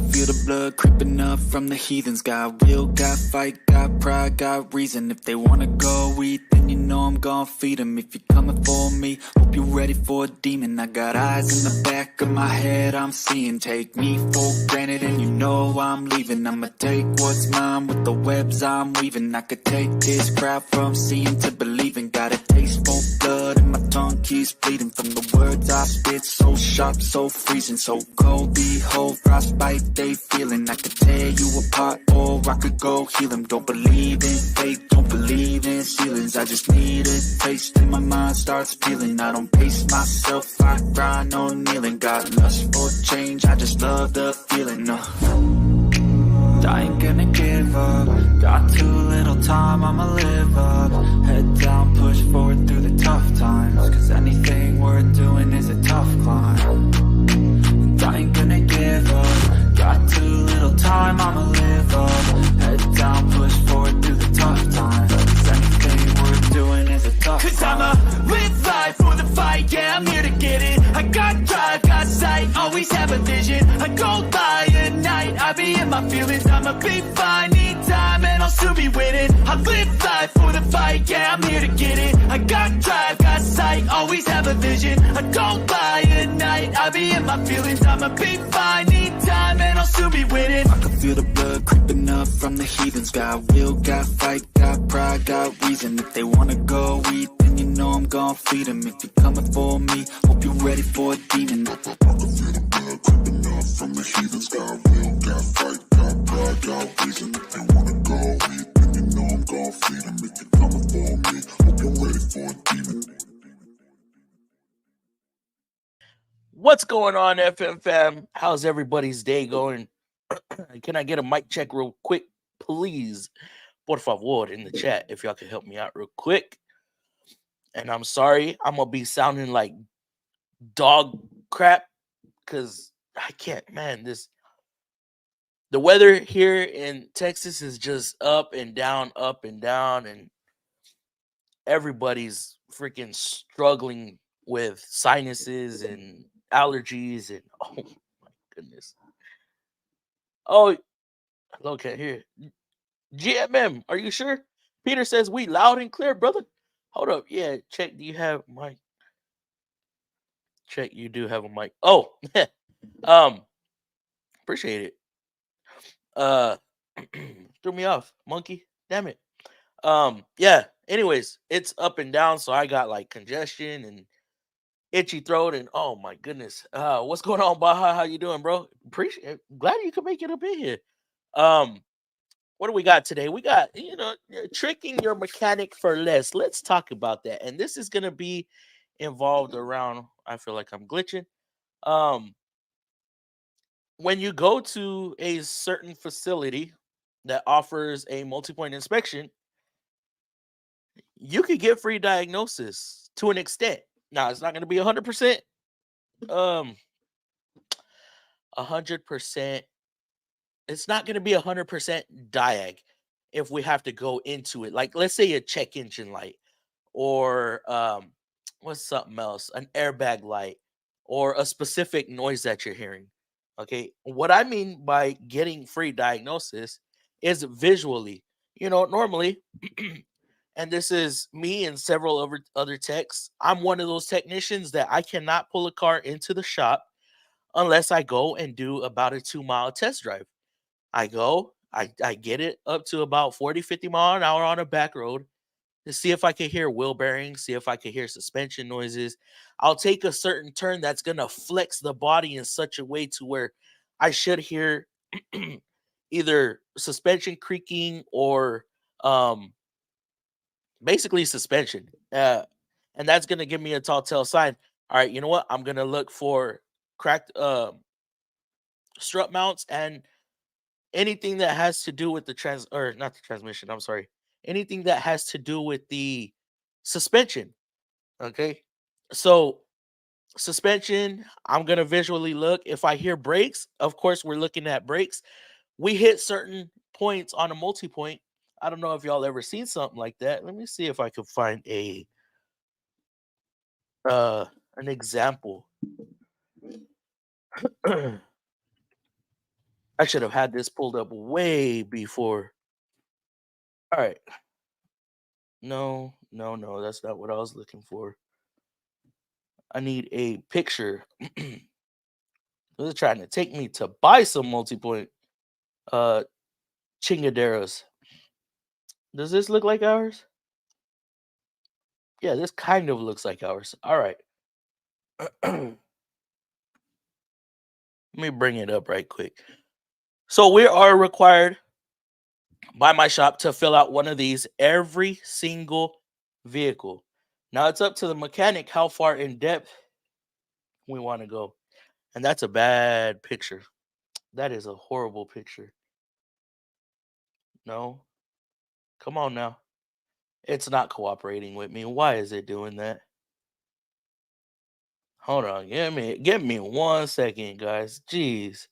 can feel the blood creeping up from the heathens. Got will, got fight, got pride, got reason. If they wanna go eat, then you know I'm gon' feed them. If you're coming for me, hope you're ready for a demon. I got eyes in the back of my head, I'm seeing. Take me for granted and you know I'm leaving. I'ma take what's mine with the webs I'm weaving. I could take this crowd from seeing to believing. Got a taste for blood and my tongue keeps bleeding from the words I spit. So sharp, so freezing, so cold. Behold, frostbite they feeling. I could tear you apart or I could go heal them. Don't believe in fate, don't believe in ceilings. I just need a taste and my mind starts peeling. I don't pace myself, I grind on kneeling. Got lust for change, I just love the feeling. I ain't gonna give up. Got too little time, I'ma live up. Head down, push forward through the tough times. Cause anything worth doing is a tough climb. And I ain't gonna give up. Got too little time, I'ma live up. Head down, push forward through the tough times. Cause anything worth doing is a tough climb. Cause I'ma live life for the fight, yeah, I'm here to get it. I got drive, got sight, always have a vision. I go by at night, I be in my feelings. I'ma be fine, need time, and I'll soon be winning. I live life for the fight, yeah, I'm here to get it. I got drive, got sight, always have a vision. I go by at night, I be in my feelings. I'ma be fine, need time, and I'll soon be winning. I can feel the blood creeping up from the heathens. Got will, got fight, got pride, got reason. If they wanna go eat, then you know I'm gon' feed them. If you're coming for me, hope you're ready for a demon. I can feel the blood creeping up from the heathens. Got will, got fight, got pride, got reason. If they wanna go eat, then you know I'm gon' feed them. If you're coming for me, hope you're ready for a demon. What's going on, FM fam? How's everybody's day going? Can I get a mic check real quick, please? Por favor, in the chat, if y'all can help me out real quick. And I'm sorry, I'm gonna be sounding like dog crap because I can't, man. The weather here in Texas is just up and down, and everybody's freaking struggling with sinuses and allergies and oh my goodness. Oh, hello, can't hear. GMM, are you sure? Peter says we loud and clear, brother. Hold up, yeah. Check. Do you have mic? Check. You do have a mic. Oh, appreciate it. Uh, threw me off, monkey. Damn it. Yeah. Anyways, it's up and down, so I got like congestion and itchy throat, and oh my goodness. What's going on, Baja? How you doing, bro? Appreciate. Glad you could make it up in here. What do we got today? We got, tricking your mechanic for less. Let's talk about that. And this is gonna be involved around. I feel like I'm glitching. When you go to a certain facility that offers a multi-point inspection, you could get free diagnosis to an extent. Now, it's not going to be 100%. 100%. It's not going to be 100% diag if we have to go into it. Like, let's say a check engine light, or what's something else? An airbag light, or a specific noise that you're hearing. Okay, what I mean by getting free diagnosis is visually. Normally, and this is me and several other techs. I'm one of those technicians that I cannot pull a car into the shop unless I go and do about a 2-mile test drive. I go, I get it up to about 40, 50 mile an hour on a back road to see if I can hear wheel bearings, see if I can hear suspension noises. I'll take a certain turn that's going to flex the body in such a way to where I should hear either suspension creaking or basically suspension. And that's going to give me a tall tale sign. All right, you know what? I'm going to look for cracked strut mounts and anything that has to do with the not the transmission, I'm sorry. Anything that has to do with the suspension. Okay. So suspension, I'm gonna visually look. If I hear brakes, of course we're looking at brakes. We hit certain points on a multi-point. I don't know if y'all ever seen something like that. Let me see if I can find an example. I should have had this pulled up way before. All right. No, no, no, that's not what I was looking for. I need a picture. They're trying to take me to buy some multi-point uh chingaderas. Does this look like ours? Yeah, this kind of looks like ours. All right. Let me bring it up right quick. So we are required by my shop to fill out one of these every single vehicle. Now it's up to the mechanic how far in depth we want to go. And that's a bad picture. That is a horrible picture. No. Come on now. It's not cooperating with me. Why is it doing that? Hold on. Give me 1 second, guys. Jeez.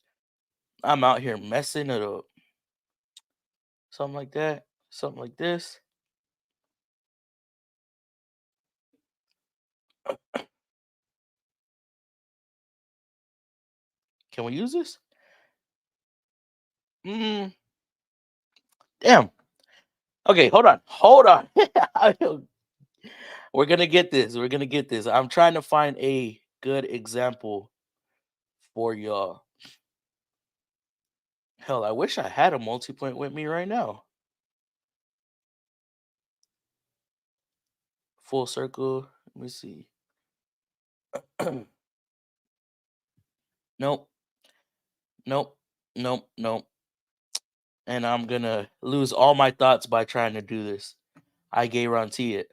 I'm out here messing it up. Something like that. Something like this. Can we use this? Mm, damn. Okay, hold on. Hold on. We're gonna get this. We're gonna get this. I'm trying to find a good example for y'all. Hell, I wish I had a multi-point with me right now. Full circle. Let me see. Nope. Nope. Nope. Nope. And I'm gonna lose all my thoughts by trying to do this. I guarantee it.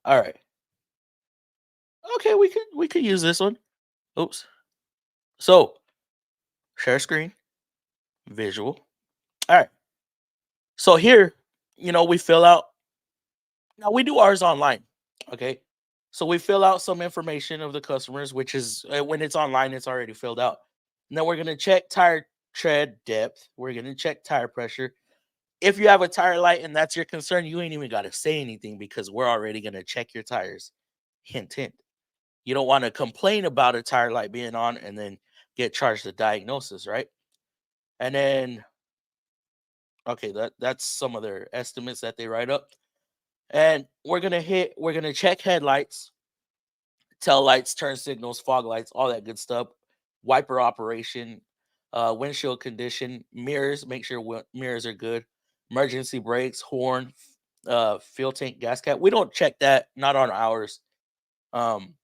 All right. Okay, we could use this one. Oops. So share screen, visual. All right. So here, we fill out. Now we do ours online. Okay. So we fill out some information of the customers, which is when it's online, it's already filled out. And then we're gonna check tire tread depth. We're gonna check tire pressure. If you have a tire light and that's your concern, you ain't even gotta say anything because we're already gonna check your tires. Hint, hint. You don't want to complain about a tire light being on and then get charged a diagnosis, right? And then, okay, that's some of their estimates that they write up. And we're gonna check headlights, tail lights, turn signals, fog lights, all that good stuff. Wiper operation, windshield condition, mirrors, make sure mirrors are good. Emergency brakes, horn, fuel tank, gas cap. We don't check that, not on ours. Um,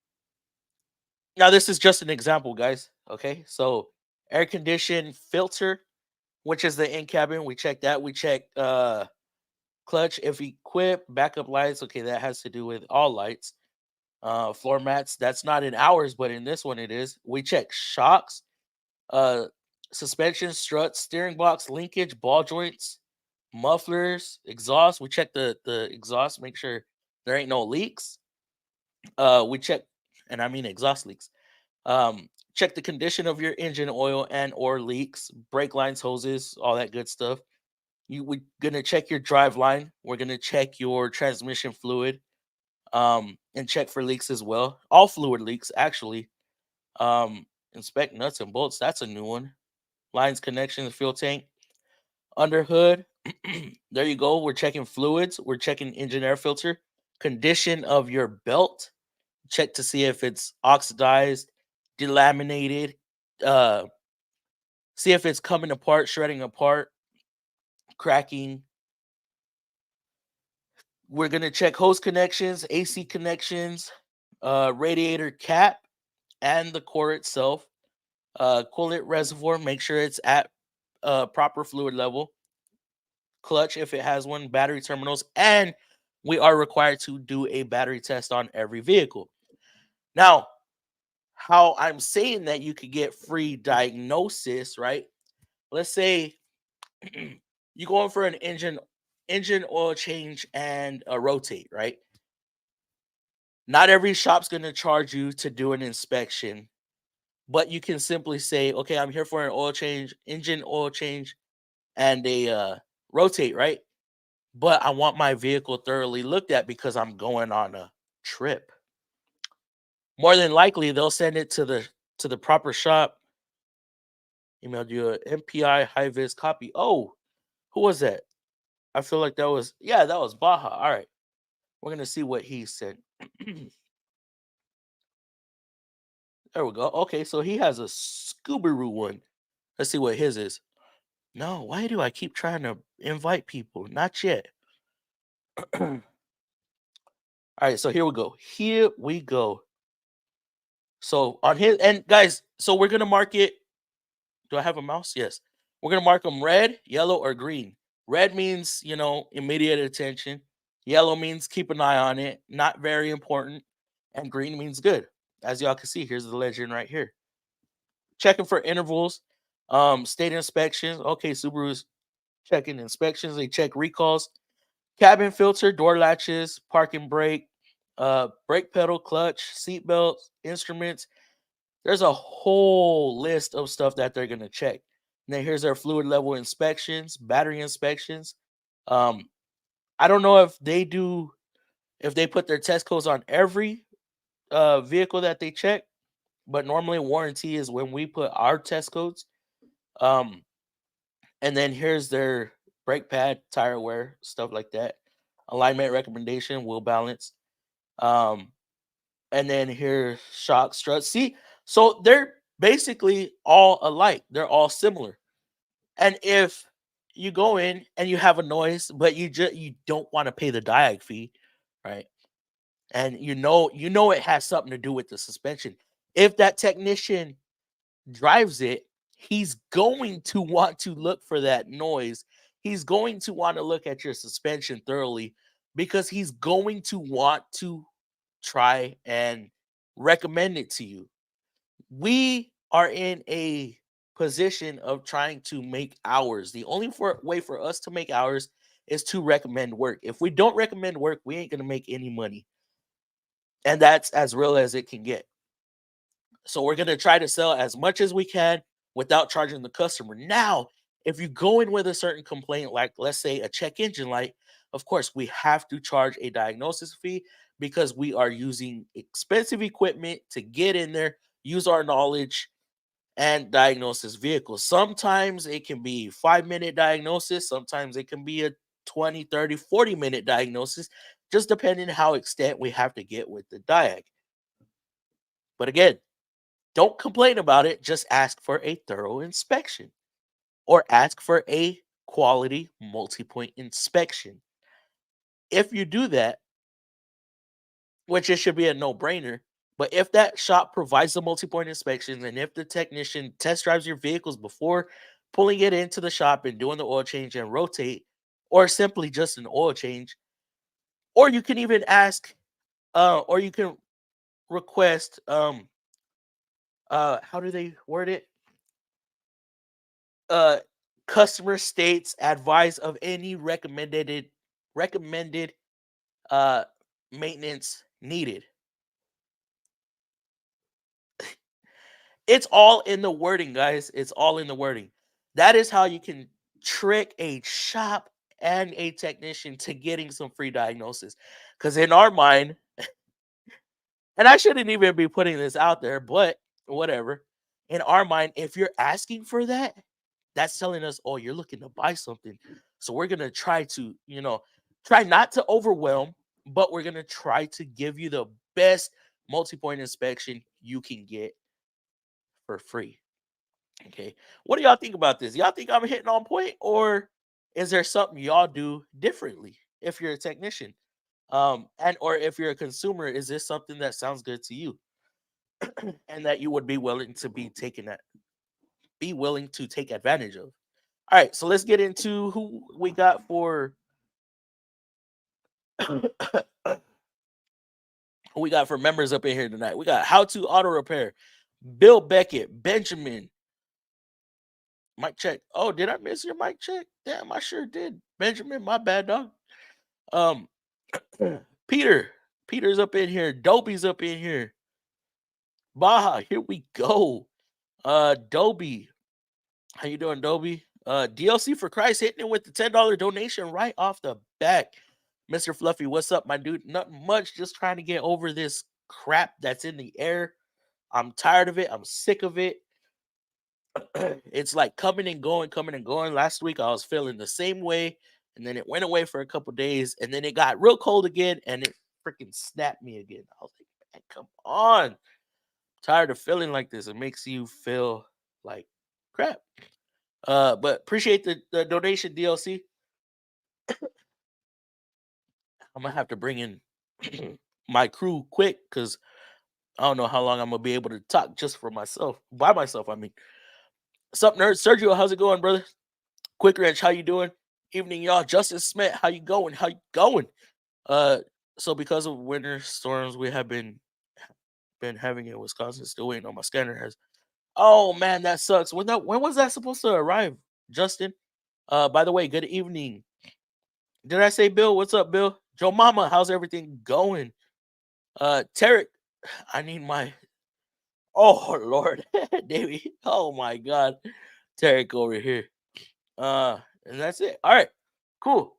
Now this is just an example, guys. Okay, so air condition filter, which is the in cabin, we check that. We check clutch if equipped, backup lights. Okay, that has to do with all lights. Floor mats, that's not in ours, but in this one it is. We check shocks, uh, suspension, struts, steering box, linkage, ball joints, mufflers, exhaust. We check the exhaust, make sure there ain't no leaks. We check, and I mean exhaust leaks. Check the condition of your engine oil and or leaks, brake lines, hoses, all that good stuff. We're gonna check your drive line. We're gonna check your transmission fluid, and check for leaks as well. All fluid leaks, actually. Inspect nuts and bolts. That's a new one. Lines, connections, fuel tank, under hood. There you go. We're checking fluids. We're checking engine air filter, condition of your belt. Check to see if it's oxidized, delaminated. Uh, See if it's coming apart, shredding apart, cracking. We're gonna check hose connections, AC connections, radiator cap, and the core itself. Coolant reservoir, make sure it's at proper fluid level. Clutch, if it has one, battery terminals, and we are required to do a battery test on every vehicle. Now, how I'm saying that you could get free diagnosis, right? Let's say you going for an engine oil change and a rotate, right? Not every shop's going to charge you to do an inspection, but you can simply say, okay, I'm here for an oil change, engine oil change, and a rotate, right? But I want my vehicle thoroughly looked at because I'm going on a trip. More than likely, they'll send it to the proper shop. Emailed you a MPI high vis copy. Oh, who was that? I feel like that was, yeah, that was Baja. All right, we're gonna see what he said. There we go. Okay, so he has a Scoobaroo one. Let's see what his is. No, why do I keep trying to invite people? Not yet. All right, so here we go. Here we go. So on his, and guys, so we're gonna mark it. Do I have a mouse? Yes. We're gonna mark them red, yellow, or green. Red means, immediate attention. Yellow means keep an eye on it, not very important. And green means good. As y'all can see, here's the legend right here. Checking for intervals, state inspections. Okay, Subaru's checking inspections. They check recalls, cabin filter, door latches, parking brake, brake pedal, clutch, seat belts, instruments. There's a whole list of stuff that they're gonna check. And then here's their fluid level inspections, battery inspections. Um, I don't know if they put their test codes on every vehicle that they check, but normally warranty is when we put our test codes. Um, and then here's their brake pad, tire wear, stuff like that. Alignment recommendation, wheel balance. Um, and then here shock struts. See, so they're basically all alike. They're all similar. And if you go in and you have a noise, but you don't want to pay the diag fee, right? And you know it has something to do with the suspension. If that technician drives it, he's going to want to look for that noise. He's going to want to look at your suspension thoroughly because he's going to want to try and recommend it to you. We are in a position of trying to make ours. The only way for us to make ours is to recommend work. If we don't recommend work, we ain't going to make any money. And that's as real as it can get. So we're going to try to sell as much as we can without charging the customer. Now, if you go in with a certain complaint, like let's say a check engine light, of course, we have to charge a diagnosis fee because we are using expensive equipment to get in there, use our knowledge, and diagnose this vehicle. Sometimes it can be 5-minute diagnosis, sometimes it can be a 20, 30, 40-minute diagnosis, just depending how extent we have to get with the diag. But again, don't complain about it. Just ask for a thorough inspection or ask for a quality multi-point inspection. If you do that, which it should be a no-brainer, but if that shop provides the multi-point inspections and if the technician test drives your vehicles before pulling it into the shop and doing the oil change and rotate, or simply just an oil change, or you can even ask, or you can request, how do they word it? uh Customer states advice of any recommended uh maintenance needed. It's all in the wording, guys. It's all in the wording. That is how you can trick a shop and a technician to getting some free diagnosis. Because in our mind, and I shouldn't even be putting this out there, but whatever. In our mind, if you're asking for that, that's telling us, oh, you're looking to buy something. So we're gonna try to, try not to overwhelm, but we're gonna try to give you the best multi-point inspection you can get for free. Okay. What do y'all think about this? Y'all think I'm hitting on point, or is there something y'all do differently if you're a technician? And or if you're a consumer, is this something that sounds good to you and that you would be willing to be willing to take advantage of? All right, so let's get into who we got for who we got for members up in here tonight. We got How to Auto Repair, Bill Beckett, Benjamin. Mic check. Oh, did I miss your mic check? Damn, I sure did. Benjamin, my bad, dog. Um, Peter. Peter's up in here. Dobie's up in here. Baja, here we go. Dobie. How you doing, Dobie? DLC for Christ hitting it with the $10 donation right off the back. Mr. Fluffy, what's up, my dude? Nothing much, just trying to get over this crap that's in the air. I'm tired of it. I'm sick of it. It's like coming and going, coming and going. Last week I was feeling the same way, and then it went away for a couple days, and then it got real cold again, and it freaking snapped me again. I was like, man, come on. Tired of feeling like this. It makes you feel like crap. But appreciate the donation, DLC. I'm gonna have to bring in my crew quick because I don't know how long I'm gonna be able to talk just for myself, by myself. I mean, what's up, nerd? Sergio, how's it going, brother? Quick Ranch, how you doing? Evening, y'all. Justin Smith, how you going? How you going? Uh, so because of winter storms we have been having in Wisconsin, still waiting on my scanner. Has Oh man, that sucks. When was that supposed to arrive, Justin? By the way, good evening. Did I say Bill? What's up, Bill? Joe Mama, how's everything going? Tarek, I need my oh Lord, Davey. Oh my God, Tarek over here. And that's it. All right, cool.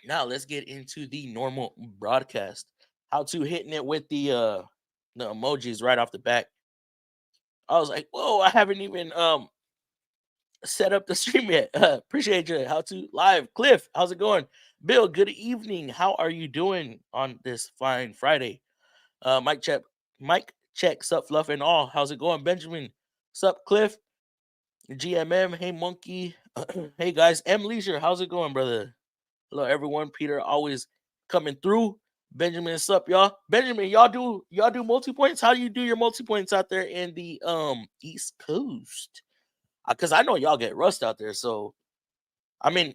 Now let's get into the normal broadcast. How to hitting it with the emojis right off the bat. I was like, whoa, I haven't even set up the stream yet. Appreciate you. How to live. Cliff, how's it going? Bill, good evening. How are you doing on this fine Friday? Mike check, sup, fluff and all. How's it going? Benjamin, sup, Cliff, GMM, hey monkey. Hey guys, M Leisure, how's it going, brother? Hello everyone. Peter always coming through. Benjamin, sup, y'all? Benjamin, y'all do multi points? How do you do your multi points out there in the East Coast? Because I know y'all get rust out there. So I mean,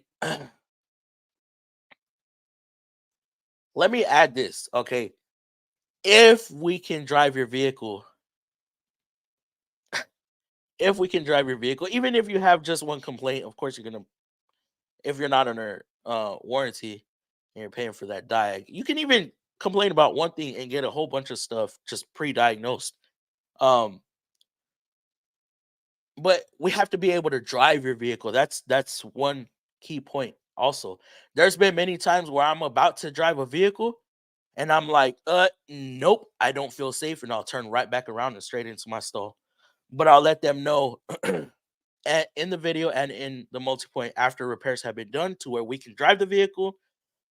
let me add this, okay? If we can drive your vehicle, even if you have just one complaint, of course you're gonna. If you're not under warranty and you're paying for that diag, you can even complain about one thing and get a whole bunch of stuff just pre-diagnosed. Um, but we have to be able to drive your vehicle. That's one key point. Also, there's been many times where I'm about to drive a vehicle and I'm like, nope, I don't feel safe, and I'll turn right back around and straight into my stall. But I'll let them know in the video and in the multi-point after repairs have been done to where we can drive the vehicle.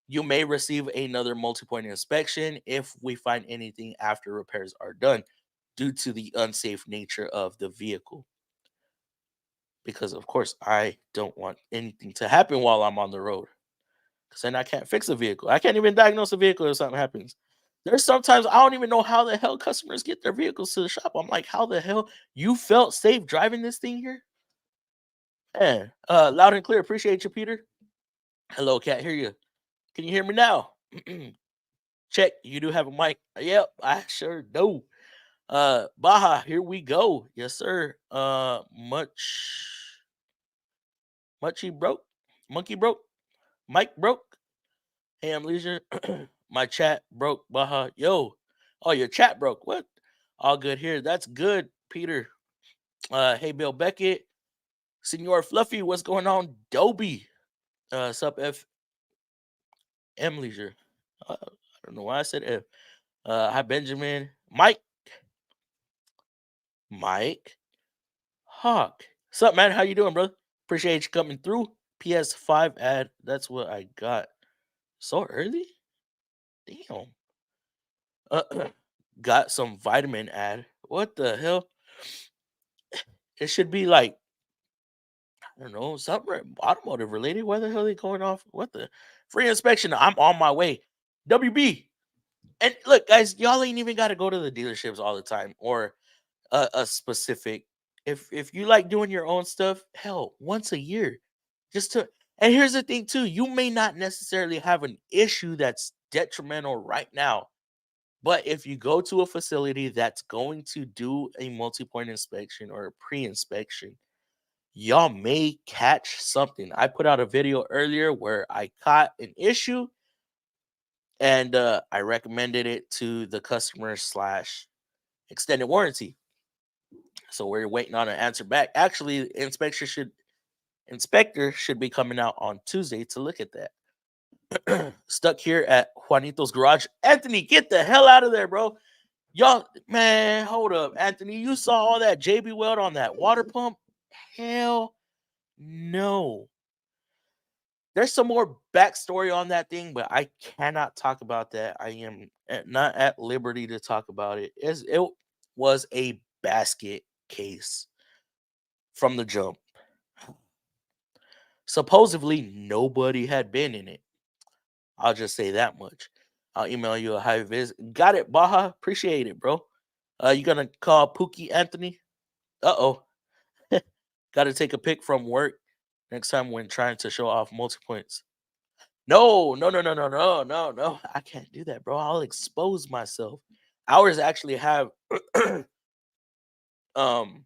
You may receive another multi-point inspection if we find anything after repairs are done due to the unsafe nature of the vehicle. Because of course I don't want anything to happen while I'm on the road. Because then I can't fix a vehicle. I can't even diagnose a vehicle if something happens. There's sometimes I don't even know how the hell customers get their vehicles to the shop. I'm like, how the hell you felt safe driving this thing here? Man, loud and clear. Appreciate you, Peter. Hello, cat. Hear you. Can you hear me now? Check. You do have a mic. Yep, I sure do. Baja, here we go. Yes, sir. Muchy broke. Monkey broke. Mike broke. Hey, I'm Leisure. My chat broke. Baja. Yo. Oh, your chat broke. What? All good here. That's good, Peter. Hey, Bill Beckett. Senor Fluffy, what's going on? Dobie. Sup, M Leisure. I don't know why I said F. Hi, Benjamin. Mike. Hawk. Sup, man? How you doing, bro? Appreciate you coming through. PS5 ad. That's what I got. So early? Damn. Got some vitamin ad. What the hell? It should be like, I don't know, something automotive related. Why the hell are they going off? What the free inspection? I'm on my way. WB. And look, guys, y'all ain't even got to go to the dealerships all the time or a specific. If you like doing your own stuff, hell, once a year, just to. And here's the thing too: you may not necessarily have an issue that's detrimental right now, but if you go to a facility that's going to do a multi-point inspection or a pre-inspection, y'all may catch something. I put out a video earlier where I caught an issue and I recommended it to the customer slash extended warranty. So we're waiting on an answer back. Actually, inspector should be coming out on Tuesday to look at that. Stuck here at Juanito's garage. Anthony, get the hell out of there, bro. Y'all, man, hold up, Anthony. You saw all that JB Weld on that water pump? Hell no. There's some more backstory on that thing, but I cannot talk about that. I am not at liberty to talk about it. It was a basket case from the jump. Supposedly, nobody had been in it. I'll just say that much. I'll email you a high vis. Got it, Baja. Appreciate it, bro. You gonna call Pookie Anthony? Uh oh. Got to take a pic from work next time when trying to show off multi points. No, no, no, no, no, no, no, no. I can't do that, bro. I'll expose myself. Ours actually have, um,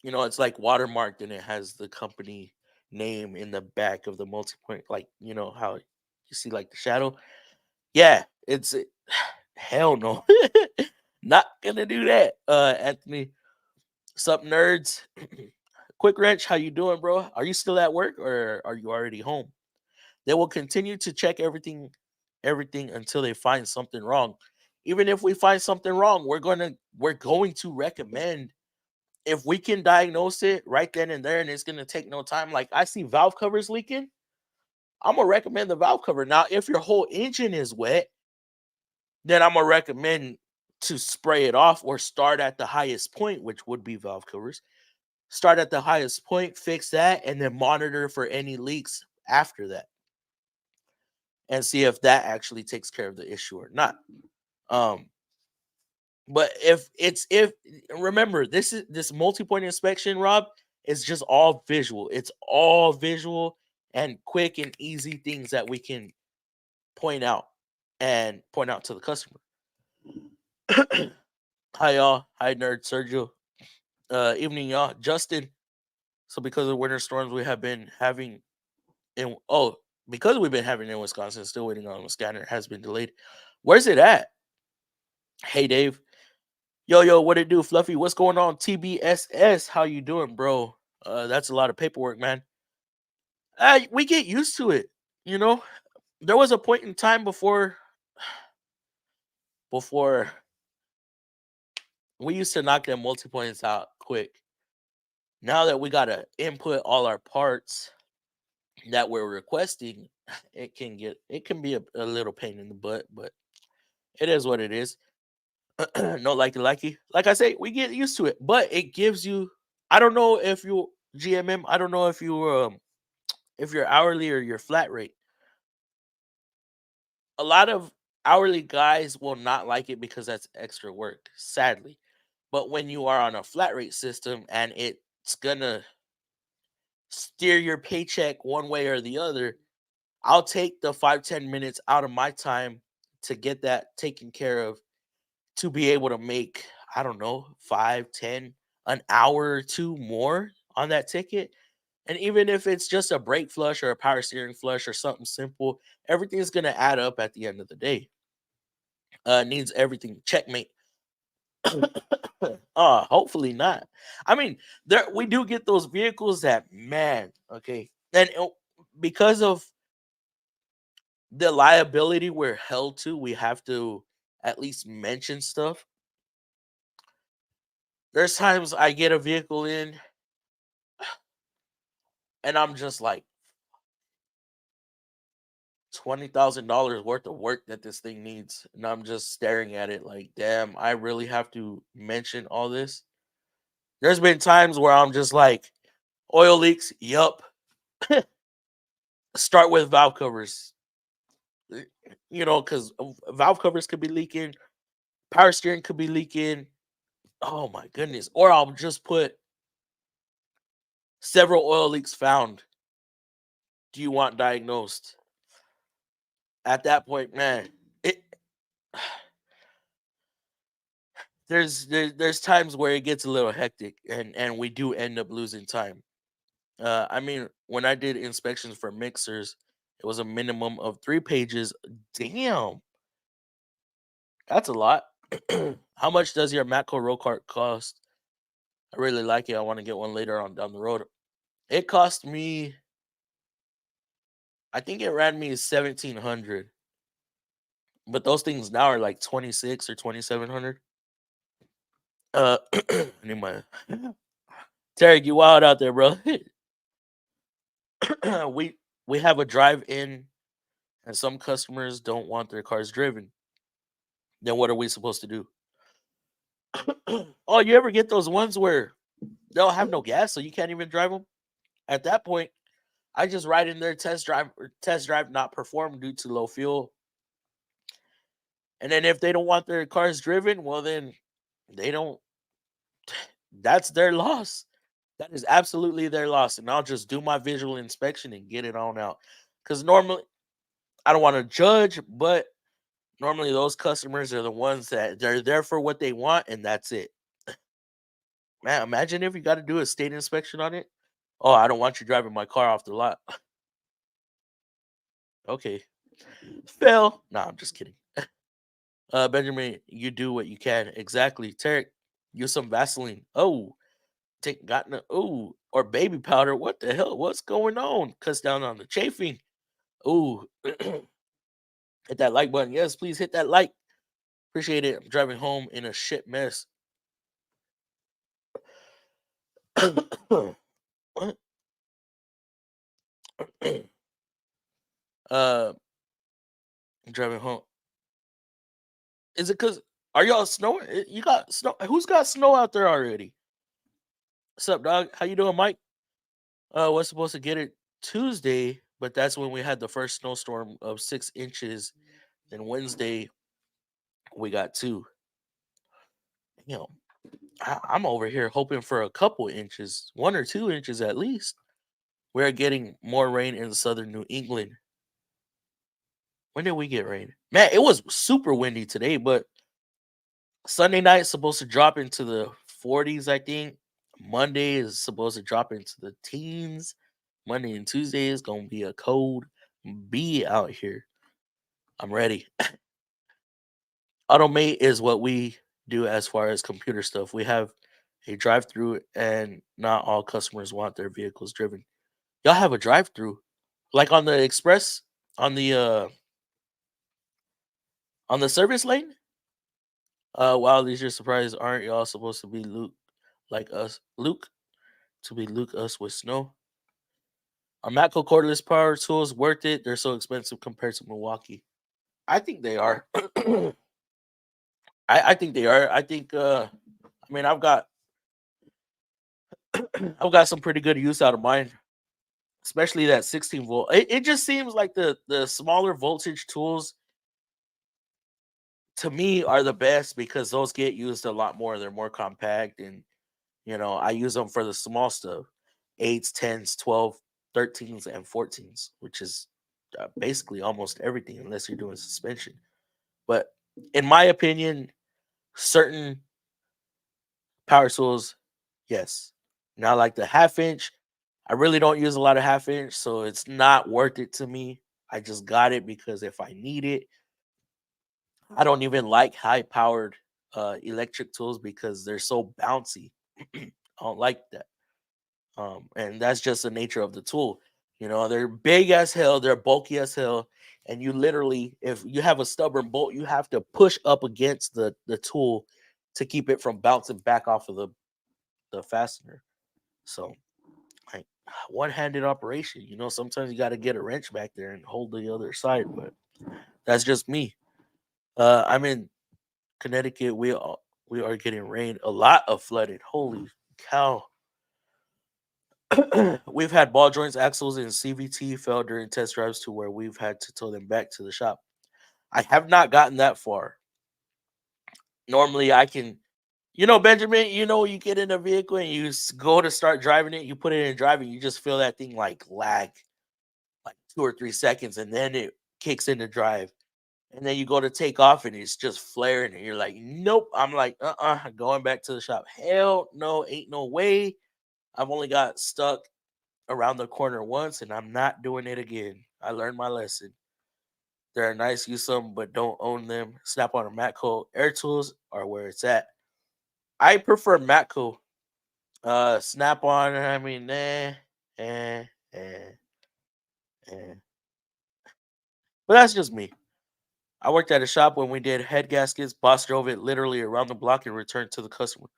it's like watermarked and it has the company name in the back of the multi point, like how you see like the shadow. Yeah, hell no, not gonna do that. Anthony, sup nerds? Quick wrench, how you doing, bro? Are you still at work or are you already home? They will continue to check everything until they find something wrong. Even if we find something wrong, we're going to recommend, if we can diagnose it right then and there and it's going to take no time. Like I see valve covers leaking, I'm going to recommend the valve cover. Now, if your whole engine is wet, then I'm going to recommend to spray it off or start at the highest point, which would be valve covers. Start at the highest point, fix that, and then monitor for any leaks after that and see if that actually takes care of the issue or not. Um, but if remember, this multi-point inspection, Rob, is just all visual. It's all visual and quick and easy things that we can point out to the customer. Hi y'all, hi nerd Sergio. Evening y'all, Justin. So because of winter storms we have been having in because we've been having in Wisconsin, still waiting on a scanner, has been delayed. Where's it at? Hey Dave. Yo, what it do, Fluffy? What's going on, TBSS? How you doing, bro? That's a lot of paperwork, man. We get used to it. You know, there was a point in time before we used to knock them multi points out quick. Now that we gotta input all our parts that we're requesting, it can be a little pain in the butt, but it is what it is. No likey. Like I say, we get used to it, but it gives you. I don't know if you GMM. I don't know if you're hourly or your flat rate. A lot of hourly guys will not like it because that's extra work, sadly. But when you are on a flat rate system and it's gonna steer your paycheck one way or the other, I'll take the 5-10 minutes out of my time to get that taken care of, to be able to make, I don't know, 5, 10, an hour or two more on that ticket. And even if it's just a brake flush or a power steering flush or something simple, everything's gonna add up at the end of the day. Needs everything checkmate. Hopefully not. I mean, there we do get those vehicles that, man, okay, and because of the liability we're held to, we have to at least mention stuff. There's times I get a vehicle in and I'm just like, $20,000 worth of work that this thing needs, and I'm just staring at it like, damn, I really have to mention all this. There's been times where I'm just like, oil leaks, yup. Start with valve covers, because valve covers could be leaking, power steering could be leaking. Oh my goodness! Or I'll just put several oil leaks found. Do you want diagnosed? At that point, man, it there's times where it gets a little hectic, and we do end up losing time. I mean, when I did inspections for mixers, it was a minimum of 3 pages. Damn, that's a lot. How much does your Matco roll cart cost? I really like it. I want to get one later on down the road. It cost me, I think it ran me 1,700. But those things now are like 26 or 2700. Uh, I need my Tarek, you wild out there, bro. we we have a drive-in, and some customers don't want their cars driven. Then what are we supposed to do? Oh, you ever get those ones where they'll have no gas, so you can't even drive them? At that point, I just write in their test drive not performed due to low fuel. And then if they don't want their cars driven, well then they don't. That's their loss. That is absolutely their loss, and I'll just do my visual inspection and get it on out. Because normally, I don't want to judge, but normally those customers are the ones that they're there for what they want, and that's it. Man, imagine if you got to do a state inspection on it. Oh, I don't want you driving my car off the lot. Okay, fail. Nah, I'm just kidding. Benjamin, you do what you can. Exactly. Tarek, use some Vaseline. Oh, take gotten a or baby powder. What the hell? What's going on? Cuts down on the chafing. Ooh, hit that like button. Yes, please hit that like. Appreciate it. I'm driving home in a shit mess. What? uh, I'm driving home. Is it because are y'all snowing? You got snow? Who's got snow out there already? What's up, dog? How you doing, Mike? Was supposed to get it Tuesday, but that's when we had the first snowstorm of 6 inches. Then Wednesday we got two. You know, I'm over here hoping for a couple inches, 1 or 2 inches at least. We're getting more rain in southern New England. When did we get rain? Man, it was super windy today, but Sunday night is supposed to drop into the 40s, I think. Monday is supposed to drop into the teens. Monday and Tuesday is gonna be a cold bee out here. I'm ready. Automate is what we do as far as computer stuff. We have a drive-through, and not all customers want their vehicles driven. Y'all have a drive-through, like on the express, on the service lane. Wow, these are surprises. Aren't y'all supposed to be Luke like us? Luke to be Luke us with snow. Are Matco cordless power tools worth it? They're so expensive compared to Milwaukee. I think they are. I think they are. I think. I mean, I've got some pretty good use out of mine, especially that 16 volt. It just seems like the smaller voltage tools to me are the best because those get used a lot more. They're more compact, and I use them for the small stuff, 8s, 10s, 12, 13s, and 14s, which is basically almost everything unless you're doing suspension. But in my opinion, certain power tools, yes. Now, like the half inch, I really don't use a lot of half inch, so it's not worth it to me. I just got it because if I need it, I don't even like high powered electric tools because they're so bouncy. I don't like that. And that's just the nature of the tool. They're big as hell, they're bulky as hell, and you literally, if you have a stubborn bolt, you have to push up against the tool to keep it from bouncing back off of the fastener. So, like one-handed operation. Sometimes you got to get a wrench back there and hold the other side, but that's just me. I'm in Connecticut. We are getting rain, a lot of flooded. Holy cow! We've had ball joints, axles, and CVT fail during test drives to where we've had to tow them back to the shop. I have not gotten that far. Normally, I can, Benjamin, you get in a vehicle and you go to start driving it, you put it in driving, you just feel that thing like lag, like 2 or 3 seconds, and then it kicks into drive. And then you go to take off and it's just flaring, and you're like, nope. I'm like, going back to the shop. Hell no, ain't no way. I've only got stuck around the corner once, and I'm not doing it again. I learned my lesson. They're nice, use them, but don't own them. Snap on or Matco Air Tools are where it's at. I prefer Matco. Snap on, I mean, eh, eh, eh. But that's just me. I worked at a shop when we did head gaskets. Boss drove it literally around the block and returned to the customer.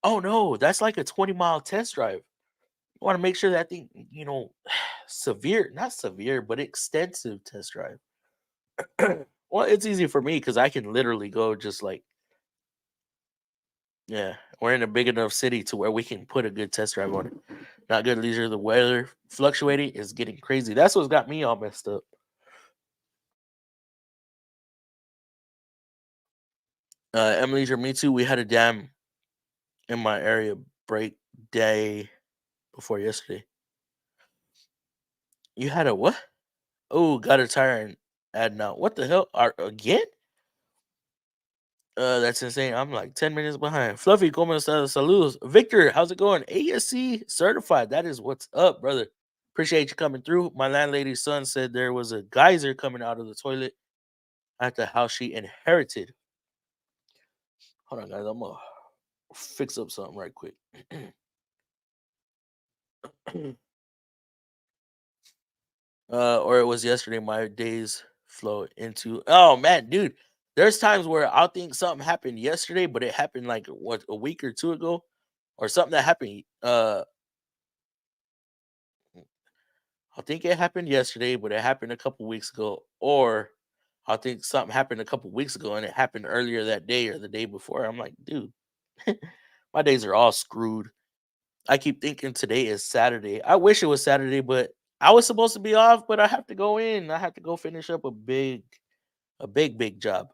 Oh no, that's like a 20-mile test drive. You want to make sure that thing, severe, not severe, but extensive test drive. Well, it's easy for me because I can literally go just like, yeah, we're in a big enough city to where we can put a good test drive on it. Not good leisure. The weather fluctuating is getting crazy. That's what's got me all messed up. Emily, or me too. We had a dam in my area break day before yesterday. You had a what? Oh, got a tire and add now. What the hell? Again? That's insane. I'm like 10 minutes behind. Fluffy, como estas? Saludos. Victor, how's it going? ASC certified. That is what's up, brother. Appreciate you coming through. My landlady's son said there was a geyser coming out of the toilet at the house she inherited. Hold on, guys. I'm gonna fix up something right quick. Or it was yesterday. My days flow into. Oh man, dude. There's times where I'll think something happened yesterday, but it happened like what a week or two ago, or something that happened. I think it happened yesterday, but it happened a couple weeks ago, or I think something happened a couple weeks ago and it happened earlier that day or the day before. I'm like, dude, my days are all screwed. I keep thinking today is Saturday. I wish it was Saturday, but I was supposed to be off, but I have to go in. I have to go finish up a big job.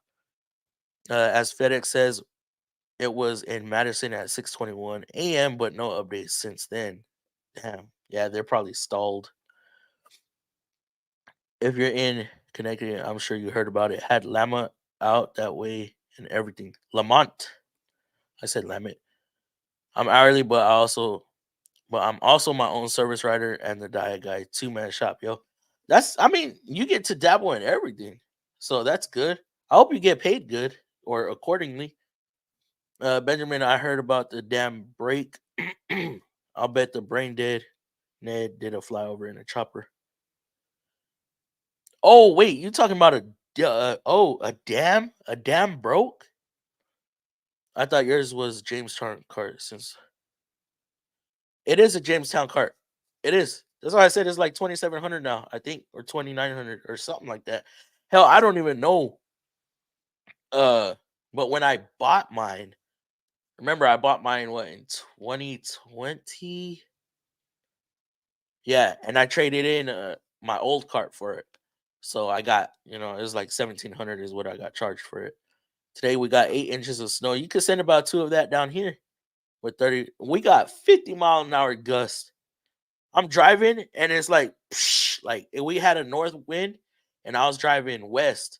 As FedEx says, it was in Madison at 6:21 a.m., but no updates since then. Damn. Yeah, they're probably stalled. If you're in Connecticut, I'm sure you heard about it. Had Lama out that way and everything. Lamont. I said Lamont. I'm hourly, but I'm also my own service writer and the diet guy, two-man shop, yo. You get to dabble in everything. So that's good. I hope you get paid good or accordingly. Benjamin, I heard about the damn break. I'll bet the brain dead. Ned did a flyover in a chopper. Oh wait, you talking about a dam broke? I thought yours was Jamestown cart since it is a Jamestown cart. It is. That's why I said it's like 2,700 now, I think, or 2,900 or something like that. Hell, I don't even know. Uh, but when I bought mine, remember I bought mine what in 2020? Yeah, and I traded in my old cart for it. So I got, it was like 1,700 is what I got charged for it. Today we got 8 inches of snow. You could send about two of that down here with 30. We got 50-mile-an-hour gust. I'm driving and it's like, psh, like we had a north wind and I was driving west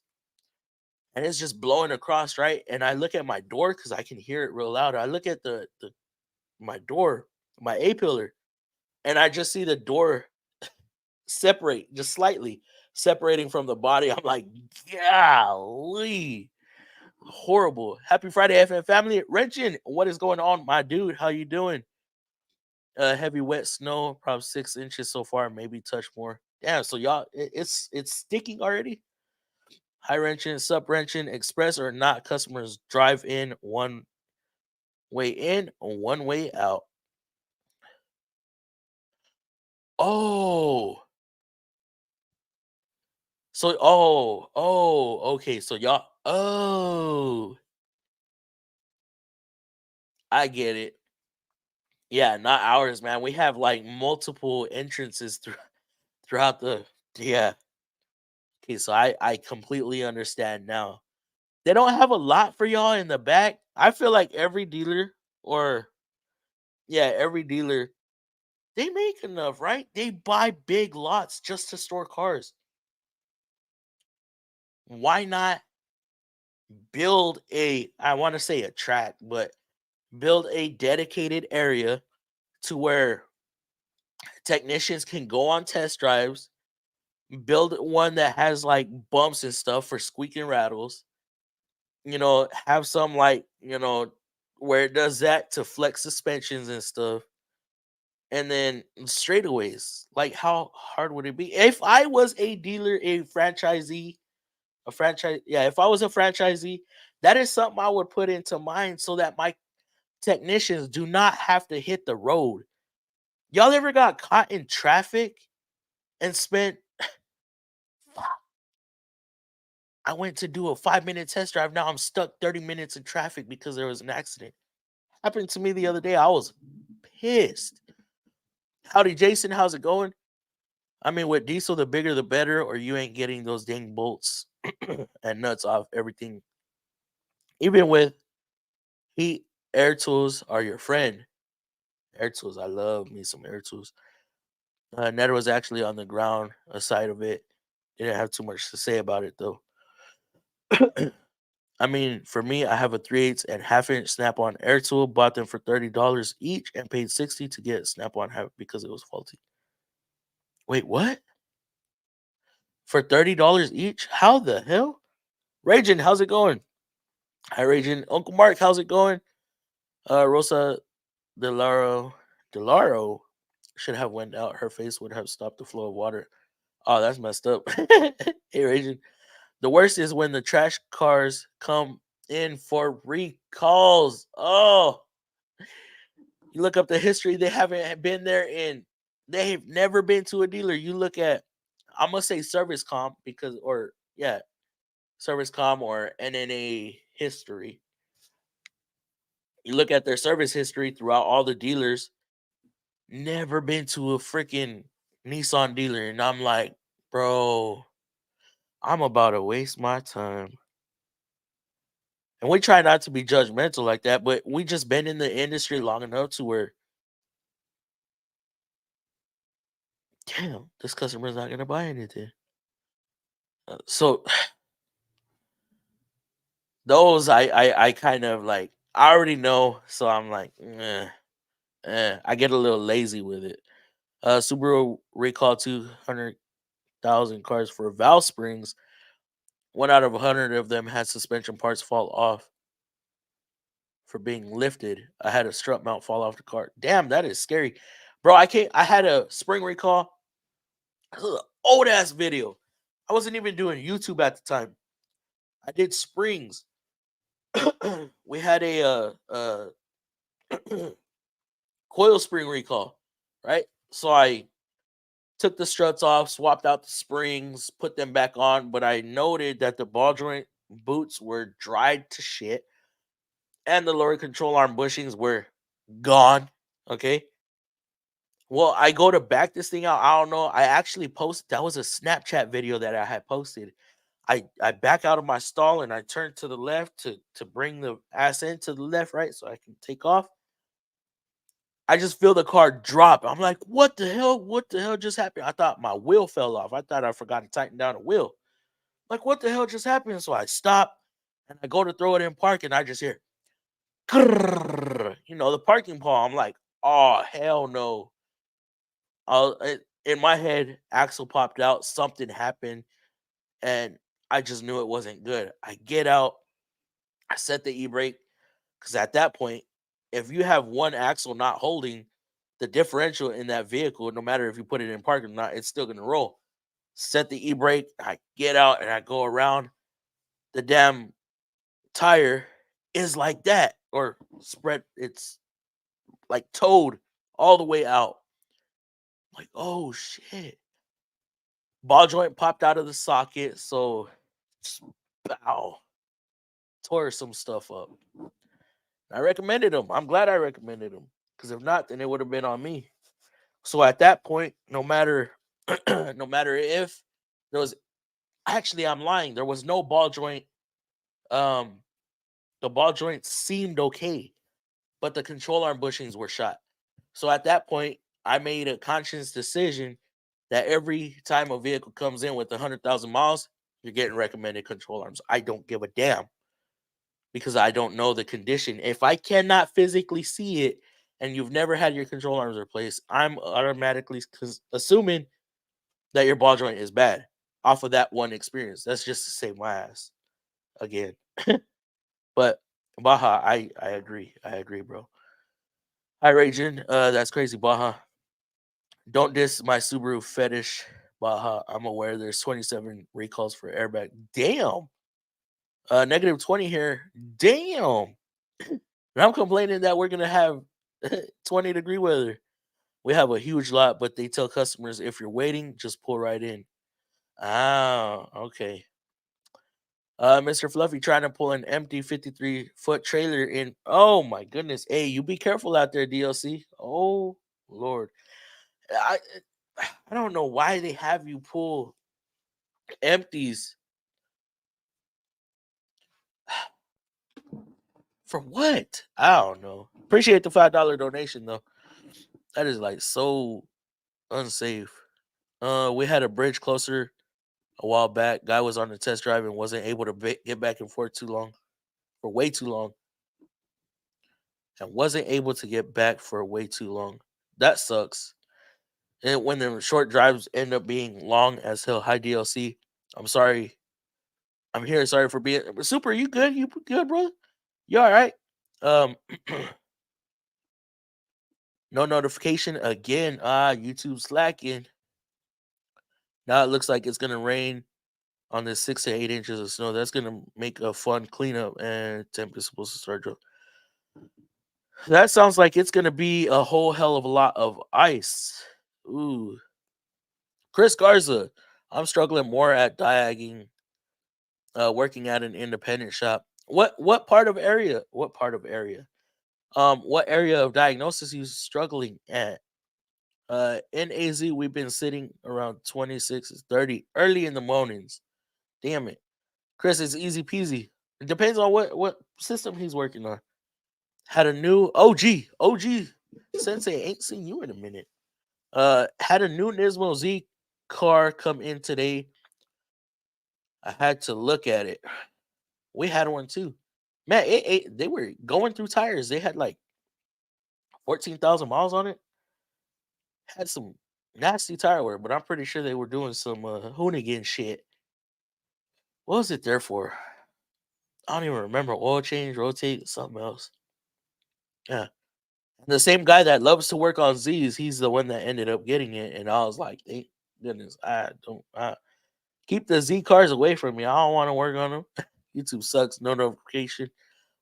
and it's just blowing across, right? And I look at my door because I can hear it real loud. I look at the my door, my A pillar, and I just see the door separate just slightly, separating from the body. I'm like, golly, horrible. Happy Friday, FM family. Wrenching, what is going on, my dude? How you doing? Heavy wet snow, probably 6 inches so far, maybe touch more. Yeah, so y'all, it's sticking already. High wrenching, sub wrenching, express or not, customers drive in, one way out. Oh, okay. So y'all, I get it. Yeah, not ours, man. We have like multiple entrances throughout the. Yeah. Okay, so I completely understand now. They don't have a lot for y'all in the back. I feel like every dealer, or yeah, every dealer, they make enough, right? They buy big lots just to store cars. Why not build I want to say a track, but build a dedicated area to where technicians can go on test drives, build one that has like bumps and stuff for squeaking rattles, have some like, where it does that to flex suspensions and stuff. And then straightaways. Like, how hard would it be? If I was a dealer, a franchisee, A franchise, yeah. If I was a franchisee, that is something I would put into mind so that my technicians do not have to hit the road. Y'all ever got caught in traffic and spent? I went to do a 5 minute test drive. Now I'm stuck 30 minutes in traffic because there was an accident. Happened to me the other day. I was pissed. Howdy, Jason. How's it going? I mean, with diesel, the bigger the better, or you ain't getting those dang bolts and nuts off everything. Even with heat, air tools are your friend. Air tools, I love me some air tools. Netter was actually on the ground, aside of it. Didn't have too much to say about it though. I mean, for me, I have a 3/8 and half-inch snap-on air tool. Bought them for $30 each and paid 60 to get snap-on half because it was faulty. Wait, what? For $30 each? How the hell? Raging, how's it going? Hi, Raging. Uncle Mark, how's it going? Rosa Delaro should have went out. Her face would have stopped the flow of water. Oh, that's messed up. Hey, Raging. The worst is when the trash cars come in for recalls. Oh, you look up the history, they haven't been there in, they've never been to a dealer. You look at, I'm gonna say service comp because, or yeah, service comp or NNA history. You look at their service history throughout all the dealers, never been to a freaking Nissan dealer. And I'm like, bro, I'm about to waste my time. And we try not to be judgmental like that, but we just been in the industry long enough to where, damn, this customer's not gonna buy anything. So those I kind of like, I already know, so I'm like, I get a little lazy with it. Subaru recall 200,000 cars for valve springs. One out of 100 of them had suspension parts fall off for being lifted. I had a strut mount fall off the car. Damn, that is scary, bro. I can't. I had a spring recall. Old ass video. I wasn't even doing YouTube at the time. I did springs. We had a coil spring recall, right? So I took the struts off, swapped out the springs, put them back on, but I noted that the ball joint boots were dried to shit and the lower control arm bushings were gone. Okay. Well, I go to back this thing out. I don't know. I actually posted, that was a Snapchat video that I had posted. I back out of my stall and I turn to the left to bring the ass in to the left, right, so I can take off. I just feel the car drop. I'm like, what the hell? What the hell just happened? I thought my wheel fell off. I thought I forgot to tighten down the wheel. Like, what the hell just happened? So I stop and I go to throw it in park and I just hear, grrr, the parking paw. I'm like, oh, hell no. In my head, axle popped out. Something happened and I just knew it wasn't good. I get out. I set the e-brake because at that point, if you have one axle not holding, the differential in that vehicle, no matter if you put it in park or not, it's still gonna roll. Set the e-brake, I get out and I go around. The damn tire is like that, or spread. It's like towed all the way out. Like, oh shit! Ball joint popped out of the socket, so bow, tore some stuff up. I recommended them. I'm glad I recommended them because if not, then it would have been on me. So at that point, no matter no matter if there was, actually I'm lying, there was no ball joint. Um the ball joint seemed okay, but the control arm bushings were shot. So at that point, I made a conscious decision that every time a vehicle comes in with 100,000 miles, you're getting recommended control arms. I don't give a damn because I don't know the condition. If I cannot physically see it and you've never had your control arms replaced, I'm automatically assuming that your ball joint is bad off of that one experience. That's just to save my ass again. But Baja, I agree. I agree, bro. Hi, Raging. That's crazy, Baja. Don't diss my Subaru fetish, Baja, I'm aware there's 27 recalls for airbag. Damn. Negative 20 here. Damn. And I'm complaining that we're gonna have 20-degree weather. We have a huge lot, but they tell customers if you're waiting, just pull right in. Ah, okay. Mr. Fluffy trying to pull an empty 53-foot trailer in. Oh my goodness. Hey, you be careful out there, DLC. Oh Lord. I I don't know why they have you pull empties. For what? I don't know. Appreciate the $5 donation though. That is like so unsafe. We had a bridge closer a while back. Guy was on the test drive and wasn't able to get back and forth too long, for way too long, and wasn't able to get back for way too long. That sucks. And when the short drives end up being long as hell. Hi DLC. I'm sorry. I'm here. Sorry for being super. You good? You good, bro? You all right? Um, no notification again. YouTube slacking. Now it looks like it's gonna rain on this 6 to 8 inches of snow. That's gonna make a fun cleanup, and temp is supposed to start. That sounds like it's gonna be a whole hell of a lot of ice. Ooh, Chris Garza. I'm struggling more at diagging, working at an independent shop. What part of area? What part of area? What area of diagnosis you struggling at? In AZ, we've been sitting around 26 to 30 early in the mornings. Damn it. Chris, it's easy peasy. It depends on what system he's working on. Had a new OG Sensei. Ain't seen you in a minute. Had a new Nismo Z car come in today. I had to look at it. We had one too. Man, they were going through tires. They had like 14,000 miles on it. Had some nasty tire wear, but I'm pretty sure they were doing some hoonigan shit. What was it there for? I don't even remember. Oil change, rotate, something else. Yeah. The same guy that loves to work on Z's, he's the one that ended up getting it. And I was like, thank goodness, I don't keep the Z cars away from me. I don't want to work on them. YouTube sucks. No notification.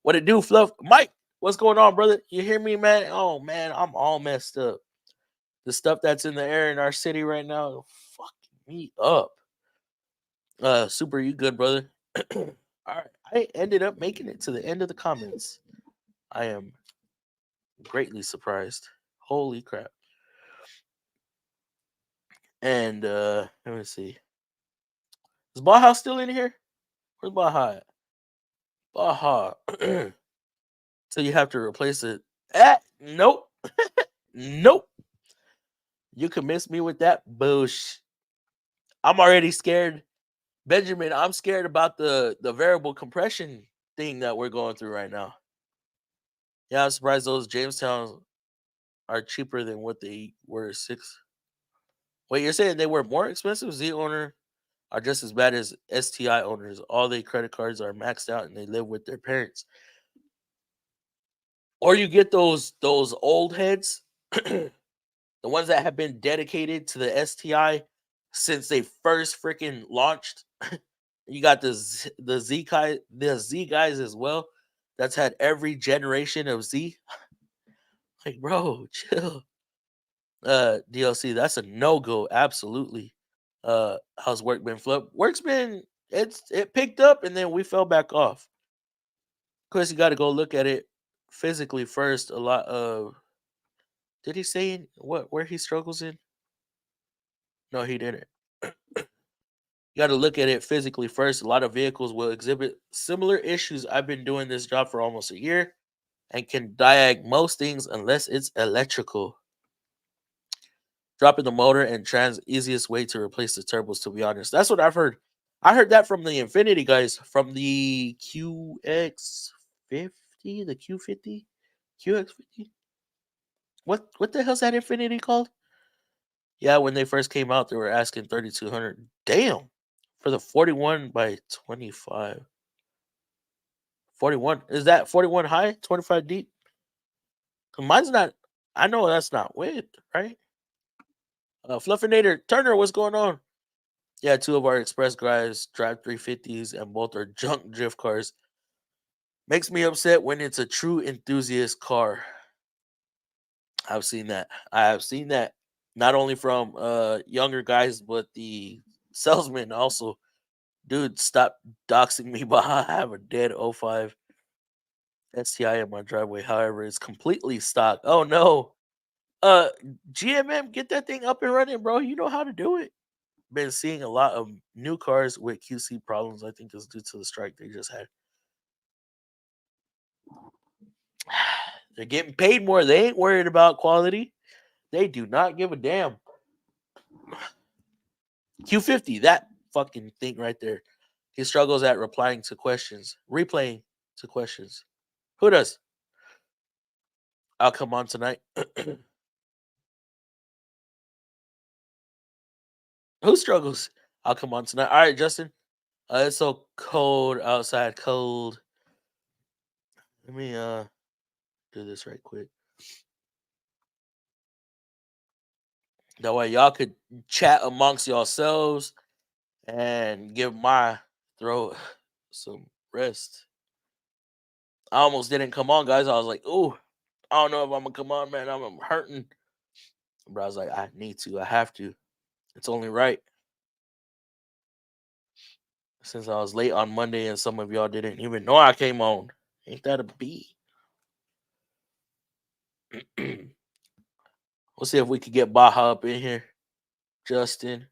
What it do, Fluff? Mike, what's going on, brother? You hear me, man? Oh man, I'm all messed up. The stuff that's in the air in our city right now, fucking me up. Super, you good, brother? All right, I ended up making it to the end of the comments. I am greatly surprised. Holy crap. And let me see. Is Baja still in here? Where's Baja at? Baja. So you have to replace it. Nope. Nope. You can miss me with that bullshit. I'm already scared. Benjamin, I'm scared about the variable compression thing that we're going through right now. Yeah, I'm surprised those Jamestown are cheaper than what they were six. Wait, you're saying they were more expensive? Z owner are just as bad as STI owners. All their credit cards are maxed out and they live with their parents. Or you get those old heads, the ones that have been dedicated to the STI since they first freaking launched. You got the Z guys as well. That's had every generation of Z. Like, bro, chill. DLC, that's a no-go, absolutely. How's work been flipped? Work's been it picked up and then we fell back off. Of course, you gotta go look at it physically first. A lot of did he say where he struggles in? No, he didn't. You got to look at it physically first. A lot of vehicles will exhibit similar issues. I've been doing this job for almost a year and can diag most things unless it's electrical. Dropping the motor and trans easiest way to replace the turbos, to be honest. That's what I've heard. I heard that from the Infinity guys, from the QX50, the Q50, QX50. What the hell's that Infinity called? Yeah, when they first came out, they were asking 3,200. Damn, for the 41 by 25. 41 is that 41 high, 25 deep? 'Cause mine's not. I know that's not width, right? Fluffinator Turner, what's going on? Yeah, two of our express guys drive 350s, and both are junk drift cars. Makes me upset when it's a true enthusiast car. I've seen that. I have seen that not only from younger guys, but the salesman also. Dude, stop doxing me, but I have a dead '05 STI in my driveway. However, it's completely stock. Oh no. Uh GMM, get that thing up and running, bro. You know how to do it. Been seeing a lot of new cars with QC problems. I think it's due to the strike they just had. They're getting paid more. They ain't worried about quality. They do not give a damn. Q50, that fucking thing right there. He struggles at replying to questions, replaying to questions. Who does? I'll come on tonight. Who struggles? I'll come on tonight. All right, Justin. It's so cold outside. Cold. Let me do this right quick. That way y'all could chat amongst yourselves and give my throat some rest. I almost didn't come on, guys. I was like, "Ooh, I don't know if I'm gonna come on, man. I'm hurting." But I was like, "I need to. I have to. It's only right." Since I was late on Monday and some of y'all didn't even know I came on. Ain't that a B? We'll see if we could get Baja up in here. Justin.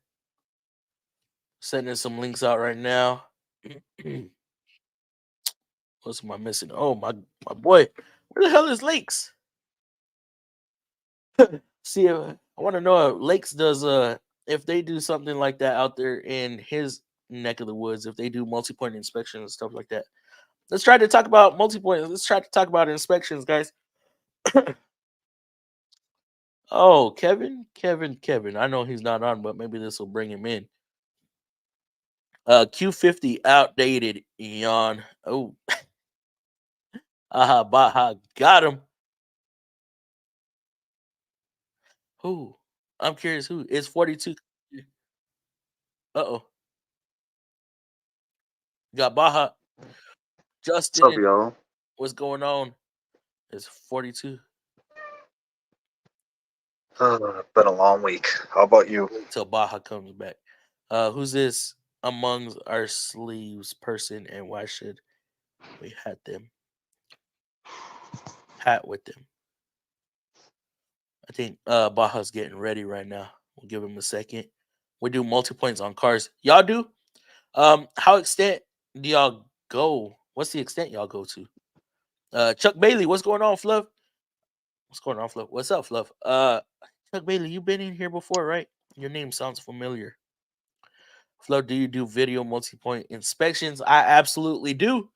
Sending some links out right now. What am I missing? Oh my boy. Where the hell is Lakes? See, I want to know if Lakes does if they do something like that out there in his neck of the woods, if they do multi-point inspection and stuff like that. Let's try to talk about multi-point. Let's try to talk about inspections, guys. Oh, Kevin. I know he's not on, but maybe this will bring him in. Q50 outdated, yawn. Oh, aha, baha, got him. Who? I'm curious who. It's 42. Uh-oh. Got Baja. What's up, Justin, y'all? what's going on? It's 42. Been a long week. How about you? Wait till Baja comes back. Who's this among our sleeves person, and why should we hat them? Hat with them. I think Baja's getting ready right now. We'll give him a second. We do multi points on cars. Y'all do? How extent do y'all go? What's the extent y'all go to? Chuck Bailey, what's going on, Fluff? What's going on, Fluff? What's up, Fluff? Chuck Bailey, you've been in here before, right? Your name sounds familiar. Fluff, do you do video multi-point inspections? I absolutely do.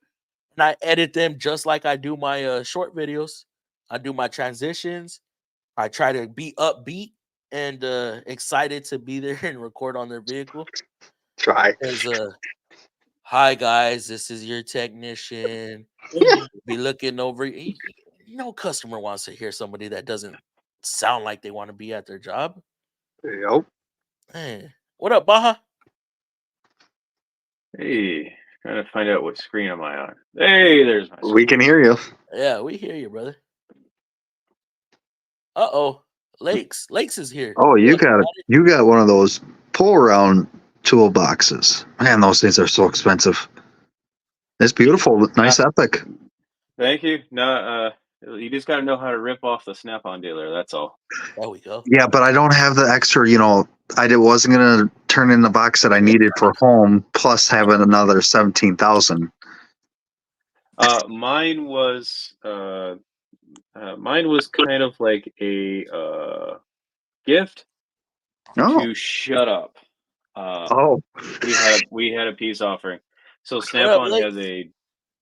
And I edit them just like I do my short videos. I do my transitions. I try to be upbeat and excited to be there and record on their vehicle. Try. As hi guys, this is your technician. Be looking over. No customer wants to hear somebody that doesn't sound like they want to be at their job. Yep. Hey, what up, Baja? Hey, trying to find out what screen am I on. Hey, there's my screen. We can hear you. Yeah, we hear you, brother. Uh-oh. Lakes is here. Oh, you Look, got it. You got one of those pull around toolboxes. Man, those things are so expensive. It's beautiful. Nice epic. Thank you. No, you just got to know how to rip off the Snap-on dealer. That's all. there we go. Yeah, but I don't have the extra, wasn't gonna turn in the box that I needed for home, plus having another 17,000. Mine was kind of like a gift Oh. to shut up. Oh. We had a peace offering. So What up, Lakes?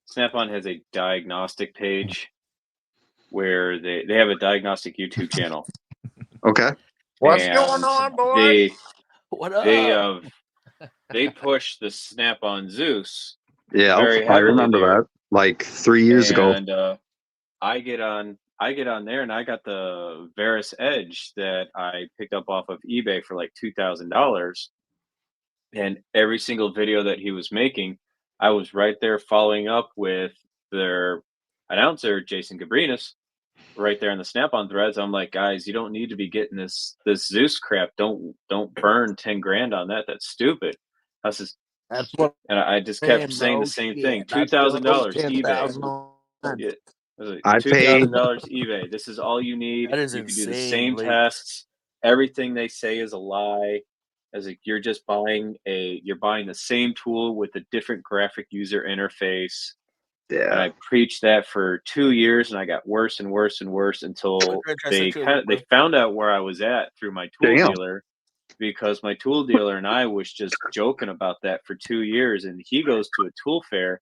Snap-on has a diagnostic page where they have a diagnostic YouTube channel. Okay. What's And going on, boys? What they up? they push the Snap-on Zeus Yeah, very I heavily remember there. that. Like 3 years ago. And I get on there and I got the Veris Edge that I picked up off of eBay for like $2,000. And every single video that he was making, I was right there following up with their announcer, Jason Gabrinas, right there in the Snap-on threads. I'm like, guys, you don't need to be getting this Zeus crap. Don't burn 10 grand on that. That's stupid. I says, That's what and I just I'm kept saying, saying the bro. same thing. Shit, I still owe $2,000 eBay. 10,000 on. Yeah. I was like, I paid. $2,000 eBay. This is all you need. That is You can do the insane, same Blake. tests. Everything they say is a lie. As like you're just buying the same tool with a different graphic user interface. And Yeah. I preached that for 2 years, and I got worse and worse and worse until they found out where I was at through my tool Damn. dealer, because my tool dealer and I was just joking about that for 2 years. And he goes to a tool fair,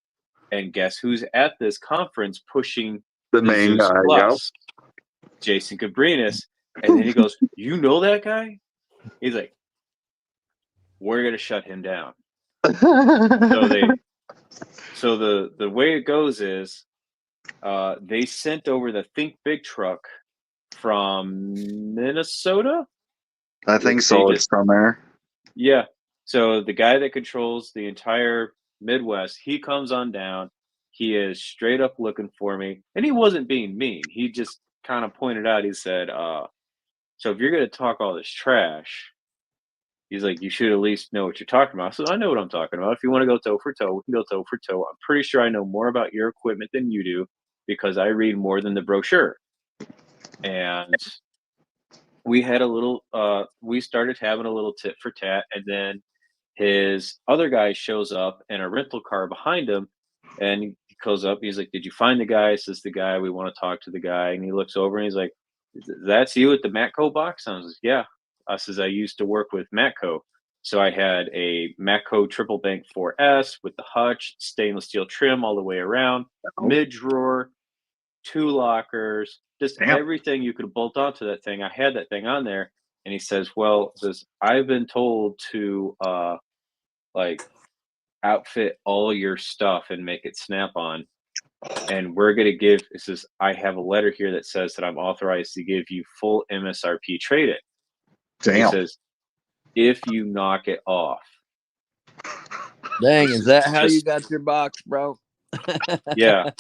and guess who's at this conference pushing The the main Zeus guy. Plus? Jason Cabrinas. And then he goes, "You know that guy?" He's like, "We're gonna shut him down." Yep. So the way it goes is, they sent over the Think Big truck from Minnesota. I think They so. just It's from there. Yeah. So the guy that controls the entire Midwest, he comes on down. He is straight up looking for me, and he wasn't being mean. He just kind of pointed out. He said, "So if you're going to talk all this trash," he's like, "you should at least know what you're talking about." So I know what I'm talking about. If you want to go toe for toe, we can go toe for toe. I'm pretty sure I know more about your equipment than you do because I read more than the brochure. And we had a little, we started having a little tit for tat, and then his other guy shows up in a rental car behind him, and he goes up. He's like, "Did you find the guy?" Says the guy, "We want to talk to the guy." And he looks over and he's like, "That's you at the Matco box?" And I was like, "Yeah." I says, "I used to work with Matco." So I had a Matco triple bank 4S with the hutch, stainless steel trim all the way around, mid drawer, 2 lockers, just Damn. everything you could bolt onto that thing. I had that thing on there. And he says, "Well, I've been told to like outfit all your stuff and make it snap on. And we're going to give," it says, "I have a letter here that says that I'm authorized to give you full MSRP trade it." He Damn. says, "If you knock it off." Dang, is that how you Just, got your box, bro? yeah.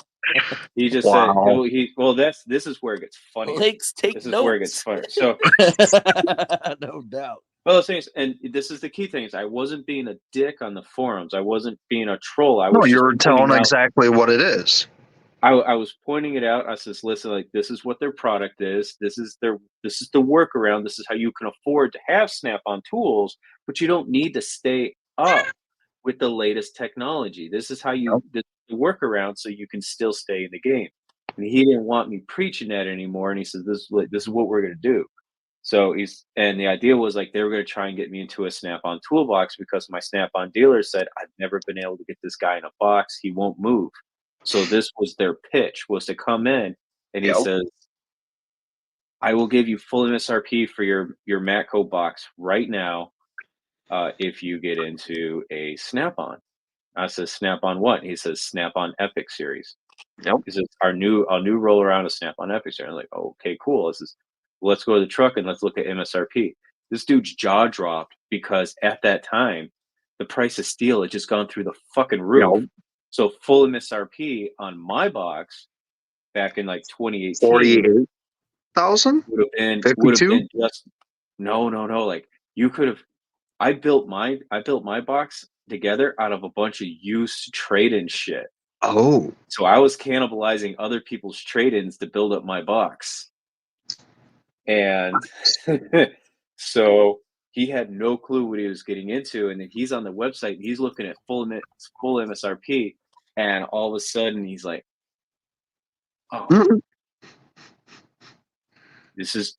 He just Wow. said, this is where it gets funny. Blake's take This is notes. where it gets funny. So, No doubt. well, the thing is, and this is the key thing, is I wasn't being a dick on the forums. I wasn't being a troll. I No, was just you're telling pointing out. exactly what it is. I was pointing it out. I says, "Listen, like this is what their product is. This is the workaround. This is how you can afford to have Snap-on tools, but you don't need to stay up with the latest technology. This is how you the workaround, so you can still stay in the game." And he didn't want me preaching that anymore. And he says, "This is what we're gonna do." So the idea was like they were going to try and get me into a Snap-on toolbox because my Snap-on dealer said, "I've never been able to get this guy in a box. He won't move." So this was their pitch, was to come in, and he Yep. says, "I will give you full MSRP for your Matco box right now if you get into a Snap-on." I says, "Snap-on what?" He says, "Snap-on Epic Series." Yep. He says, our new roll around is Snap-on Epic Series." I'm like, "Okay, cool." This is, let's go to the truck and let's look at MSRP. This dude's jaw dropped because at that time, the price of steel had just gone through the fucking roof. Yep. So full MSRP on my box back in like 2018 48,000. would have been 52? just no. Like you could have. I built my box together out of a bunch of used trade-in shit. Oh. So I was cannibalizing other people's trade-ins to build up my box. And so he had no clue what he was getting into. And then he's on the website and he's looking at full MSRP. And all of a sudden he's like, "Oh, this is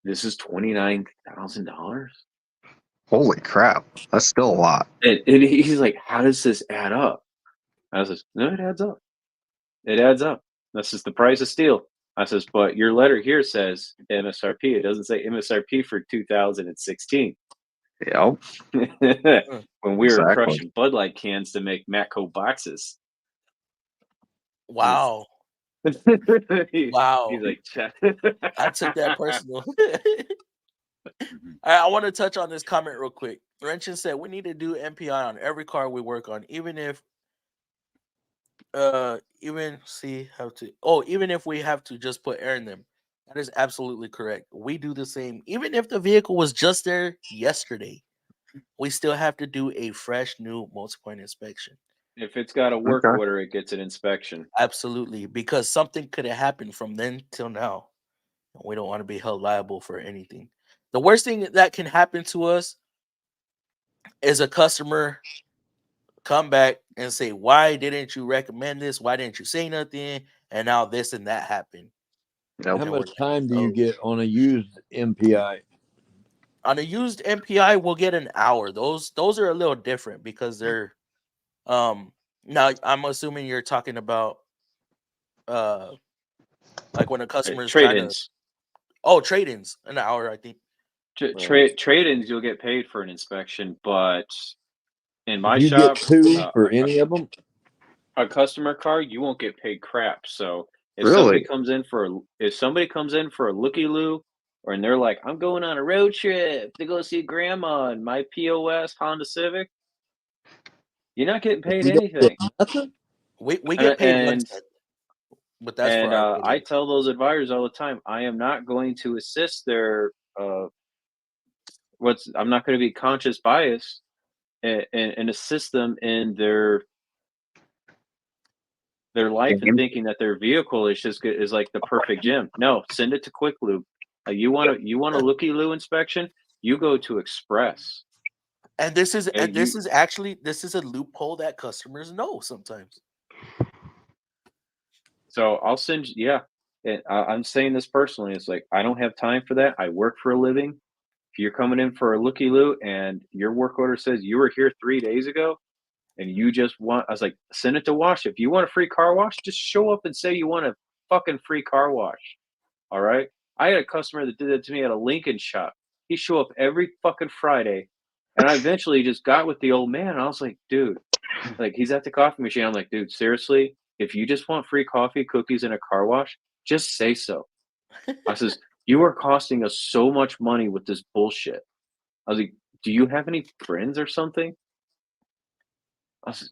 $29,000." Holy crap. That's still a lot. And he's like, "How does this add up?" I says, "No, it adds up. It adds up. This is the price of steel." I says, "But your letter here says MSRP. It doesn't say MSRP for 2016. Yep. When we were Exactly. crushing Bud Light cans to make Matco boxes." Wow. Wow. He's like, I took that personal. I want to touch on this comment real quick. Wrenchin said we need to do MPI on every car we work on, even if even if we have to just put air in them. That is absolutely correct. We do the same. Even if the vehicle was just there yesterday, we still have to do a fresh new multi-point inspection. If it's got a work Okay. order, it gets an inspection. Absolutely, because something could have happened from then till now. And we don't want to be held liable for anything. The worst thing that can happen to us is a customer come back and say, "Why didn't you recommend this? Why didn't you say nothing?" And now this and that happened. How Yep. And we're much like, time do you "Oh." get on a used MPI? On a used MPI, we'll get an hour. Those are a little different because they're now I'm assuming you're talking about uh like when a customer is trying to Trade-ins. trade-ins, an hour, I think. Trade-ins, you'll get paid for an inspection, but in my If you get shop, 2 for any of them, a customer car, you won't get paid crap. So Really? if somebody comes in for a looky loo, or and they're like, I'm going on a road trip to go see grandma in my POS Honda Civic, you're not getting paid you don't get anything. nothing. We And get paid 1 cent, but that's for our I daily. tell those advisors all the time, I am not going to assist their I'm not going to be conscious bias and assist them in their life and Game. thinking that their vehicle is just good, is like the perfect gym. No, send it to Quick Lube. You want a looky loo inspection? You go to Express. And this is And this is a loophole that customers know sometimes. so I'll send you. Yeah, and I'm saying this personally. It's like I don't have time for that. I work for a living. If you're coming in for a looky loo and your work order says you were here 3 days ago, and you just want, I was like, send it to wash. If you want a free car wash, just show up and say you want a fucking free car wash. All right. I had a customer that did that to me at a Lincoln shop. He show up every fucking Friday. And I eventually just got with the old man. I was like, dude, like he's at the coffee machine. I'm like, dude, seriously, if you just want free coffee, cookies, and a car wash, just say so. I says, you are costing us so much money with this bullshit. I was like, do you have any friends or something? I said,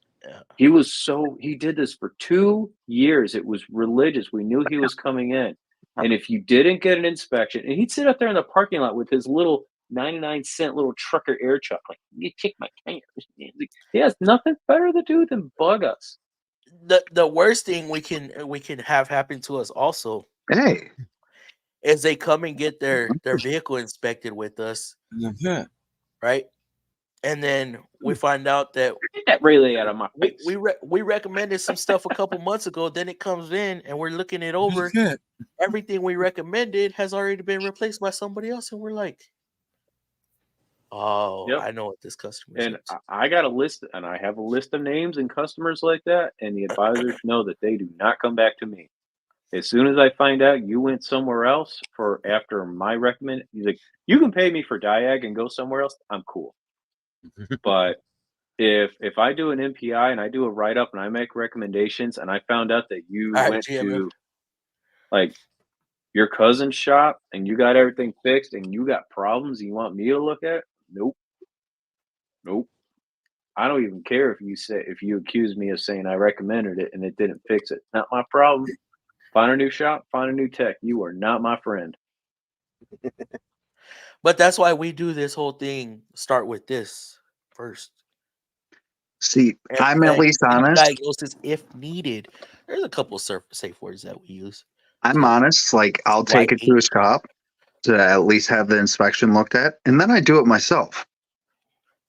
Yeah. he did this for 2 years. It was religious. We knew he was coming in. And if you didn't get an inspection, and he'd sit up there in the parking lot with his little 99-cent little trucker air chuck, like, you kick my tires. He has nothing better to do than bug us. The worst thing we can have happen to us also Hey. is they come and get their vehicle inspected with us, right? And then we find out that Get that relay out of my face. we recommended some stuff a couple months ago. Then it comes in and we're looking it over. Everything we recommended has already been replaced by somebody else, and we're like, "Oh, Yep. I know what this customer And is." I got a list, and I have a list of names and customers like that, and the advisors know that they do not come back to me. As soon as I find out you went somewhere else for after my recommend, he's like, you can pay me for Diag and go somewhere else. I'm cool. But if I do an MPI and I do a write up and I make recommendations and I found out that you All right, went GM. to like your cousin's shop and you got everything fixed and you got problems and you want me to look at it, nope. I don't even care if you accuse me of saying I recommended it and it didn't fix it. Not my problem. Find a new shop, find a new tech. You are not my friend. But that's why we do this whole thing. Start with this first. See, And I'm at then least honest. diagnosis if needed. There's a couple safe words that we use. I'm honest. Like, I'll take it to a shop to at least have the inspection looked at, and then I do it myself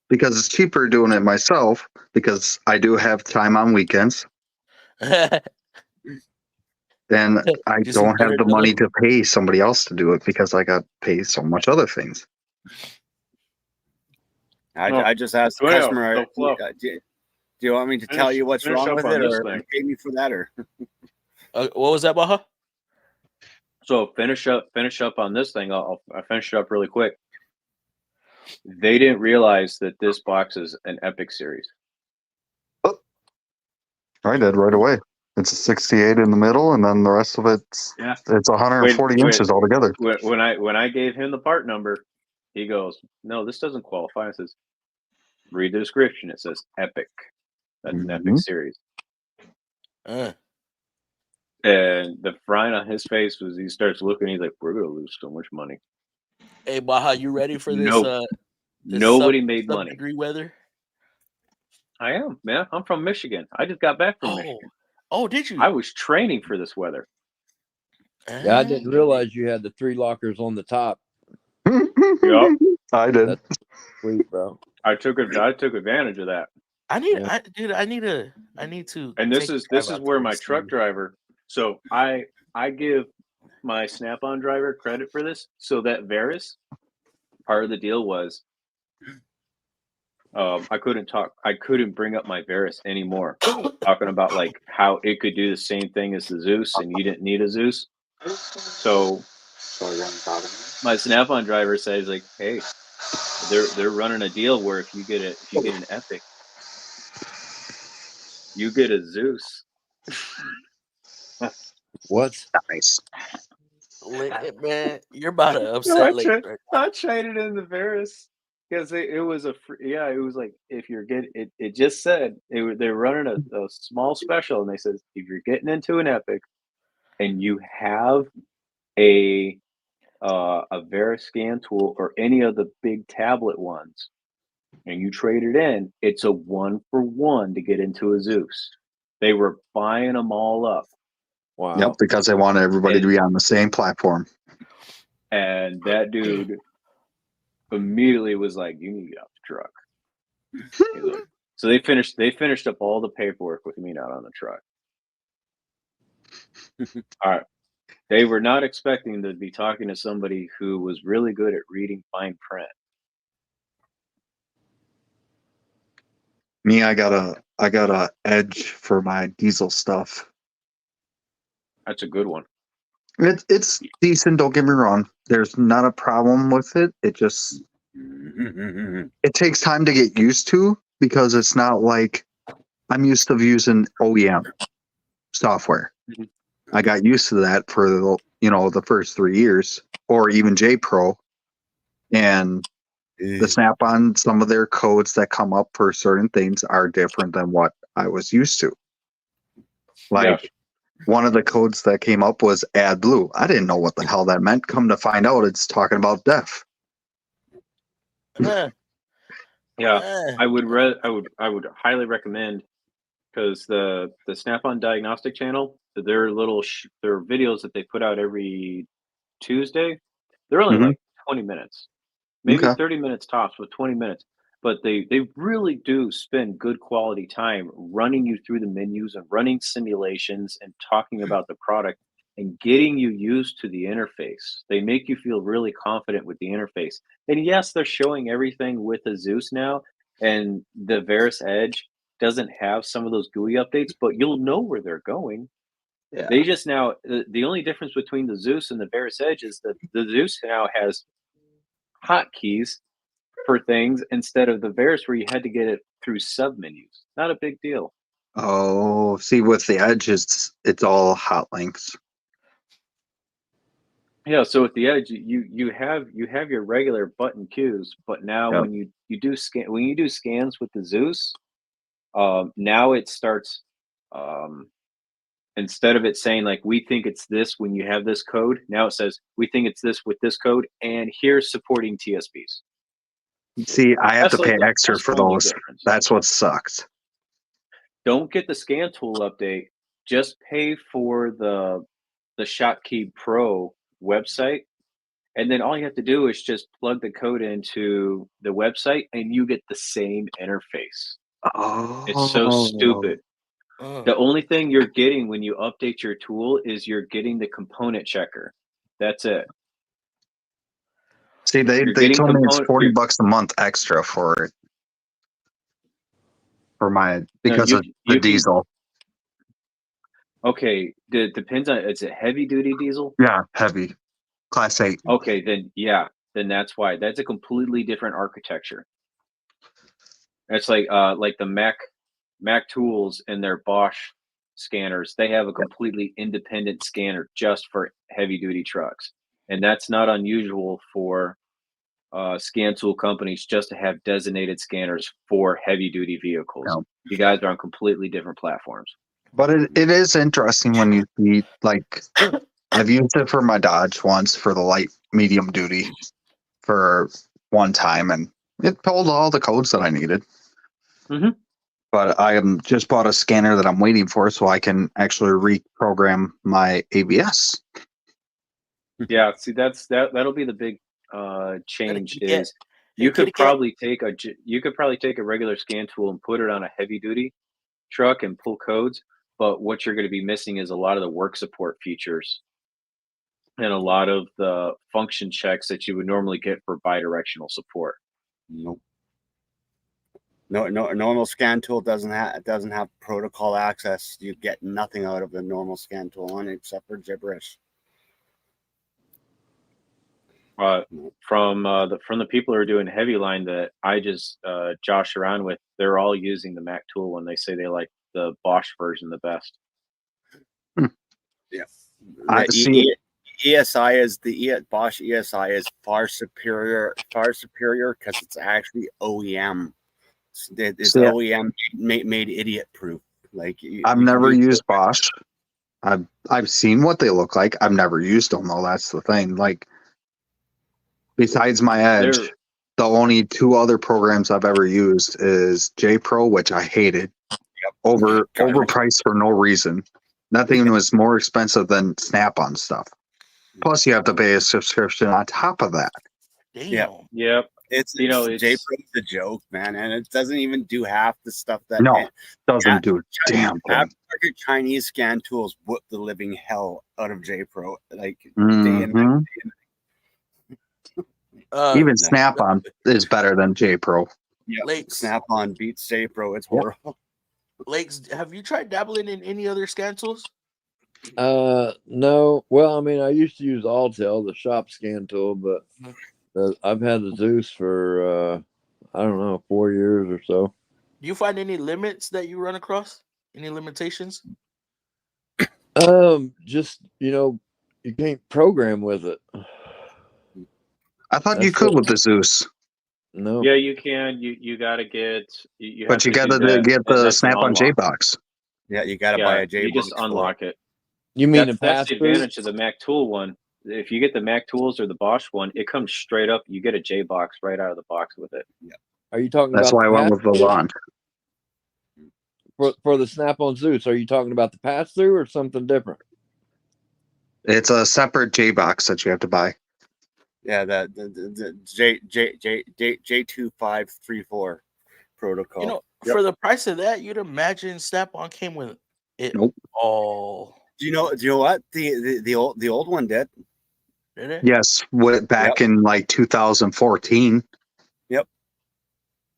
because it's cheaper doing it myself because I do have time on weekends, and I You see don't have better the than money them? to pay somebody else to do it because I got paid so much other things. I just asked the Well, customer, no fluff. do you want me to tell Finish- you what's finish wrong up with on it, this or thing. pay me for that, or What was that, Baja? So finish up on this thing. I'll finish it up really quick. They didn't realize that this box is an Epic series. I did right away. It's a 68 in the middle, and then the rest of it's 140 Wait. inches altogether. When I gave him the part number, he goes, "No, this doesn't qualify." I says, Read the description. It says Epic. That's an Epic Mhm. series. Uh, And the frown on his face was he starts looking. He's like, "We're gonna lose so much money." hey, Baja, you ready for this? Nope. This Nobody made sub money. degree weather. I am, man. I'm from Michigan. I just got back from Michigan. Oh, did you? I was training for this weather. Yeah, I didn't realize you had the 3 lockers on the top. Yup. I did. That's sweet, bro. I took advantage of that. I need, Yeah. dude. I need to. And this take a is drive out where there my and truck see. driver. So I give my Snap-on driver credit for this. So that Varus part of the deal was I couldn't bring up my Varus anymore. Talking about like how it could do the same thing as the Zeus and you didn't need a Zeus. So my Snap-on driver says like, hey, they're running a deal where if you get an Epic, you get a Zeus. What? Nice. Man, you're about to upset Lake. I traded in the Varus because it was it was like if you're getting it just said they're running a small special and they said if you're getting into an Epic and you have a Varus scan tool or any of the big tablet ones and you trade it in, it's a 1-for-1 to get into a Zeus. They were buying them all up. Wow. Yep, because they wanted everybody to be on the same platform. And that dude immediately was like, "You need to get off the truck." Like, so they finished up all the paperwork with me not on the truck. All right. They were not expecting to be talking to somebody who was really good at reading fine print. Me, I got a Edge for my diesel stuff. That's a good one. It's decent. Don't get me wrong. There's not a problem with it. It just it takes time to get used to because it's not like I'm used to using OEM software. Mhm. I got used to that for the first 3 years, or even J Pro, and the Snap-on. Some of their codes that come up for certain things are different than what I was used to. Like one of the codes that came up was AdBlue. I didn't know what the hell that meant. Come to find out, it's talking about def. Uh, Yeah, I would highly recommend because the Snap-on Diagnostic channel, their little their videos that they put out every Tuesday, they're only Mhm. like 20 minutes, maybe Okay. 30 minutes tops, but 20 minutes. But they really do spend good quality time running you through the menus and running simulations and talking about the product and getting you used to the interface. They make you feel really confident with the interface. And yes, they're showing everything with a Zeus now, and the Varus Edge doesn't have some of those GUI updates, but you'll know where they're going. Yeah. They just now the only difference between the Zeus and the Varus Edge is that the Zeus now has hotkeys for things instead of the Varus where you had to get it through sub menus. Not a big deal. Oh, see, with the Edge, it's all hot links. Yeah, so with the Edge, you have your regular button cues, but now Yep. when you do scans with the Zeus, now it starts instead of it saying like we think it's this when you have this code, now it says we think it's this with this code, and here's supporting TSPs. See, I have to pay extra that's for the only those. difference. That's what sucks. Don't get the scan tool update. Just pay for the Shotkey Pro website, and then all you have to do is just plug the code into the website, and you get the same interface. It's so stupid. The only thing you're getting when you update your tool is you're getting the component checker. That's it. See, they told me it's $40 a month extra for it. For my because of the diesel. Okay, it depends on. It's a heavy duty diesel. Yeah, heavy, Class 8. Okay, then that's why. That's a completely different architecture. It's like the Mac tools and their Bosch scanners. They have a completely independent scanner just for heavy duty trucks, and that's not unusual for scan tool companies just to have designated scanners for heavy duty vehicles. Yeah. You guys are on completely different platforms. But it is interesting when you see, like, I've used it for my Dodge once for the light medium duty for one time, and it pulled all the codes that I needed. Mm-hmm. But I just bought a scanner that I'm waiting for so I can actually reprogram my ABS. Yeah, see, that'll be the big change. Is you could probably take a regular scan tool and put it on a heavy duty truck and pull codes, but what you're going to be missing is a lot of the work support features and a lot of the function checks that you would normally get for bidirectional support. Nope. No, normal scan tool doesn't have protocol access. You get nothing out of the normal scan tool on it except for gibberish. From the people who are doing heavy line that I just josh around with, they're all using the Mac tool when they say they like the Bosch version the best. Yeah, I see. ESI is Bosch ESI is far superior because it's actually OEM. It's OEM made idiot proof. Like I've never used Bosch. I've seen what they look like. I've never used them though. That's the thing. Like, besides my Edge, the only two other programs I've ever used is JPro, which I hated. Yep. Overpriced for no reason. Nothing was more expensive than Snap-on stuff. Plus, you have to pay a subscription on top of that. Damn. Yep. It's JPro's a joke, man, and it doesn't even do half the stuff that. No, doesn't do a damn thing. Aftermarket Chinese scan tools whoop the living hell out of JPro, like day and night. Even Snap-on is better than JPro. Yeah, Snap-on beats JPro. It's horrible. Lakes, have you tried dabbling in any other scan tools? No. Well, I mean, I used to use Alltel, the shop scan tool, but I've had the Zeus for I don't know, 4 years or so. Do you find any limits that you run across? Any limitations? Just you can't program with it. I thought you could with the Zeus. No. Yeah, you can. You got to get. But you got to get the Snap-on J-Box. Yeah, you got to buy a J-Box. You just unlock it. You mean that's the advantage of the Mac Tool one. If you get the Mac Tools or the Bosch one, it comes straight up. You get a J-Box right out of the box with it. Yeah. Are you talking That's about? That's why I went with the launch. For the Snap-on Zeus, are you talking about the pass-through or something different? It's a separate J-Box that you have to buy. Yeah, the J2534 protocol. For the price of that, you'd imagine Snap-on came with it all. Do you know what the old one did? Did it? Yes, back in like 2014. Yep.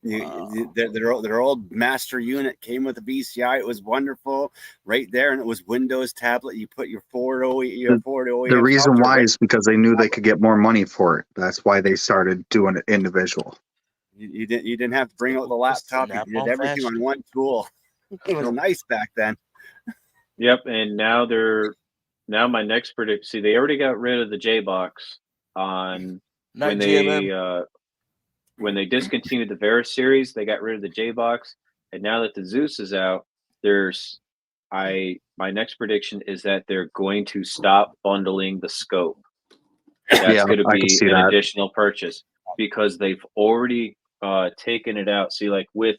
Their old master unit came with a VCI. It was wonderful, right there, and it was Windows tablet. You put your Ford OE. The reason why is because they knew they could get more money for it. That's why they started doing it individual. You didn't have to bring out the laptop. You did everything on one tool. It was nice back then. Yep, and now my next predict. See, they already got rid of the J-Box on when they discontinued the Veris series. They got rid of the J-Box, and now that the Zeus is out, my next prediction is that they're going to stop bundling the scope. That's going to be an additional purchase because they've already taken it out. See, like with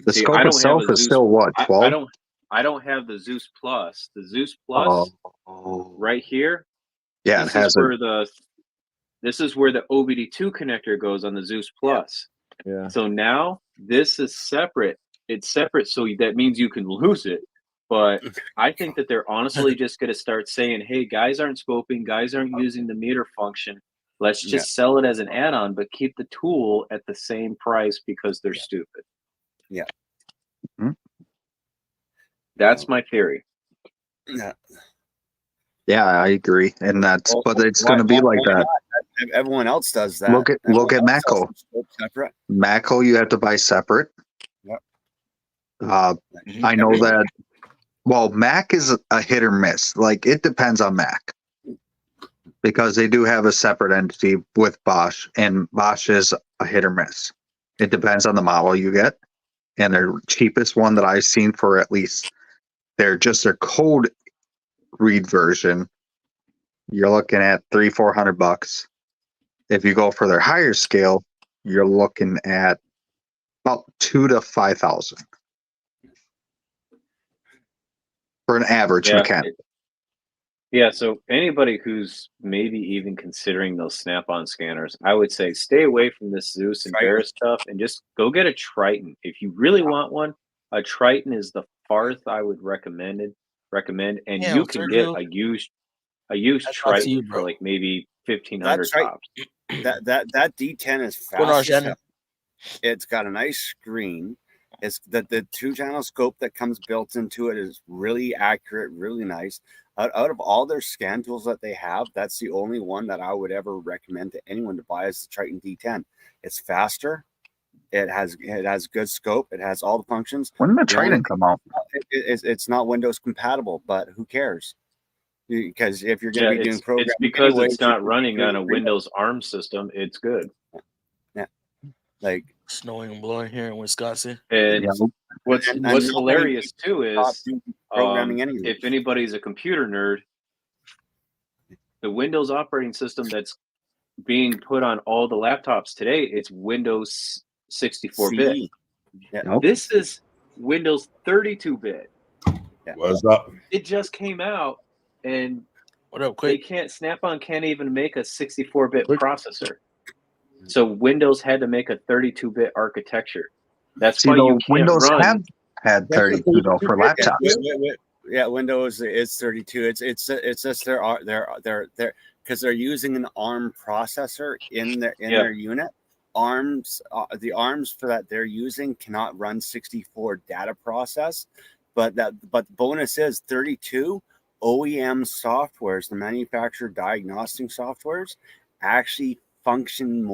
the scope itself is still what, 12? I don't have the Zeus Plus. The Zeus Plus right here. Yeah, it has this is where the OBD2 connector goes on the Zeus Plus. Yeah. So now this is separate. It's separate, so that means you can lose it. But I think that they're honestly just going to start saying, hey, guys aren't scoping, guys aren't using the meter function. Let's just sell it as an add-on, but keep the tool at the same price because they're stupid. Yeah. Mm-hmm. That's my theory. Yeah. Yeah, I agree, and but it's going to be like that. Everyone else does that. Look at Mako. Separate. Mako, you have to buy separate. Yep. I know that. Well, Mac is a hit or miss. Like, it depends on Mac, because they do have a separate entity with Bosch, and Bosch is a hit or miss. It depends on the model you get, and their cheapest one that I've seen for at least their code read version, you're looking at $300-400. If you go for their higher scale, you're looking at about $2,000 to $5,000 for an average mechanic. Yeah, so anybody who's maybe even considering those Snap-on scanners, I would say stay away from this Zeus and Barris stuff and just go get a Triton. If you really want one, a Triton is the farthest I would recommend, and you can get a used Triton for like maybe $1,500 tops. That D10 is fast. It's got a nice screen. It's the 2-channel scope that comes built into it is really accurate, really nice. Out of all their scan tools that they have, that's the only one that I would ever recommend to anyone to buy is the Triton D10. It's faster. It has good scope. It has all the functions. When did the Triton come out? It's not Windows compatible, but who cares? Because if you're going to be doing programming, it's because it's not running on a Windows ARM system. It's good. Yeah, like snowing and blowing here in Wisconsin. And what's hilarious too is programming if anybody's a computer nerd, the Windows operating system that's being put on all the laptops today, it's Windows 64-bit. This is Windows 32-bit. What's up? It just came out, and what up, quick? Snap-on can't even make a 64-bit processor. So Windows had to make a 32-bit architecture. That's why you can't Windows run. have had 32 though for laptops. Yeah, Windows is 32. It's just they're because they're using an ARM processor in their unit. The ARMs for that they're using cannot run 64 data process, but the bonus is 32 OEM softwares, the manufacturer diagnostic softwares, actually function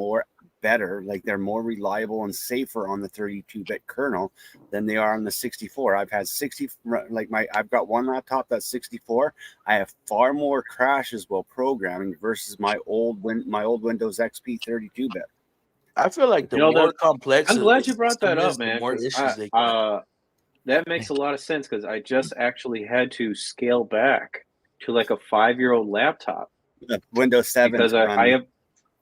better, like they're more reliable and safer on the 32-bit kernel than they are on the 64. I've had I've got one laptop that's 64. I have far more crashes while programming versus my old Windows XP 32-bit. I feel like the more complex. I'm glad you brought that up, man. The more issues they got. That makes a lot of sense because I just actually had to scale back to like a 5-year-old laptop. Windows 7 because I have.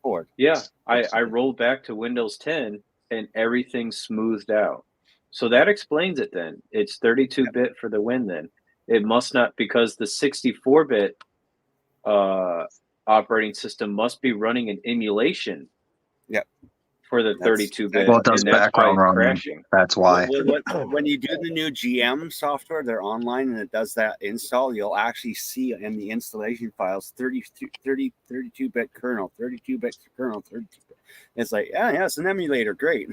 Board. Yeah, I rolled back to Windows 10 and everything smoothed out. So that explains it then. It's 32-bit for the win then. It must not, because the 64-bit operating system must be running an emulation. Yep. For the 32-bit. Well, it does background running. That's why. When you do the new GM software, they're online and it does that install. You'll actually see in the installation files 32-bit kernel, 32-bit kernel, 32-bit. It's like, yeah, it's an emulator. Great.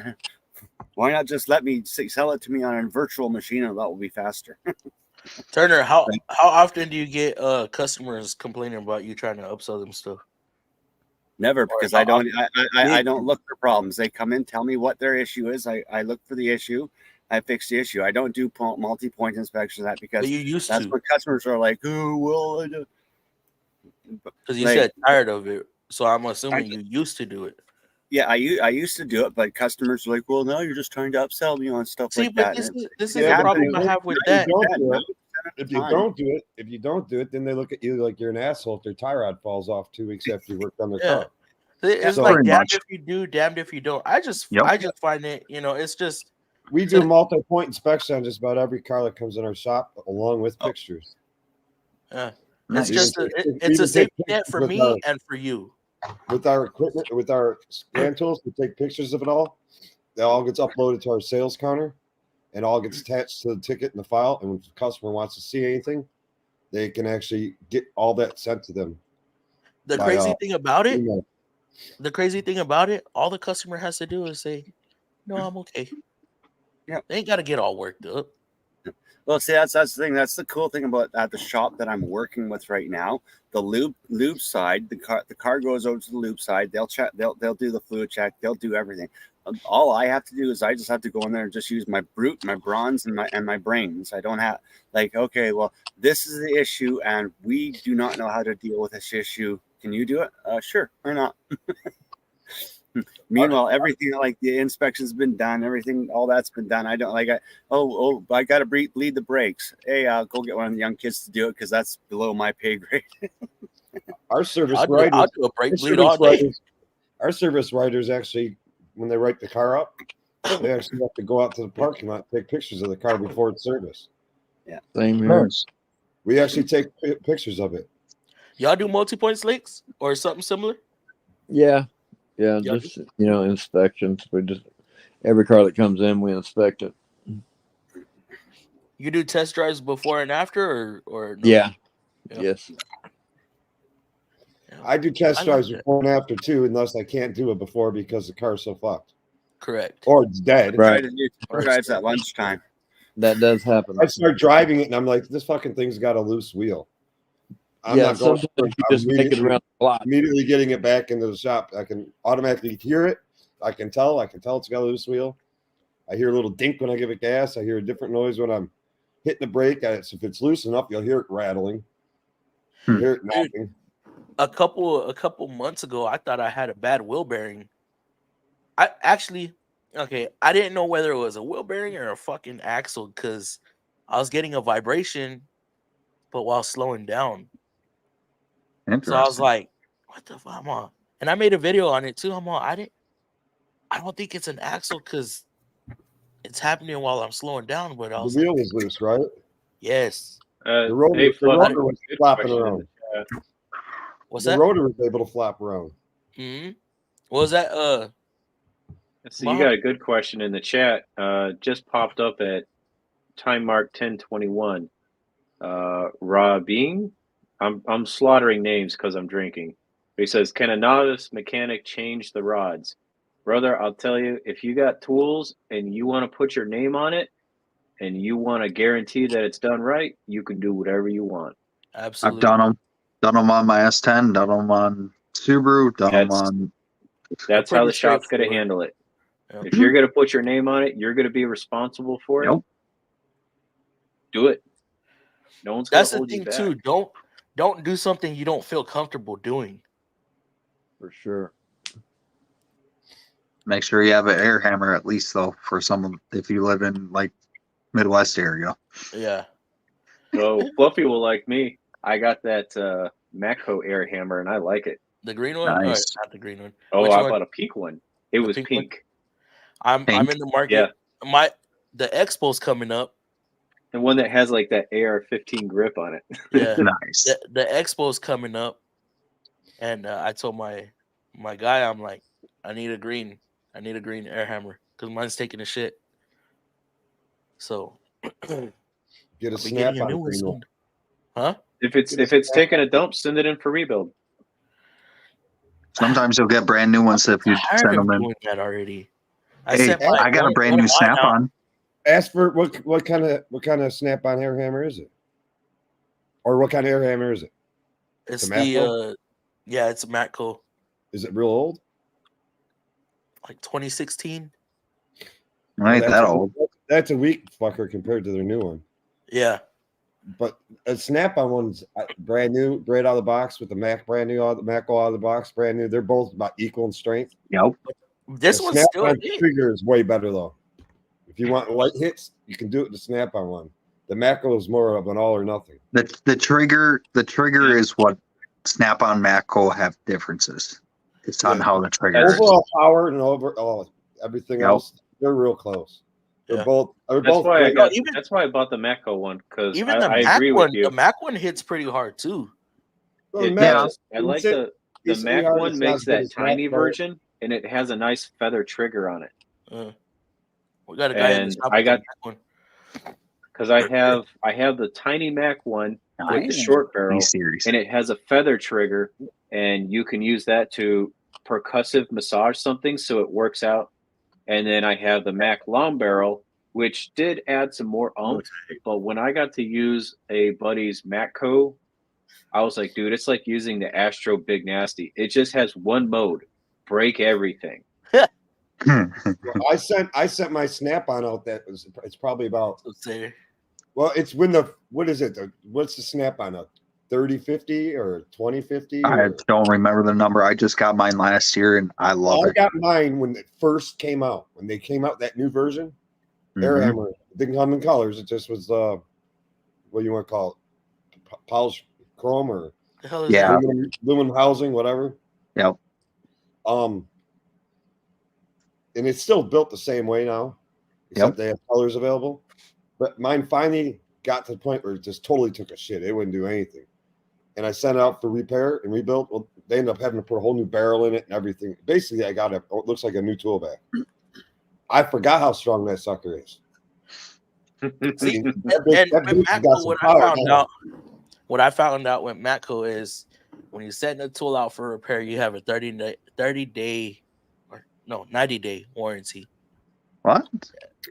Why not just let me sell it to me on a virtual machine and that will be faster. Turner, how often do you get customers complaining about you trying to upsell them stuff? Never, because I don't look for problems. They come in, tell me what their issue is. I look for the issue. I fix the issue. I don't do multi-point inspections of that because that's what customers are like, oh, well, I do. Because you said tired of it. So I'm assuming you used to do it. Yeah, I used to do it, but customers are like, well, no, you're just trying to upsell me on stuff like that. This is the problem I have with that. If you don't do it, then they look at you like you're an asshole if their tie rod falls off 2 weeks after you worked on their car. It's like damned if you do, damned if you don't. I just find it, it's just. We do multi-point inspection on just about every car that comes in our shop, along with pictures. Yeah, it's just it's a safety net for me and for you. With our equipment, with our scan tools, we take pictures of it all. It all gets uploaded to our sales counter. And all gets attached to the ticket in the file. And when the customer wants to see anything, they can actually get all that sent to them. The crazy thing about it, all the customer has to do is say, "No, I'm okay." Yeah, they ain't got to get all worked up. Well, see, that's the thing. That's the cool thing about at the shop that I'm working with right now. The lube side, the car goes over to the lube side. They'll check. They'll do the fluid check. They'll do everything. All I have to do is I just have to go in there and just use my brute, my bronze, and my brains. I don't have okay, well, this is the issue, and we do not know how to deal with this issue. Can you do it? Sure, why not? Meanwhile, everything like the inspection's been done, everything, all that's been done. I don't like. I got to bleed the brakes. Hey, I'll go get one of the young kids to do it because that's below my pay grade. Our service I'll writers, do a brake bleed all day. our service writers actually, when they write the car up, they actually have to go out to the parking lot, take pictures of the car before it's serviced. Yeah, Same here. We actually take pictures of it. Y'all do multi-point slicks or something similar? Yeah, Y'all just inspections. We just every car that comes in, we inspect it. You do test drives before and after, or no? Yeah. Yeah. Yes. Yeah. I do test I drives like that. before and after too, unless I can't do it before because the car's so fucked Correct. or it's dead. Right. Try to do drives at lunchtime. That does happen. I start driving it and I'm like, this fucking thing's got a loose wheel. I'm Yeah, not going. sometimes you I'm just make it around the clock. immediately getting it back into the shop. I can automatically hear it. I can tell it's got a loose wheel. I hear a little dink when I give it gas. I hear a different noise when I'm hitting the brake. If it's loose enough, you'll hear it rattling. You hear it knocking. A couple months ago, I thought I had a bad wheel bearing. I didn't know whether it was a wheel bearing or a fucking axle because I was getting a vibration, but while slowing down. So I was like, "What the fuck, I'm on?" And I made a video on it too. I'm on. I don't think it's an axle because it's happening while I'm slowing down. But I The was wheel like, was loose, right? yes. The rotor, Hey, the Fluffy, rotor was good flopping question in around. the chat. What's The that? rotor was able to flop around. Mm-hmm. What was that? So you got a good question in the chat. Just popped up at time mark 10:21. Rabin, I'm slaughtering names because I'm drinking. He says, "Can a novice mechanic change the rods?" Brother, I'll tell you, if you got tools and you want to put your name on it and you want to guarantee that it's done right, you can do whatever you want. Absolutely. I've done them on my S10, done them on Subaru, done them on. That's how pretty the shop's going to straightforward. handle it. Yeah. If you're going to put your name on it, you're going to be responsible for it. Yep. Do it. No one's going That's to the hold you thing back. too. Don't do something you don't feel comfortable doing. For sure. Make sure you have an air hammer at least, though, for some if you live in like Midwest area. Yeah. So Fluffy will like me. I got that Matco air hammer and I like it. The green one? Nice. Or not the green one. Oh, Which I one? bought a pink one. It was pink one? pink. I'm Pink? in the market. Yeah. The Expo's coming up. And one that has like that AR-15 grip on it. Yeah. Nice. The Expo's coming up. And I told my guy, I'm like, I need a green air hammer because mine's taking a shit. So Get a I'll be getting snap a on new it. one soon. Huh? If it's taking a dump, send it in for rebuild. Sometimes you'll get brand new ones if you Tired send of them in. doing that already. Hey, I got a brand new Snap-on. Ask for what kind of snap-on air hammer is it? Or what kind of air hammer is it? It's The Matco? it's a Matco, Is it real old? like 2016. Ain't that old. That's a weak fucker compared to their new one. Yeah. But a Snap-on one's brand new, right out of the box with the Mac brand new, the Matco out of the box, brand new. They're both about equal in strength. Yep. This The one's still Snap-on trigger is way better though. If you want light hits, you can do it with the Snap-on one. The Matco is more of an all or nothing. The trigger is what Snap-on Matco have differences. It's on how the trigger is. Overall power and everything else, they're real close. They're both Why great. that's why I bought the Matco one because Even I the Mac agree one, with you. the Mac one hits pretty hard too. It does. I like the Mac one makes that tiny version and it has a nice feather trigger on it. We got a guy in the shop I with the got Mac one. because I have the tiny Mac one with the short barrel and it has a feather trigger and you can use that to percussive massage something so it works out. And then I have the Mac long barrel, which did add some more oomph. But when I got to use a buddy's Matco, I was like, dude, it's like using the Astro Big Nasty. It just has one mode, break everything. I sent my Snap-on out. It's probably about. Let's say. Well, it's when what is it? What's the Snap-on up? 3050 or 2050. I don't remember the number. I just got mine last year, and I love I it. got mine when it first came out. When they came out, that new version, Air Hammer. It didn't come in colors. It just was, what do you want to call it? Polished chrome or The hell is that? aluminum housing, whatever. Yep. And it's still built the same way now, except they have colors available. But mine finally got to the point where it just totally took a shit. It wouldn't do anything. And I sent it out for repair and rebuild. Well, they ended up having to put a whole new barrel in it and everything. Basically, I got it looks like a new tool bag. I forgot how strong that sucker is. See, And and that with bitch got Matco, some what power I found now. out, what I found out with Matco is when you're setting a tool out for repair, you have a 90-day warranty. What?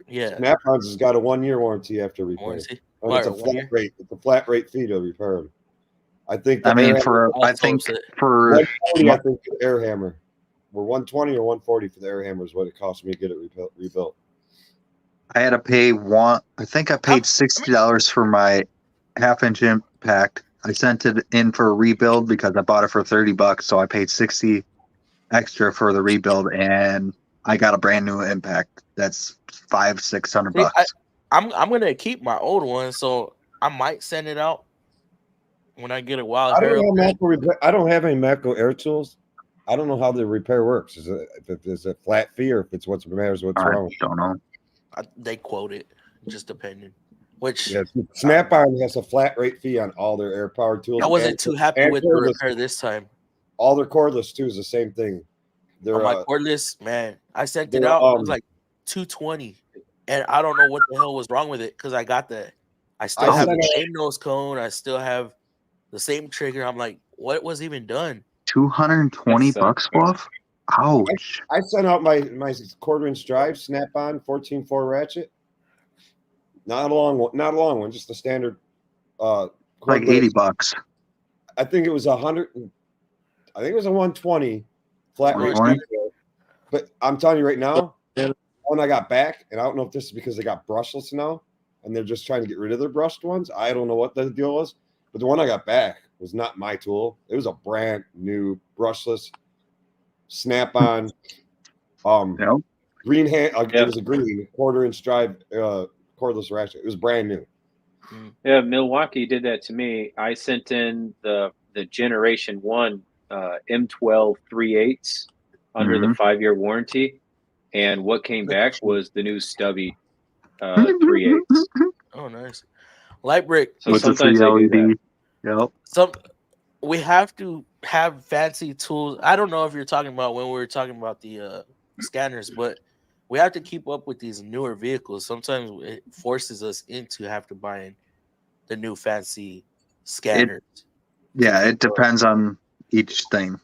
Yeah, Snap-ons has got a 1-year warranty after repair. warranty. And it's a Or 1 flat year? rate. It's a flat rate fee to repair them. I think. I mean, I'll I think source it. for 140, I think the Air Hammer. We're 120 or 140 for the Air Hammer is what it cost me to get it rebuilt. I had to pay I think I paid $60 for my half-inch impact. I sent it in for a rebuild because I bought it for $30, so I paid $60 extra for the rebuild, and I got a brand new impact. That's $500-600. I'm gonna keep my old one, so I might send it out when I get a wild hair. I don't have any Matco air tools. I don't know how the repair works. Is it a flat fee or if it's what matters what's wrong? I don't know. They quote it, just depending. Which Snap-on has a flat rate fee on all their air powered tools. I wasn't too happy with the repair this time. All their cordless too is the same thing. On my cordless, man, I sent it out. It was like $220, and I don't know what the hell was wrong with it because I got that. I still have the same nose cone. I still have the same trigger. I'm like, what was even done? $220, Wolf? Ouch! I sent out my 1/4-inch drive Snap-on 14.4 ratchet. Not a long one, just a standard. Like $80. I think it was 100. I think it was a 120 flat rate. But I'm telling you right now, when I got back, and I don't know if this is because they got brushless now, and they're just trying to get rid of their brushed ones. I don't know what the deal was, but the one I got back was not my tool. It was a brand new brushless Snap-on. Green hand. It was a green 1/4-inch drive cordless ratchet. It was brand new. Yeah, Milwaukee did that to me. I sent in the Generation 1 M12 3/8 under the 5-year warranty, and what came back was the new stubby 3/8. Oh, nice. Light brick. So sometimes they do that. Yep. We have to have fancy tools. I don't know if you're talking about when we were talking about the scanners, but we have to keep up with these newer vehicles. Sometimes it forces us into have to buy the new fancy scanners. It depends on each thing.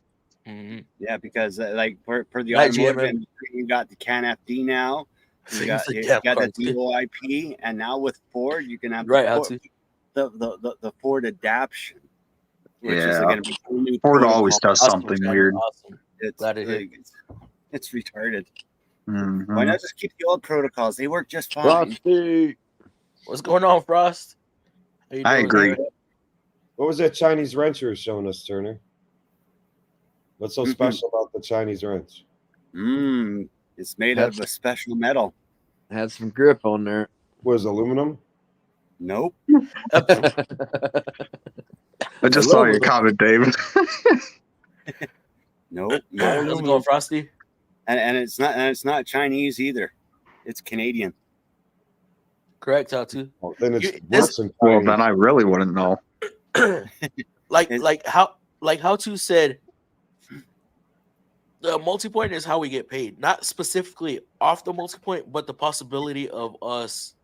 Mm-hmm. Yeah, because like for the Right, automotive GMM. industry, you got the CAN FD now. You got the DOIP, and now with Ford, you can have the Ford Adaption, which is going to be a new Ford always does something weird. Awesome. It's retarded. Mm-hmm. Why not just keep the old protocols? They work just fine. Frosty. What's going on, Frost? I agree. What was that Chinese wrench you were showing us, Turner? What's so special about the Chinese wrench? It's made out of a special metal. Had some grip on there. Was aluminum? Nope. I just saw your comment, David. Nope. How's it going, Frosty? And it's not Chinese either. It's Canadian. Correct, Tatu. Well, then it's well, then I really wouldn't know. like how to said, the multi-point is how we get paid, not specifically off the multi-point, but the possibility of us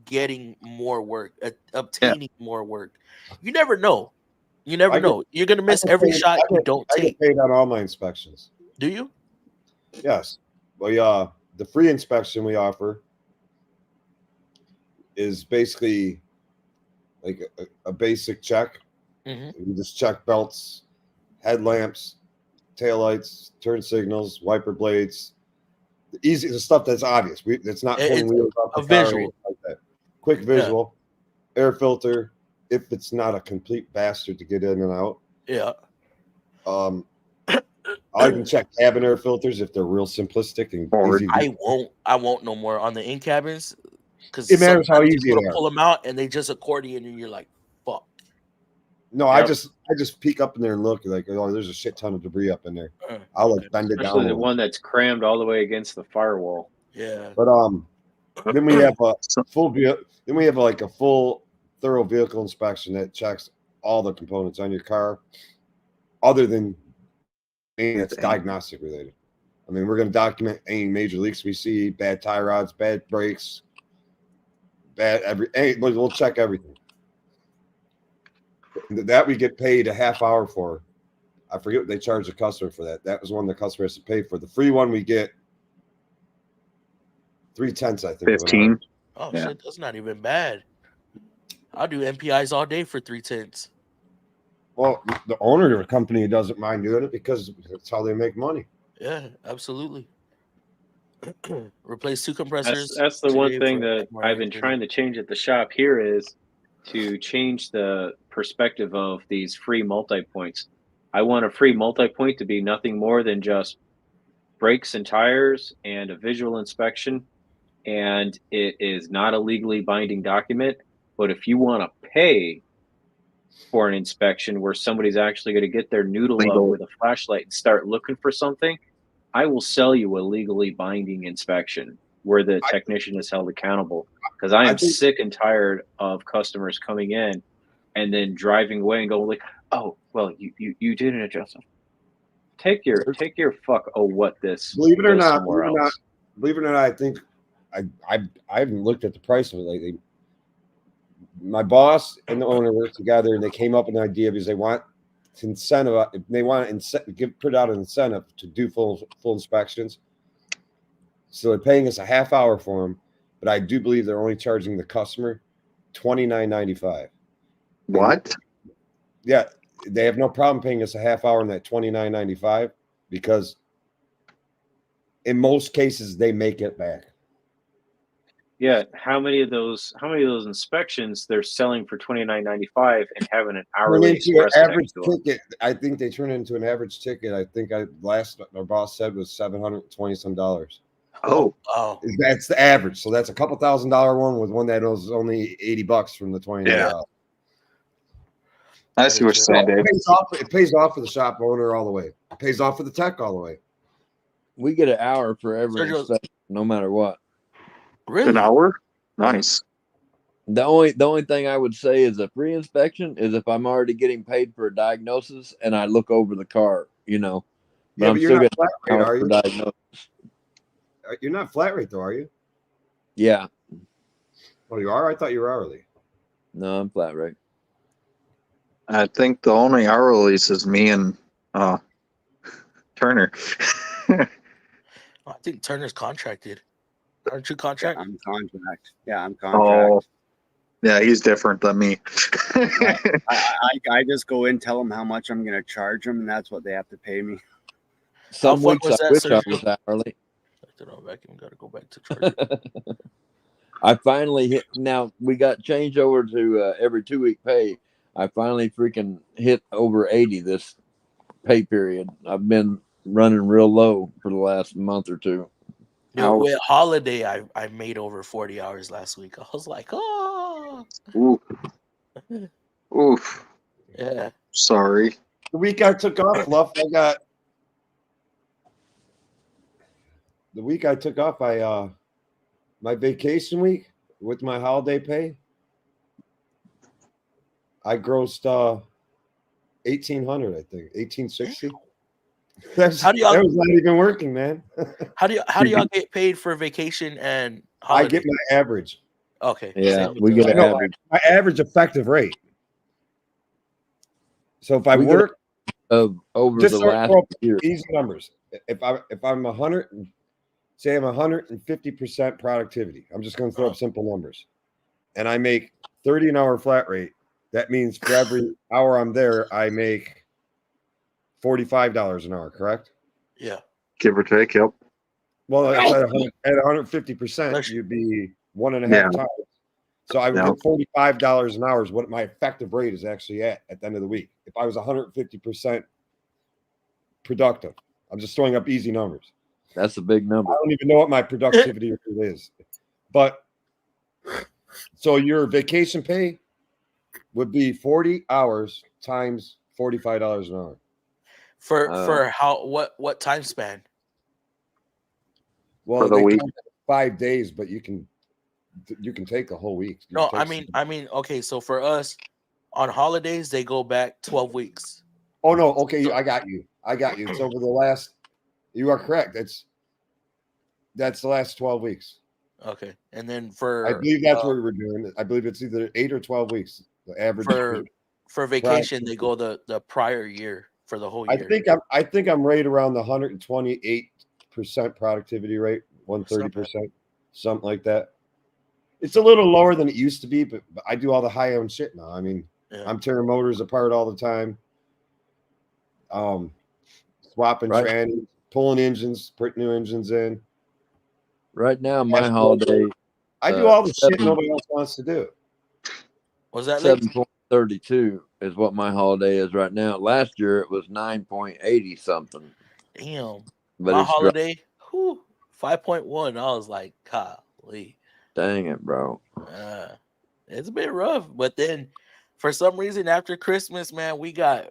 getting more work, obtaining more work. You never know. You never know. You're gonna miss every shot you don't take. I get paid on all my inspections. Do you? Yes. Well, the free inspection we offer is basically like a basic check. You just check belts, headlamps, taillights, turn signals, wiper blades. The stuff that's obvious. It's not pulling wheels off the car or anything like that. Quick visual, air filter, if it's not a complete bastard to get in and out. Yeah. I can check cabin air filters if they're real simplistic and easy. I won't no more on the in cabins because it matters how easy they are. Pull them out and they just accordion and you're like, fuck. No, yep. I just peek up in there and look like, oh, there's a shit ton of debris up in there. I'll like bend it down. Especially the one that's crammed all the way against the firewall. Yeah. But then we have a full thorough vehicle inspection that checks all the components on your car, other than it's diagnostic related. I mean, we're going to document any major leaks we see, bad tie rods, bad brakes, we'll check everything. That we get paid a half hour for. I forget what they charge the customer for that. That was one the customer has to pay for. The free one we get 3/10, I think. 15. Oh shit, that's not even bad. I'll do MPIs all day for 3/10. Well, the owner of the company doesn't mind doing it because that's how they make money. Yeah, absolutely. Replace 2 compressors. That's the one thing that I've been trying to change at the shop here is to change the perspective of these free multi-points. I want a free multi-point to be nothing more than just brakes and tires and a visual inspection. And it is not a legally binding document. But if you want to pay for an inspection where somebody's actually going to get their noodle up with a flashlight and start looking for something, I will sell you a legally binding inspection where the technician is held accountable. Because I am sick and tired of customers coming in and then driving away and going like, "Oh, well, you didn't adjust them." Take your fuck. Oh, what this? Believe it or not, I think I haven't looked at the price of it lately. My boss and the owner work together, and they came up with an idea because they want to put out an incentive to do full inspections. So they're paying us a half hour for them, but I do believe they're only charging the customer $29.95. What? Yeah, they have no problem paying us a half hour in that $29.95 because in most cases they make it back. Yeah, how many of those inspections they're selling for $29.95 and having an hourly express average ticket? I think they turn it into an average ticket. I think our boss said was $720 some. Oh, that's the average. So that's a couple $1,000 one with one that was only $80 from the $29. Yeah. I see what you're saying, Dave. It pays off for the shop owner all the way. It pays off for the tech all the way. We get an hour for every inspection, no matter what. Really? An hour? Nice. The only thing I would say is a free inspection is if I'm already getting paid for a diagnosis and I look over the car, you know. But I'm still not flat rate, are you? Diagnosis. You're not flat rate though, are you? Yeah. Oh, you are? I thought you were hourly. No, I'm flat rate. I think the only hourlies is me and Turner. I think Turner's contracted. Aren't you contract? Yeah, I'm contract. Yeah, I'm contract. Oh, yeah, he's different than me. I just go in, tell them how much I'm going to charge them, and that's what they have to pay me. Some weeks I wish I was hourly. Vacuum, got to go back to charge. I finally hit. Now we got changed over to every 2 week pay. I finally freaking hit over 80 this pay period. I've been running real low for the last month or two. With holiday, I made over 40 hours last week. I was like, oh. Oof. Yeah. Sorry. The week I took off, my vacation week with my holiday pay, I grossed $1,800, I think, $1,860. That was not even working, man. How do y'all get paid for vacation and holiday? I get my average. Okay. Yeah, we get an average. My average effective rate. So if I work over the last year, easy numbers. If I'm 100, say I'm 150% productivity. I'm just going to throw up simple numbers, and I make 30 an hour flat rate. That means for every hour I'm there, I make $45 an hour, correct? Yeah. Give or take, yep. Well, at 150%, you'd be 1.5 times. So I would get $45 an hour is what my effective rate is actually at the end of the week. If I was 150% productive, I'm just throwing up easy numbers. That's a big number. I don't even know what my productivity rate is. But so your vacation pay would be 40 hours times $45 an hour. For how what time span? For Well, the they week. count 5 days, but you can take a whole week. You No, can take I mean, okay. So for us, on holidays they go back 12 weeks. Oh no, okay, I got you. It's over the last. You are correct. That's the last 12 weeks. Okay, and then for I believe that's what we were doing. I believe it's either 8 or 12 weeks. The average for vacation they go the prior year for the whole year. I think I'm right around the 128% productivity rate, 130%, something like that. It's a little lower than it used to be, but I do all the high end shit now. I mean, I'm tearing motors apart all the time. Swapping trannies, pulling engines, putting new engines in. Right now, my holiday. I do all the shit nobody else wants to do. Was that 7.32 is what my holiday is right now. Last year it was 9.80 something. Damn. But my holiday, 5.1. I was like, golly. Dang it, bro. It's been rough. But then for some reason after Christmas, man, we got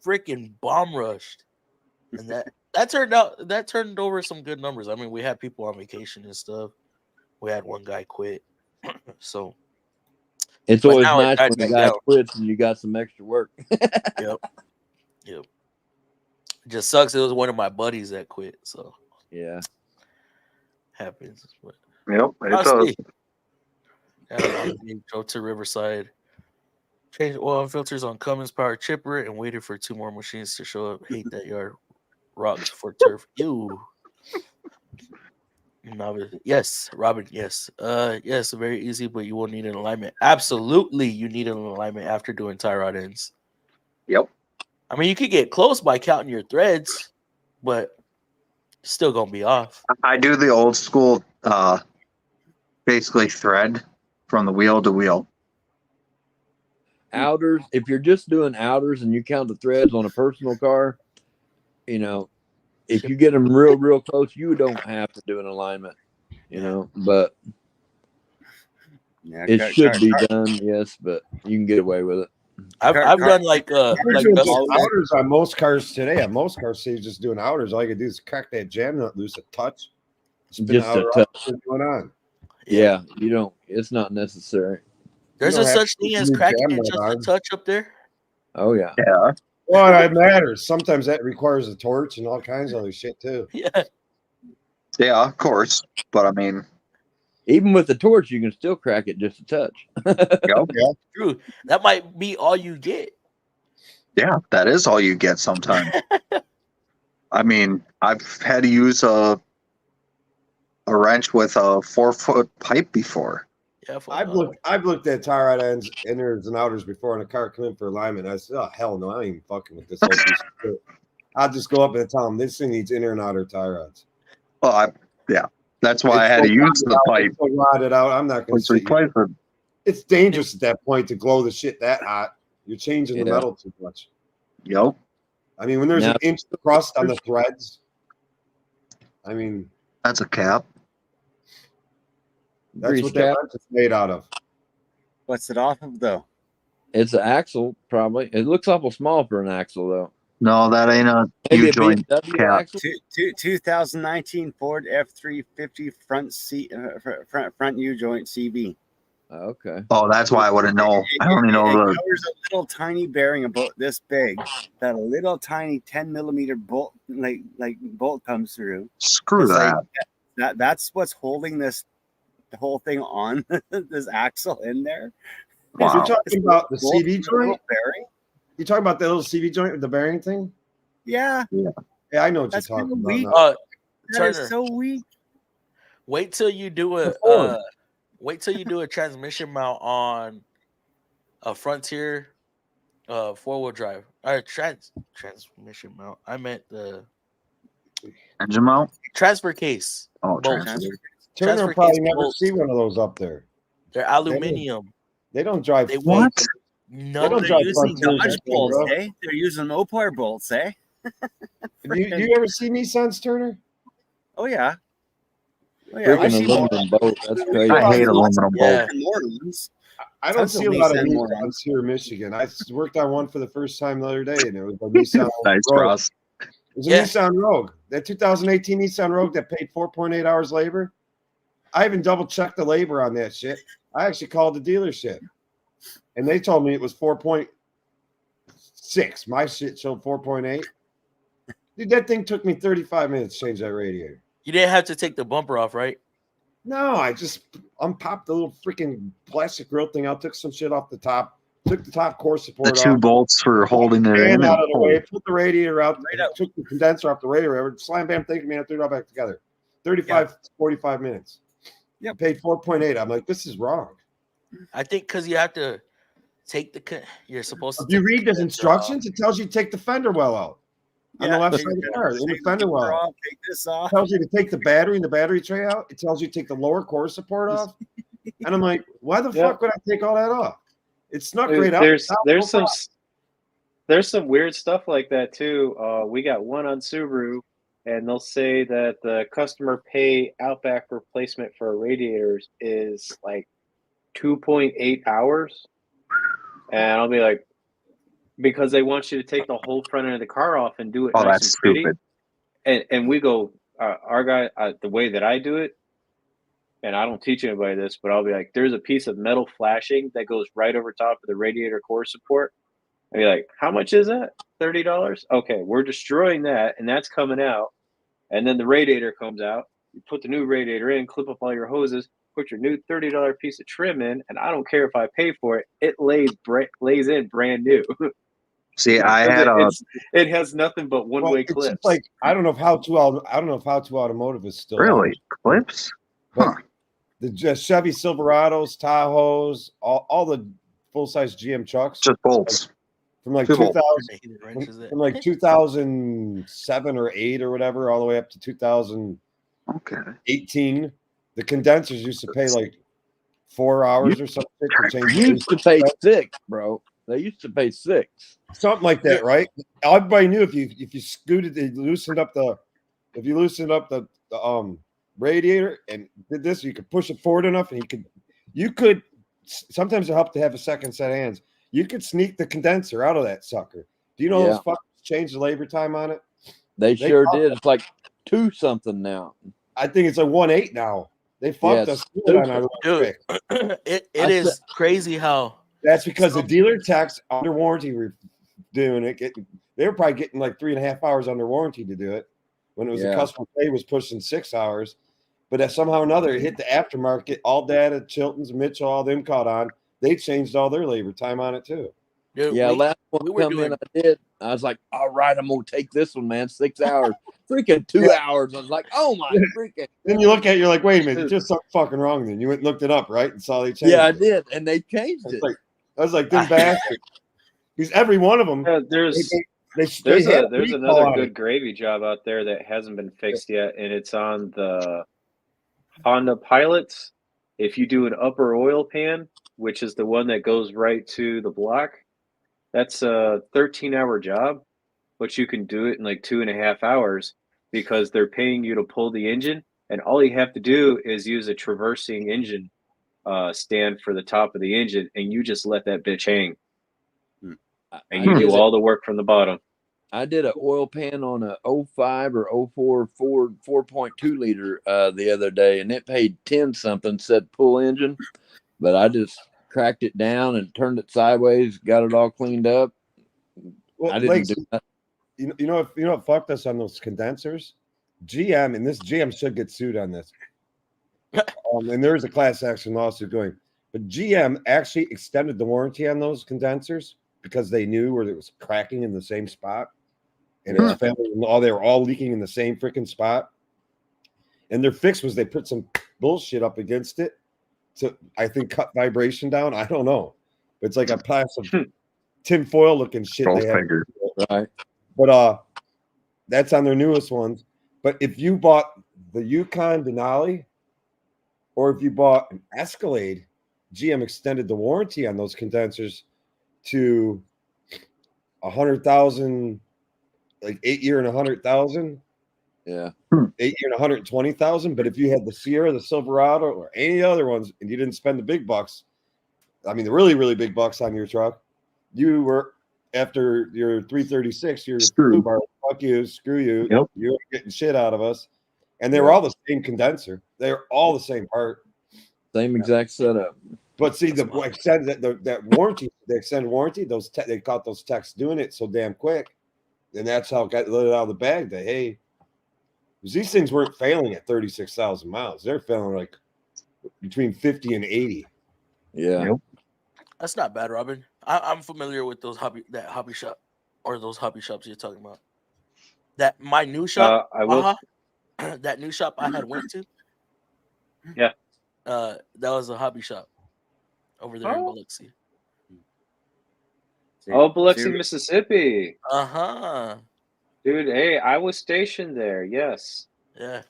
freaking bomb rushed. And that turned over some good numbers. I mean, we had people on vacation and stuff. We had one guy quit. So it's always nice when the guy quits and you got some extra work. Yep. It just sucks. It was one of my buddies that quit. So yeah. Happens. But yep, it does. Drove to Riverside. Changed oil filters on Cummins Power Chipper and waited for 2 more machines to show up. Hate that yard. Rocks for turf. Ew. Yes, Robin. Yes. Yes, very easy, but you will need an alignment. Absolutely, you need an alignment after doing tie rod ends. Yep. I mean, you could get close by counting your threads, but still gonna be off. I do the old school, basically thread from the wheel to wheel. Outers. If you're just doing outers and you count the threads on a personal car, you know, if you get them real close, you don't have to do an alignment, you know, but it should be done, yes, but you can get away with it. I've done like outers on most cars today. On most cars, so you're just doing outers. All you can do is crack that jam nut loose, a touch, just a touch. Going on. Yeah, you don't. It's not necessary. There's a such thing as cracking it just a touch up there. Oh yeah. Yeah. Well, it matters. Sometimes that requires a torch and all kinds of other shit too. Yeah. Yeah, of course. But I mean, even with the torch, you can still crack it just a touch. Yep. Yeah. True. That might be all you get. Yeah, that is all you get sometimes. I mean, I've had to use a wrench with a 4-foot pipe before. Yeah, I've looked at tie rod ends, inners, and outers before, and a car come in for alignment. I said, "Oh hell no, I ain't even fucking with this whole piece of shit." I'll just go up and tell them this thing needs inner and outer tie rods. Well, that's why I had to use the pipe. So rotted out. I'm not going to replace it. It's dangerous at that point to glow the shit that hot. You're changing the metal too much. Yep. I mean, when there's an inch of crust on the threads, I mean, that's a cap. That's what that wrench is made out of. What's it off of, though? It's an axle, probably. It looks awful small for an axle, though. No, that ain't a U-joint cap. 2019 Ford F350 front seat, front U-joint CV. Okay. Oh, that's why I wouldn't know. I don't even know. It covers a little tiny bearing about this big that a little tiny 10 millimeter bolt, like bolt comes through. Screw that. That's what's holding the whole thing on this axle in there. Wow. You're talking about the CV joint bearing? You talking about the little CV joint with the bearing thing? Yeah. Yeah, I know what you're talking about. Weak. Now. That is so weak. Wait till you do a transmission mount on a Frontier 4-wheel drive. Or transmission mount. I meant the engine mount? Transfer case. Oh, Turner probably never see one of those up there. They're aluminum. They don't drive. They What? No, They don't they're drive using front Dodge tires, bolts, bro. eh? They're using Mopar bolts, eh? You ever see Nissans, Turner? Oh yeah. Oh, yeah. Freaking aluminum bolt. That's crazy. I hate aluminum Yeah. bolts. Mortons. I don't Tons of see a lot of Nissan Nissans Morons. here in Michigan. I worked on one for the first time the other day, and it was a Nissan Nice, Rogue. Ross. It was a Yeah. Nissan Rogue. That 2018 Nissan Rogue that paid 4.8 hours labor. I even double checked the labor on that shit. I actually called the dealership, and they told me it was 4.6. My shit showed 4.8. Dude, that thing took me 35 minutes to change that radiator. You didn't have to take the bumper off, right? No, I just unpopped the little freaking plastic grill thing out, took some shit off the top, took the top core The support two off, bolts for holding it in. fan out of And the way, put the radiator out, Right out. took the condenser off the radiator, slam bam, thinking, man, I threw it all back together. 45 minutes. Yep. I paid 4.8. I'm like, this is wrong. I think because you have to take you're supposed to. If you take read the condenser instructions, it tells you to take the fender well out on the left there side of you the go. car, in the Take fender the well. off, take this off. It tells you to take the battery and the battery tray out. It tells you to take the lower core support off. And I'm like, why the fuck would I take all that off? It snuck right out. There's No some problem. there's some weird stuff like that too. We got one on Subaru, and they'll say that the customer pay Outback replacement for radiators is like 2.8 hours, and I'll be like, because they want you to take the whole front end of the car off and do it oh, nice that's and pretty. stupid. And we go, our guy, the way that I do it, and I don't teach anybody this, but I'll be like, there's a piece of metal flashing that goes right over top of the radiator core support. I'll be like, how much is that? $30? Okay, we're destroying that, and that's coming out. And then the radiator comes out. You put the new radiator in, clip up all your hoses, put your new $30 piece of trim in, and I don't care if I pay for it. It lays in brand new. See, I had it has nothing but one-way It's clips. just like I don't know if how to automotive is still really out. clips. But the Chevy Silverados, Tahoes, all the full-size GM trucks Just bolts. from like Two 2000 Making wrenches there. from like 2007 or 8 or whatever, all the way up to 2018. Okay. The condensers used to pay like 4 hours or something to change. They used to pay 6, bro. They used to pay 6. Something like that, right? Everybody knew if you scooted, if you loosened up the radiator and did this, you could push it forward enough, and you could. Sometimes it helped to have a second set of hands. You could sneak the condenser out of that sucker. Do you know those fuckers changed the labor time on it? They sure did. It's like 2 something now. I think it's a 1.8 now. They fucked us good on our Dude, it is crazy how. That's because the dealer techs under warranty were doing it. They were probably getting like 3.5 hours under warranty to do it. When it was a customer pay was pushing 6 hours. But that somehow or another it hit the aftermarket. All data, Chilton's, Mitchell, all them caught on. They changed all their labor time on it too. Dude, last one come in, I did. I was like, all right, I'm gonna take this one, man. 6 hours, freaking 2 hours. I was like, oh my freaking. Then you look at it, you're like, wait a minute, there's just something fucking wrong. Then you went and looked it up, right, and saw they changed. Yeah, I it. did, and they changed it. I was like, them bastards. Because every one of them, There's another good gravy job out there that hasn't been fixed yet, and it's on the Honda Pilots. If you do an upper oil pan, which is the one that goes right to the block, that's a 13-hour job, but you can do it in like 2.5 hours because they're paying you to pull the engine, and all you have to do is use a traversing engine stand for the top of the engine, and you just let that bitch hang, and you do all the work from the bottom. I did an oil pan on a 05 or 04 Ford 4.2 liter the other day, and it paid 10 something, said pull engine, but I just cracked it down and turned it sideways, got it all cleaned up. Well, I didn't do that. You know what fucked us on those condensers? GM, and this GM should get sued on this. And there is a class action lawsuit going, but GM actually extended the warranty on those condensers because they knew where it was cracking in the same spot, and it's family, they were all leaking in the same freaking spot. And their fix was they put some bullshit up against it to, I think, cut vibration down. I don't know, but it's like a plastic tinfoil looking shit. They have. Right. But that's on their newest ones. But if you bought the Yukon Denali, or if you bought an Escalade, GM extended the warranty on those condensers to 100,000, like 8 year and 100,000. Yeah. 8 year and 120,000. But if you had the Sierra, the Silverado, or any other ones, and you didn't spend the big bucks, I mean, the really, really big bucks on your truck, you were, after your 336, your Screw. bar, fuck you, screw you. Yep. You're getting shit out of us. And they were all the same condenser. They're all the same part. Same exact setup. But see, the extended warranty, they caught those techs doing it so damn quick. And that's how it got let it out of the bag that, hey, because these things weren't failing at 36,000 miles. They're failing like between 50 and 80. Yeah. Yep. That's not bad, Robin. I'm familiar with those hobby shop or those hobby shops you're talking about. That my new shop, I will. that new shop I had went to. Yeah. That was a hobby shop over there in Biloxi. Oh, Biloxi, Mississippi. Dude, hey, I was stationed there. Yes. Yeah.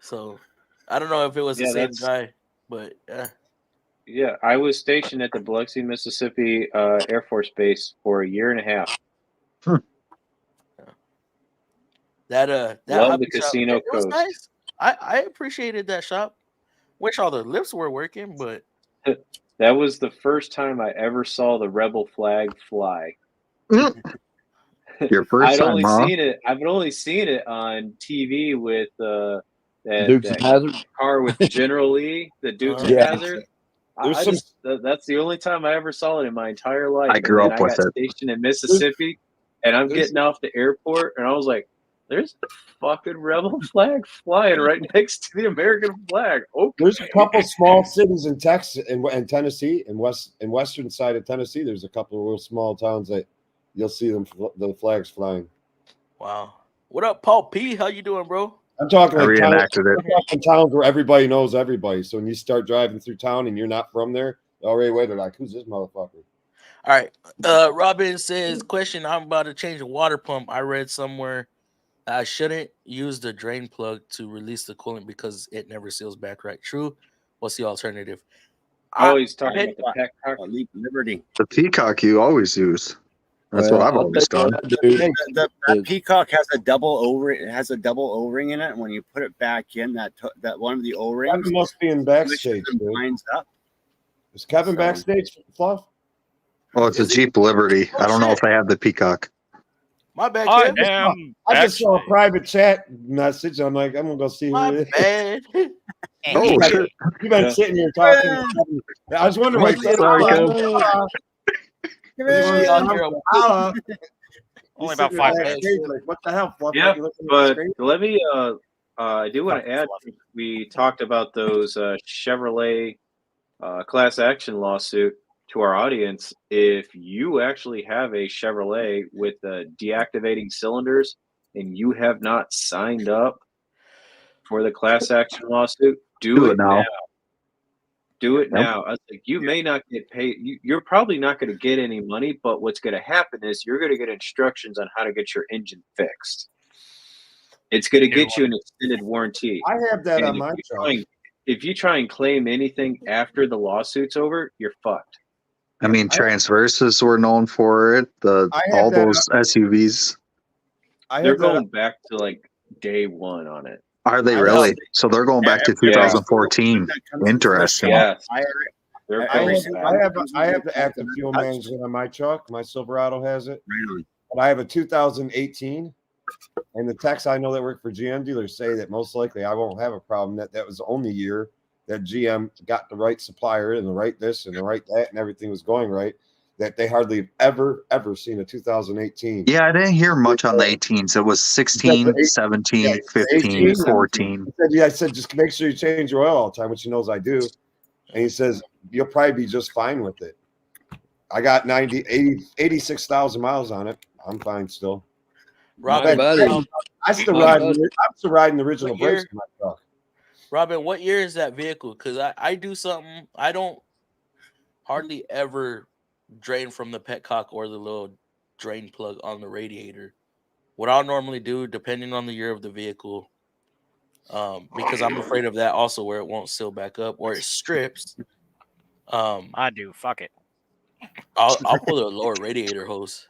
So I don't know if it was the same guy, but yeah. Yeah, I was stationed at the Biloxi, Mississippi Air Force Base for 1.5 years. That love hobby the casino shop, it was coast. nice. I appreciated that shop. Wish all the lifts were working, but that was the first time I ever saw the rebel flag fly. Your first time, only huh? seen it. I've only seen it on TV with Dukes of Hazzard car with General Lee, the Dukes of Yeah. Hazzard. That's the only time I ever saw it in my entire life. I grew and up then with I got it. stationed in Mississippi, and I'm getting off the airport, and I was like, "There's a fucking rebel flag flying right next to the American flag." Okay. There's a couple small cities in Texas and Tennessee, and western side of Tennessee. There's a couple of real small towns that you'll see the flags flying. Wow. What up, Paul P? How you doing, bro? I'm talking I like reenacted it. I'm talking towns where everybody knows everybody. So when you start driving through town and you're not from there, already away, they're like, "Who's this motherfucker?" All right. Robin says, question, I'm about to change a water pump. I read somewhere I shouldn't use the drain plug to release the coolant because it never seals back right. True. What's the alternative? He's talking about the Peacock Liberty. The Peacock you always use. That's what I've always done. That Peacock has a double O-ring. It has a double O-ring in it. When you put it back in, that one of the O-rings Kevin must be in backstage. Lines up. Is Kevin backstage, Fluff? Oh, it's a Jeep Liberty. I don't know if I have the Peacock. My bad, I Kevin. just saw a private chat message. I'm like, I'm gonna go see who it is. Bad. Oh, shit. You've been sitting here talking. I was wondering why. Sorry, Only about 5 minutes. Like, what the hell, Fluff? Yeah, You looking at but the screen? let me. I do want to add. We talked about those Chevrolet class action lawsuit to our audience. If you actually have a Chevrolet with deactivating cylinders and you have not signed up for the class action lawsuit, do it now. Do it now. I was like, you may not get paid. You're probably not going to get any money, but what's going to happen is you're going to get instructions on how to get your engine fixed. It's going to get you an extended warranty. I have that on And my truck. if you try and claim anything after the lawsuit's over, you're fucked. I mean, Transverses were known for it. All those SUVs. They're going back to like day one on it. Are they really? So they're going back to 2014. Interesting. Yes. I have the active fuel management on my truck. My Silverado has it. But I have a 2018. And the techs I know that work for GM dealers say that most likely I won't have a problem. That was the only year that GM got the right supplier and the right this and the right that and everything was going right. That they hardly ever seen a 2018. Yeah, I didn't hear much on the 18s. It was 16, 17, 15, 14. I said, just make sure you change your oil all the time, which he knows I do. And he says, you'll probably be just fine with it. I got 86,000 miles on it. I'm fine still. Robin, I'm still riding the original brakes in my truck. Robin, what year is that vehicle? Because I do something. I don't hardly ever drain from the petcock or the little drain plug on the radiator. What I'll normally do, depending on the year of the vehicle, because I'm afraid of that also, where it won't seal back up or it strips. I do. Fuck it. I'll pull the lower radiator hose.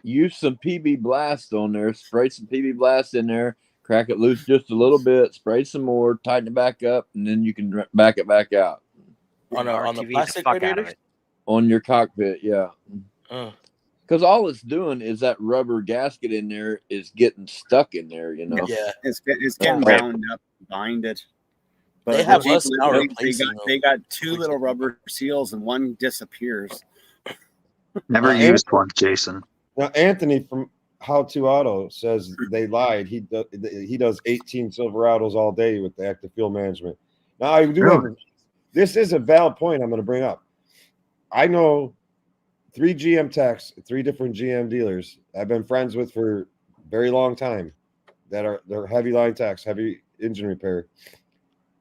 Use some PB Blast on there. Spray some PB Blast in there. Crack it loose just a little bit. Spray some more. Tighten it back up, and then you can back it back out. On the RTV the plastic fuck out of radiators? it. On your cockpit, yeah. Uh, Because all it's doing is that rubber gasket in there is getting stuck in there, you know. yeah. It's getting Right. bound up, binded. But They have the us people- now they replacing got, them. they got two little rubber seals and one disappears. Never used one, Jason. Now, Anthony from How to Auto says they lied. He does 18 Silverados all day with the active fuel management. Now, I do have this is a valid point I'm going to bring up. I know 3 GM techs, 3 different GM dealers I've been friends with for a very long time they're heavy line techs, heavy engine repair.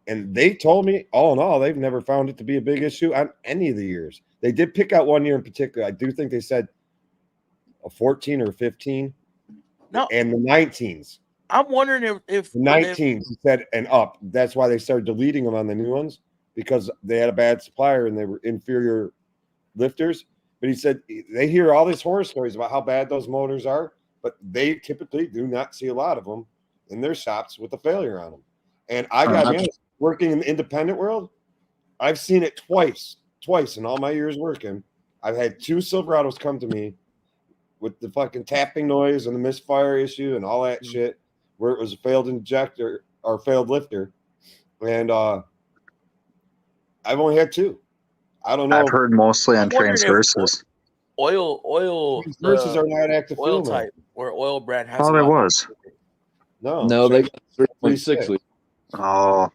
And they told me, all in all, they've never found it to be a big issue on any of the years. They did pick out one year in particular. I do think they said a 14 or 15. No. And the 19s. I'm wondering if The 19s said and up. That's why they started deleting them on the new ones, because they had a bad supplier and they were inferior lifters. But he said they hear all these horror stories about how bad those motors are, but they typically do not see a lot of them in their shops with a failure on them. And I got to be honest, working in the independent world, I've seen it twice in all my years working. I've had 2 Silverados come to me with the fucking tapping noise and the misfire issue and all that shit, where it was a failed injector or failed lifter. And I've only had 2. I don't know. I've heard mostly on I'm wondering if transverses. oil Transverses are not active oil fuel now. type or oil brand has Oh, a there lot. was. No, they got 3.6. Oh,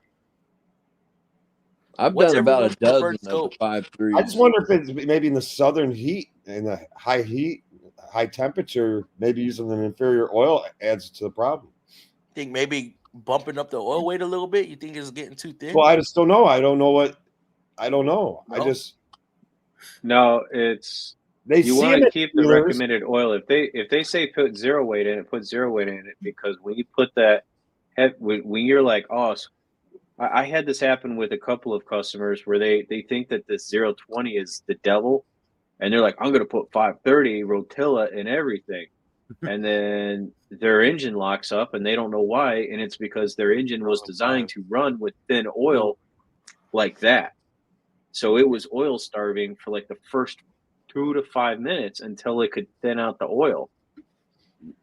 I've What's done about a everyone's preferred dozen of the scope? 5.3s. I just wonder if it's maybe in the southern heat and the high heat, high temperature, maybe using an inferior oil adds to the problem. Think maybe bumping up the oil weight a little bit? You think it's getting too thin? Well, I just don't know. I don't know. I No? No, it's they you want to keep the recommended oil. If they say put 0 weight in it, put 0 weight in it, because when you put that, when you're like, oh, I had this happen with a couple of customers where they think that this 020 is the devil, and they're like, I'm going to put 530 Rotilla in everything, and then their engine locks up and they don't know why, and it's because their engine was designed to run with thin oil like that. So it was oil starving for like the first 2 to 5 minutes until it could thin out the oil.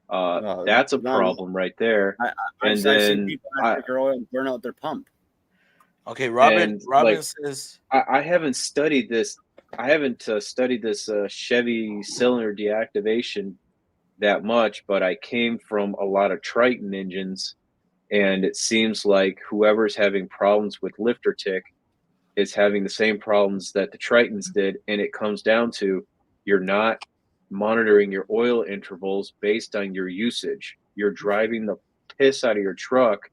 That's a problem right there. I've seen people take their oil and burn out their pump. Okay, Robin says I haven't studied this. I haven't studied this Chevy cylinder deactivation that much, but I came from a lot of Triton engines, and it seems like whoever's having problems with lifter tick is having the same problems that the Tritons did, and it comes down to you're not monitoring your oil intervals based on your usage. You're driving the piss out of your truck,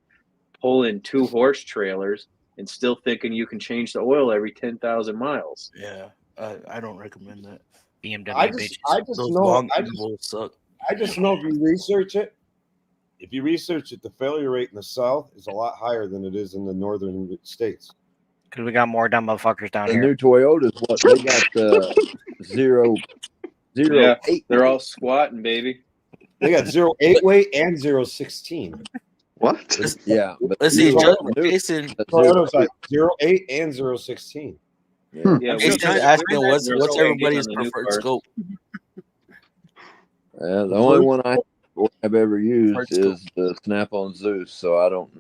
pulling 2 horse trailers, and still thinking you can change the oil every 10,000 miles. Yeah, I don't recommend that. BMW I bitches. just suck. I just know if you research it, the failure rate in the South is a lot higher than it is in the northern states. Because we got more dumb motherfuckers down The here. new Toyotas, what they got the 0.08. They're all squatting, baby. They got 0.8 weight and 0.16. what? Yeah, but Let's see, Jason. Toyota's like 0.8 and 0.16. Yeah, Jason's asking what's everybody's preferred scope. The only one I've ever used is the Snap-on Zeus, so I don't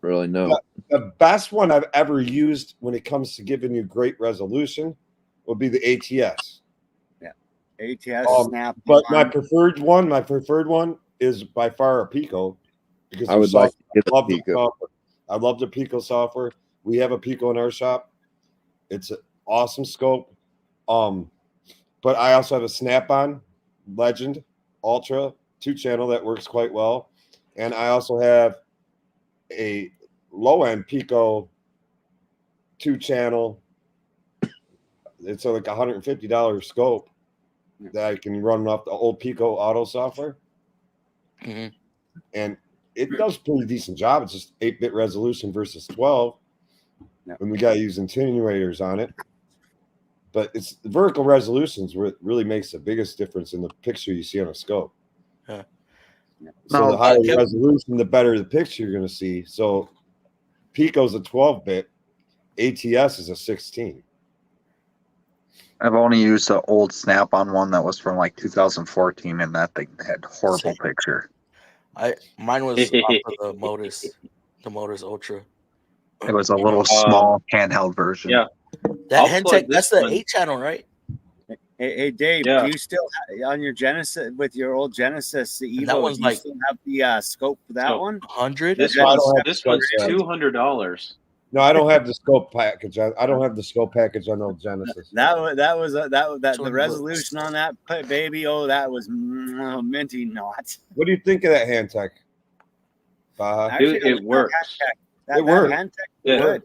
really know. The best one I've ever used when it comes to giving you great resolution would be the ATS. Yeah, ATS Snap. But my preferred one is by far a Pico, because I would like to get a Pico. I love the Pico software. We have a Pico in our shop. It's an awesome scope. But I also have a Snap-on Legend Ultra 2-channel that works quite well, and I also have a low-end Pico 2-channel. It's like $150 scope that I can run off the old Pico Auto software, and it does a pretty decent job. It's just 8-bit resolution versus 12, and we got to use attenuators on it. But it's the vertical resolutions where it really makes the biggest difference in the picture you see on a scope. Yeah. So No, the higher Kevin- resolution, the better the picture you're going to see. So Pico's a 12-bit, ATS is a 16. I've only used the old Snap-on one that was from like 2014, and that thing had horrible Same. picture. Mine was off of the Modus Ultra. It was a little small handheld version. Yeah. That I'll Hentech, plug that's this the one. 8-channel, right? Hey Dave, Yeah. do you still on your Genesis with your old Genesis, the And that Evo? one's Do you like- still have the scope for that So- one? 100. This I don't one's have this the one's scope yet. $200. No, I don't have the scope package. I don't have the scope package on old Genesis. The 200 resolution on that baby. Oh, that was minty not. What do you think of that Hantech? Dude, I it like works. That It works. Hantech Yeah. good.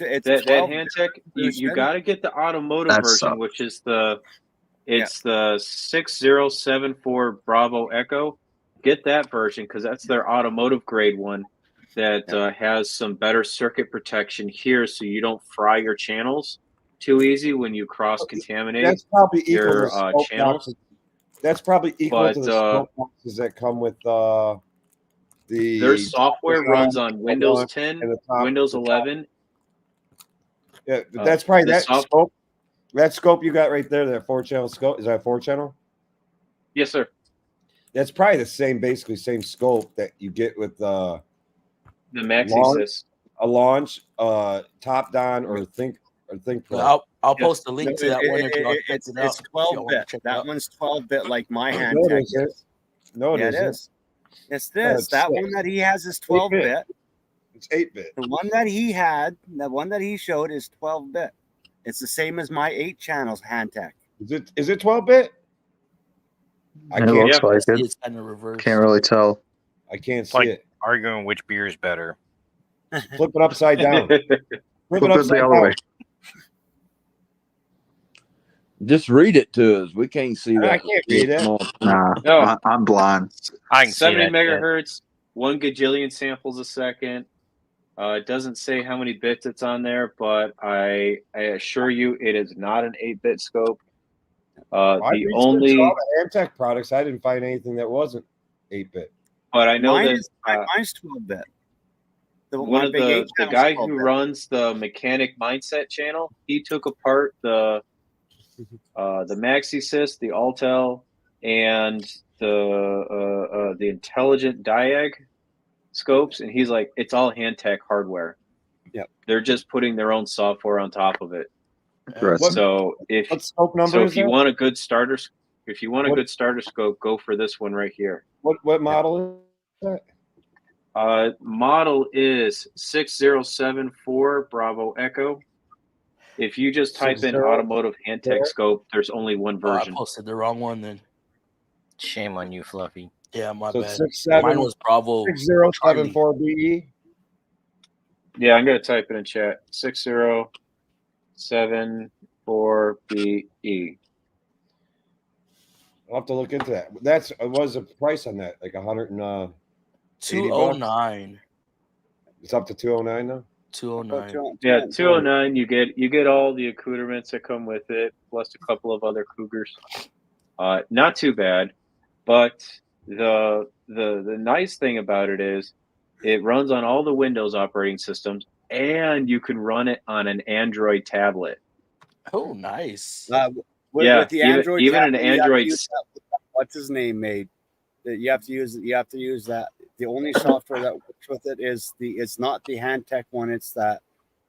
It's That 12 Hantech, you version. got to get the automotive That version, sucks. which is the 6074 Bravo Echo. Get that version because that's their automotive grade one that has some better circuit protection here, so you don't fry your channels too easy when you cross contaminate. That's probably equal your, to scope channels. boxes. That's probably equal to the But, scope boxes that come with the. Their software runs on the Windows one 10, and the top- Windows the top. 11. Yeah, that's probably the that soft- scope. That scope you got right there, that 4-channel scope. Is that a 4-channel? Yes, sir. That's probably the basically same scope that you get with The Maxi Launch? Sys. a launch, top down, or think pro. I'll Yeah. post a link to that one if y'all check It's it out. if y'all wanna 12-bit. check it That out. one's 12-bit like my No, it Hantech isn't. is. No, it Yeah, it isn't. is. It's this. it's That six. one that he has is 12-bit. It's 8-bit. The one that he had, the one that he showed is 12-bit. It's the same as my 8-channel Hantech. Is it 12-bit? I It can't. looks Yeah. like See, it. it's kind of reversed. Can't really tell. I can't see Like- it. Arguing which beer is better. Flip it upside down. Flip Flip it it upside the other down. way. Just read it to us. We can't see that. I can't read it. Small- Nah, No. I'm blind. I can see 70 that. shit. megahertz, 1 gajillion samples a second. It doesn't say how many bits it's on there, but I assure you it is not an 8-bit scope. I The researched only, all the Antec products. I didn't find anything that wasn't 8-bit. but I know Mine that mine's 12-bit. one of the guy who runs the mechanic mindset channel, he took apart the Maxi Sys, the Altel, and the intelligent diag scopes, and he's like, it's all Hantech hardware. Yep. They're just putting their own software on top of it. Interesting. So if What scope number is if you that? want a good starter, What- good starter scope, go for this one right here. What model is that? Model is 6074 Bravo Echo. If you just type in 60? automotive Hantech scope, there's only one Oh, I version. posted the wrong one then. Shame on you, Fluffy. Yeah, my So bad. 67 Mine was Bravo. 6074 BE. Yeah, I'm gonna type it in chat. 6074 BE. I'll have to look into that. What was the price on that? Like 100 and 209. it's up to 209 now. 209. Yeah, 209. You get all the accoutrements that come with it, plus a couple of other Cougars. Not too bad, but the nice thing about it is it runs on all the Windows operating systems, and you can run it on an Android tablet. Oh, nice. With the even Android an tablet, you have to Android. use that- what's his name made? That you have to use that. The only software that works with it is it's not the Hantech one. It's that.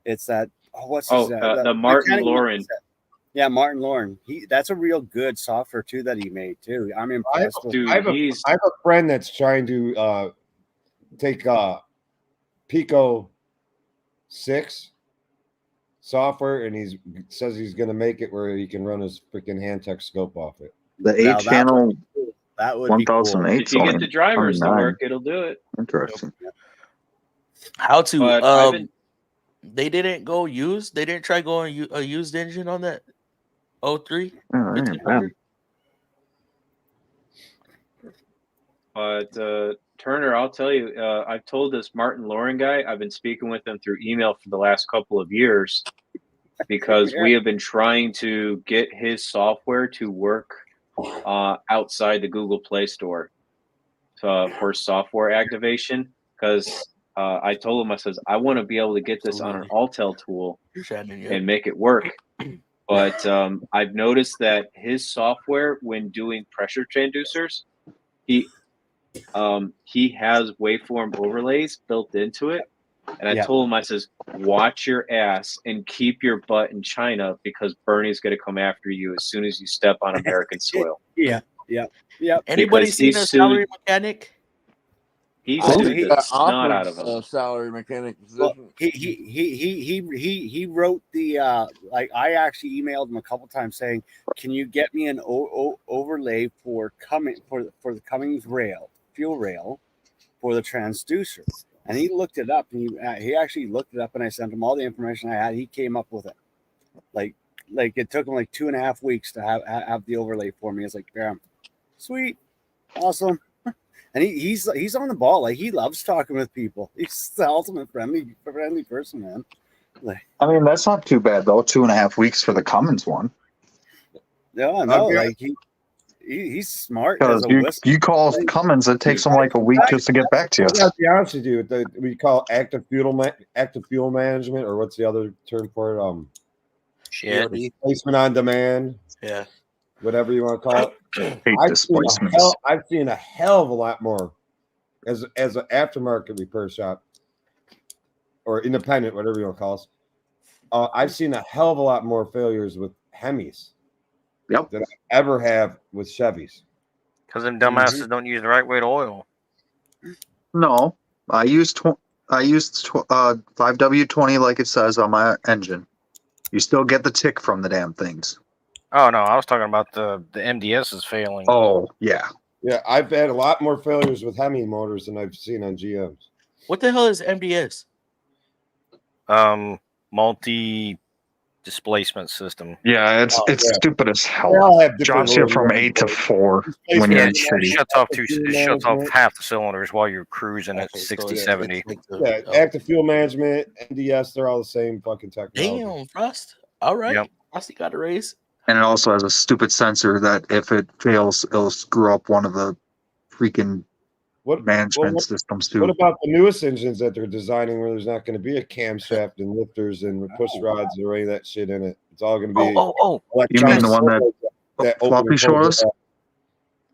What's his name? The Martin mechanic Lauren. mindset. Yeah, Martin Lauren. That's a real good software too that he made too. I'm impressed with. Dude, I have a friend that's trying to take Pico 6 software, and he says he's going to make it where he can run his freaking Hantech scope off it. The Now, 8-channel That would be cool. 1008. If you get the drivers to 29. work, it'll do it. Interesting. How to? But I've been- They didn't go used. They didn't try going a used engine on that 03 Oh, man, 1500. But Turner, I'll tell you, I've told this Martin Lauren guy. I've been speaking with him through email for the last couple of years. because we have been trying to get his software to work outside the Google Play Store for software activation. Because I told him, I says, I want to be able to get this on an Altel tool and make it work. But I've noticed that his software, when doing pressure transducers, he has waveform overlays built into it. And I told him, I says, watch your ass and keep your butt in China, because Bernie's going to come after you as soon as you step on American soil. Yeah. Anybody Because seen a salary mechanic? He I sued think the I snot out offered of him. a salary mechanic Well, position. he wrote the like I actually emailed him a couple times saying, "Can you get me an overlay for the Cummins fuel rail for the transducer?" And he looked it up, and he actually looked it up, and I sent him all the information I had. He came up with it. Like it took him like 2.5 weeks to have the overlay for me. It's like, damn, sweet, awesome. And he's on the ball. Like, he loves talking with people. He's the ultimate friendly person, man. Like, I mean, that's not too bad though. 2.5 weeks for the Cummins one. yeah, I know. Like he's smart as Because a you call Cummins, it takes them like a week just to get back to I you. gotta be honest with you. We call active fuel management, or what's the other term for it? Shit. Placement on demand. Yeah. Whatever you want to call it. Hate displacements. I've seen a hell of a lot more as an aftermarket repair shop or independent, whatever you want to call us. I've seen a hell of a lot more failures with Hemis than I ever have with Chevys. Because them dumbasses don't use the right weight oil. No, I used 5W20 like it says on my engine. You still get the tick from the damn things. Oh no, I was talking about the MDS is failing. Oh yeah. Yeah, I've had a lot more failures with Hemi motors than I've seen on GMs. What the hell is MDS? Multi displacement system. Yeah, it's stupid as hell. They all have Drops you from 8 to 4 when you're in city. It shuts off half the cylinders while you're cruising at 60, 70. Active fuel management, NDS, they're all the same fucking technology. Damn, Frost. All right. Yep. Frosty got a raise. And it also has a stupid sensor that if it fails, it'll screw up one of the freaking management systems too. What about the newest engines that they're designing where there's not going to be a camshaft and lifters and push rods or any of that shit in it? It's all going to be. You mean the one that Floppy showed us?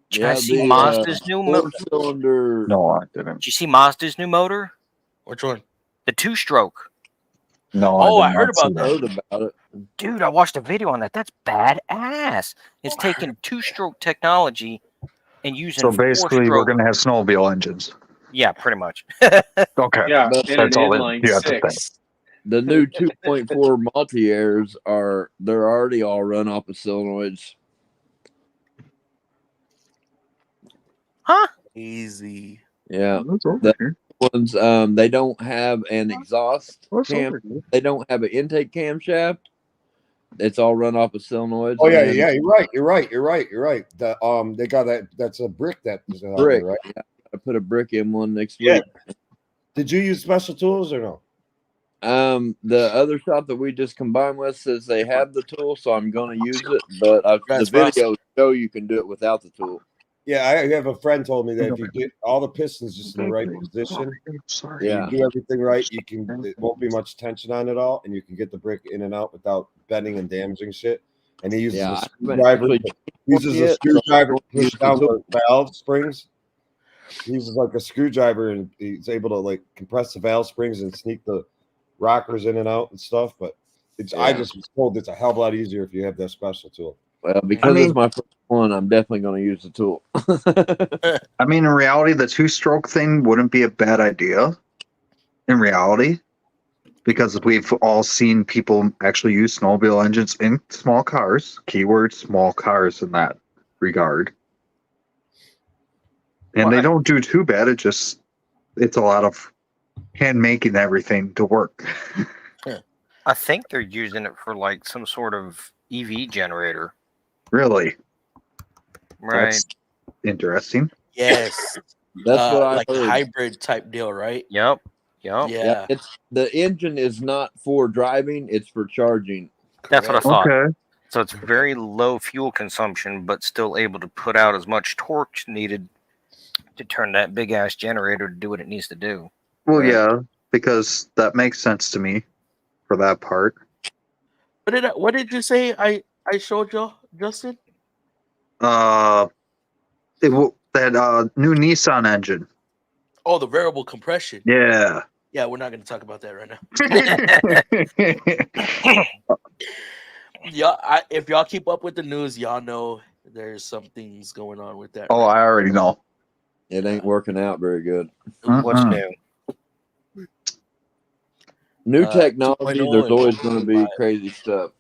Did you see Mazda's new motor? No, I didn't. Did you see Mazda's new motor? Which one? The 2-stroke. No, I heard about that. Dude, I watched a video on that. That's badass. It's taking 2-stroke technology and using. So basically, we're going to have snowmobile engines. Yeah, pretty much. Okay. Yeah, that's all you have to think. The new 2.4 multi-airs they're already all run off of solenoids. Huh? Easy. Yeah. The ones they don't have an exhaust cam. They don't have an intake camshaft. It's all run off of solenoids. Oh yeah, you're right. They got that. That's a brick that is out brick, there, right? Yeah, I put a brick in one next week. Did you use special tools or no? The other shop that we just combined with says they have the tool, so I'm going to use it. But the video show you can do it without the tool. Yeah, I have a friend told me that if you get all the pistons just in the right position, you do everything right, it won't be much tension on it all, and you can get the brick in and out without bending and damaging shit. And he uses a screwdriver. To push down the valve springs. He uses like a screwdriver, and he's able to like compress the valve springs and sneak the rockers in and out and stuff. But I just was told it's a hell of a lot easier if you have that special tool. Well, because it's my first one, I'm definitely going to use the tool. I mean, in reality, the 2-stroke thing wouldn't be a bad idea. In reality, because we've all seen people actually use snowmobile engines in small cars. Keyword small cars in that regard. And they don't do too bad. It's a lot of hand making everything to work. I think they're using it for like some sort of EV generator. Really? Right. That's interesting. Yes. That's what I like heard. hybrid type deal, right? Yep. Yep. Yeah. It's the engine is not for driving; it's for charging. That's what I correct. thought. Okay. So it's very low fuel consumption, but still able to put out as much torque needed to turn that big ass generator to do what it needs to do. Well, Right. yeah, because that makes sense to me for that part. What did you say? I showed you, Justin. That new Nissan engine. Oh, the variable compression. Yeah. Yeah, we're not going to talk about that right now. Yeah, if y'all keep up with the news, y'all know there's some things going on with that. Oh, I already know. It ain't working out very good. What's Mm-mm. new? New technology, 2.0 there's and always going to be 1.5. crazy stuff.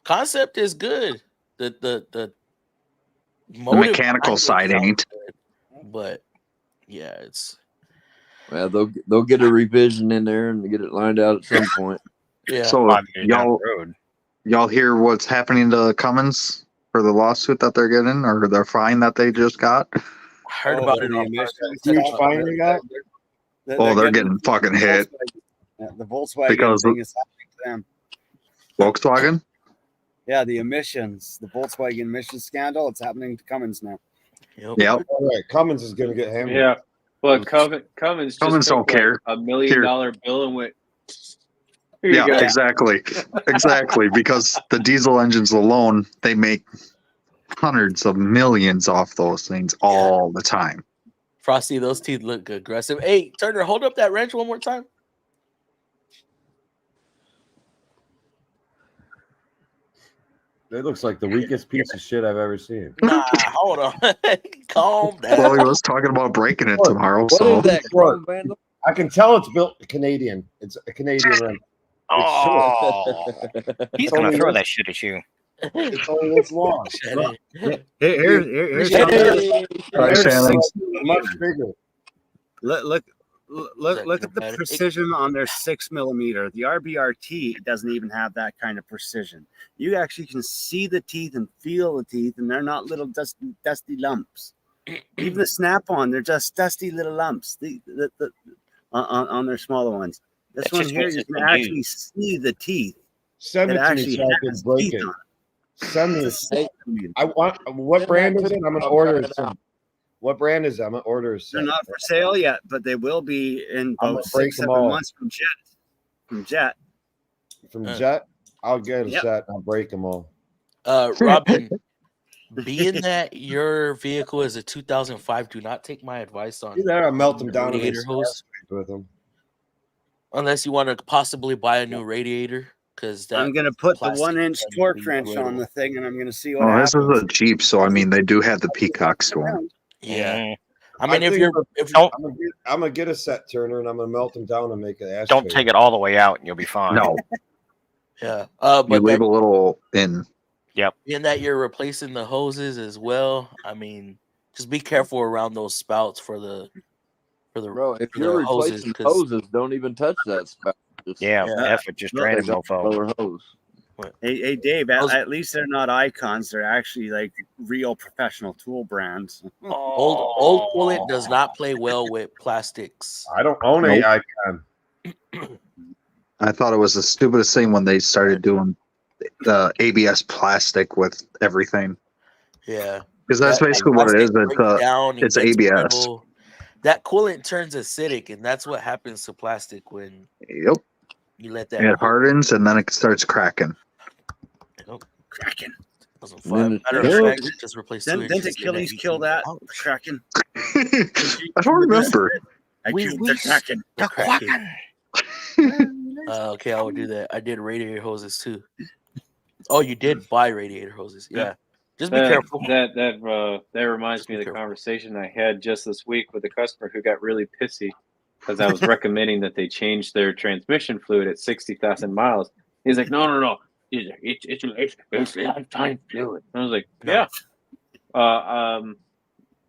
Concept is good. The The motive mechanical behind it side sounds ain't. good, but yeah, it's Well, they'll get a revision in there and get it lined out at some point. yeah. So 5 years down y'all, the road. y'all hear what's happening to Cummins for the lawsuit that they're getting or their fine that they just got? I heard about it. The On emissions Huge stuff. fine they got. Oh, they're getting fucking hit. The Volkswagen Because thing is happening to them. Volkswagen? Yeah, the emissions, the Volkswagen emissions scandal, it's happening to Cummins now. Yep. All right, Cummins is going to get hammered. Yeah, but Cummins just Cummins took don't care. like $1 million bill and went. Here you Yeah, go. exactly. Exactly. Because the diesel engines alone, they make hundreds of millions off those things all the time. Frosty, those teeth look aggressive. Hey, Turner, hold up that wrench one more time. It looks like the weakest piece of shit I've ever seen. Nah, hold on. Calm down. Well, he was talking about breaking it tomorrow. What So is that, Chrome Vandal? I can tell it's built Canadian. It's a Canadian wrench. Oh, he's gonna only throw this- that shit at you. It's only this long. Shut it. Here's Shut something. it. Right, Shannon? Much bigger. Look at the It- precision on their 6mm. The RBRT doesn't even have that kind of precision. You actually can see the teeth and feel the teeth, and they're not little dusty lumps. Even the Snap-on, they're just dusty little lumps. On their smaller ones. This That one just here, means you it's can a actually see the teeth. Send It it to me actually so I can has break teeth it. on Send me. It's a 6mm. I want. What brand is it? I'm gonna order some. What brand is it? I'm gonna order a They're set. not for sale yet, but they will be in I'm about gonna break 6-7 them all. months from Jet. From Jet. From Jet. I'll get a Yep. set. I'll break them all. Robin, being that your vehicle is a 2005, do not take my advice on See there, I melt them down and radiator hose with them. unless you want to possibly buy a new radiator. Because I'm going to put the plastic 1-inch can torque be wrench on brittle. the thing, and I'm going to see what Well, this happens. is a Jeep, so I mean, they do have the peacocks to them. Yeah, Mm, I mean, if think you're, don't I'm gonna get a set, Turner, and I'm gonna melt them down and make an ashtray. don't take it all the way out, and you'll be fine. No, yeah, you but leave a little in. in that you're replacing the hoses as well. I mean, just be careful around those spouts for the Bro, if for you're the hoses, replacing 'cause- hoses, don't even touch that spout. Just Yeah, Yeah. F it, just Look, drain it, take a mofo. color hose. Hey, Dave, Those- at least they're not icons. They're actually like real professional tool brands. old coolant does not play well with plastics. I don't own Nope. a icon. I thought it was the stupidest thing when they started doing the ABS plastic with everything. Yeah, Because that's That basically what it plastic is. It's, breaks down and it's gets ABS. brittle. That coolant turns acidic, and that's what happens to plastic when Yep. you let that. It hardens and then it starts cracking. Kraken. 2005. Matter of Then- fact, just replace Didn't 2 inches in Achilles it. kill that Ouch. Kraken? I don't remember. I We- killed we the Kraken. The Kraken. Okay, I will do that. I did radiator hoses too. Oh, you did buy radiator hoses? Yeah. Just be careful. That reminds Just me be of the careful. conversation I had just this week with a customer who got really pissy because I was recommending that they change their transmission fluid at 60,000 miles. He's like, no. It's lifetime fluid. I was like, No. yeah.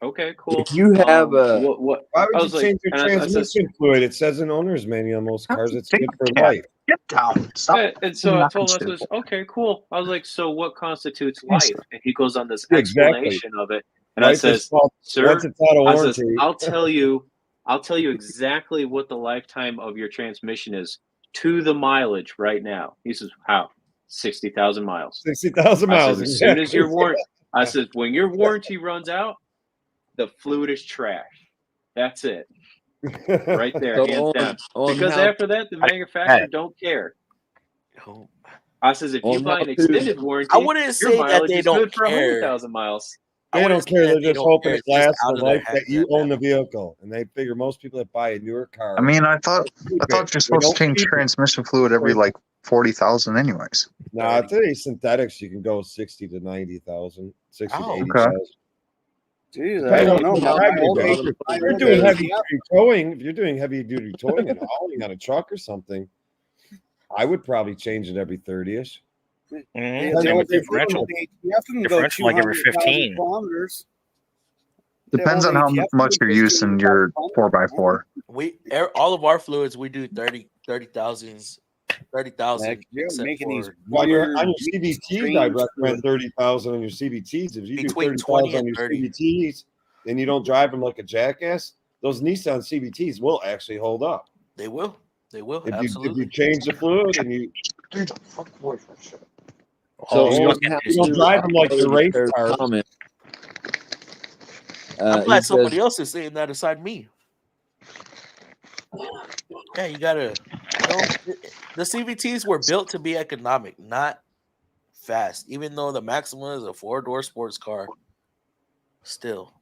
Okay, cool. If you have a what? Why I would you was like- change your and I said- transmission fluid? It says in owner's manual on most cars it's good for Yeah. life. Get down. Stop. And so I knocking told him, I shit. said, okay, cool. I was like, so what constitutes Yes, life? And he goes on this Exactly. explanation of it. And I Life is says, called, sir, once it's out of I says, warranty. I'll tell you I'll tell you exactly what the lifetime of your transmission is to the mileage right now. He says, how? 60,000 miles. 60,000 I miles. says, as soon as I says, when your warranty runs out, the fluid is trash. That's it. Right there, So hands down. on Because how after that, the manufacturer don't care. Oh, I says, if you on buy how an to extended warranty, I wouldn't your say that mileage they is don't good for care. 100,000 miles. I They wouldn't don't say care. that They're they just don't hoping care. it It's just lasts the out of their life that hands you at own that the vehicle. And they figure most people that buy a newer car. I mean, I thought keep you're it. They supposed don't to change keep it. transmission fluid every like 40,000 anyways. Nah, I think synthetics you can go 60 to 90,000, 60 to Oh, 80,000. Jeez, I Depending don't know. on My how heavy old it is. age, If you're doing heavy duty towing, if you're doing heavy duty towing and hauling on a truck or something, I would probably change it every 30ish. Mhm. Depends Same on with what they differential. do. ATF can go Differential like every 200,000 15. kilometers. Depends on how much you're using your 4x4. all of our fluids we do 30,000 Heck, yeah, except making these for On your rubber CBTs, I'd recommend 30,000 on your CBTs. If you do between 30,000 20 on and your 30. CBTs and you don't drive them like a jackass, those Nissan CBTs will actually hold up. They will. They will. If Absolutely. you change the fluid and you So he's on looking how at his don't to drive them like the race there's a cars. comment. I'm He glad says, somebody else is saying that aside me. Yeah, you gotta. The CVTs were built to be economic, not fast. Even though the Maxima is a 4-door sports car, still,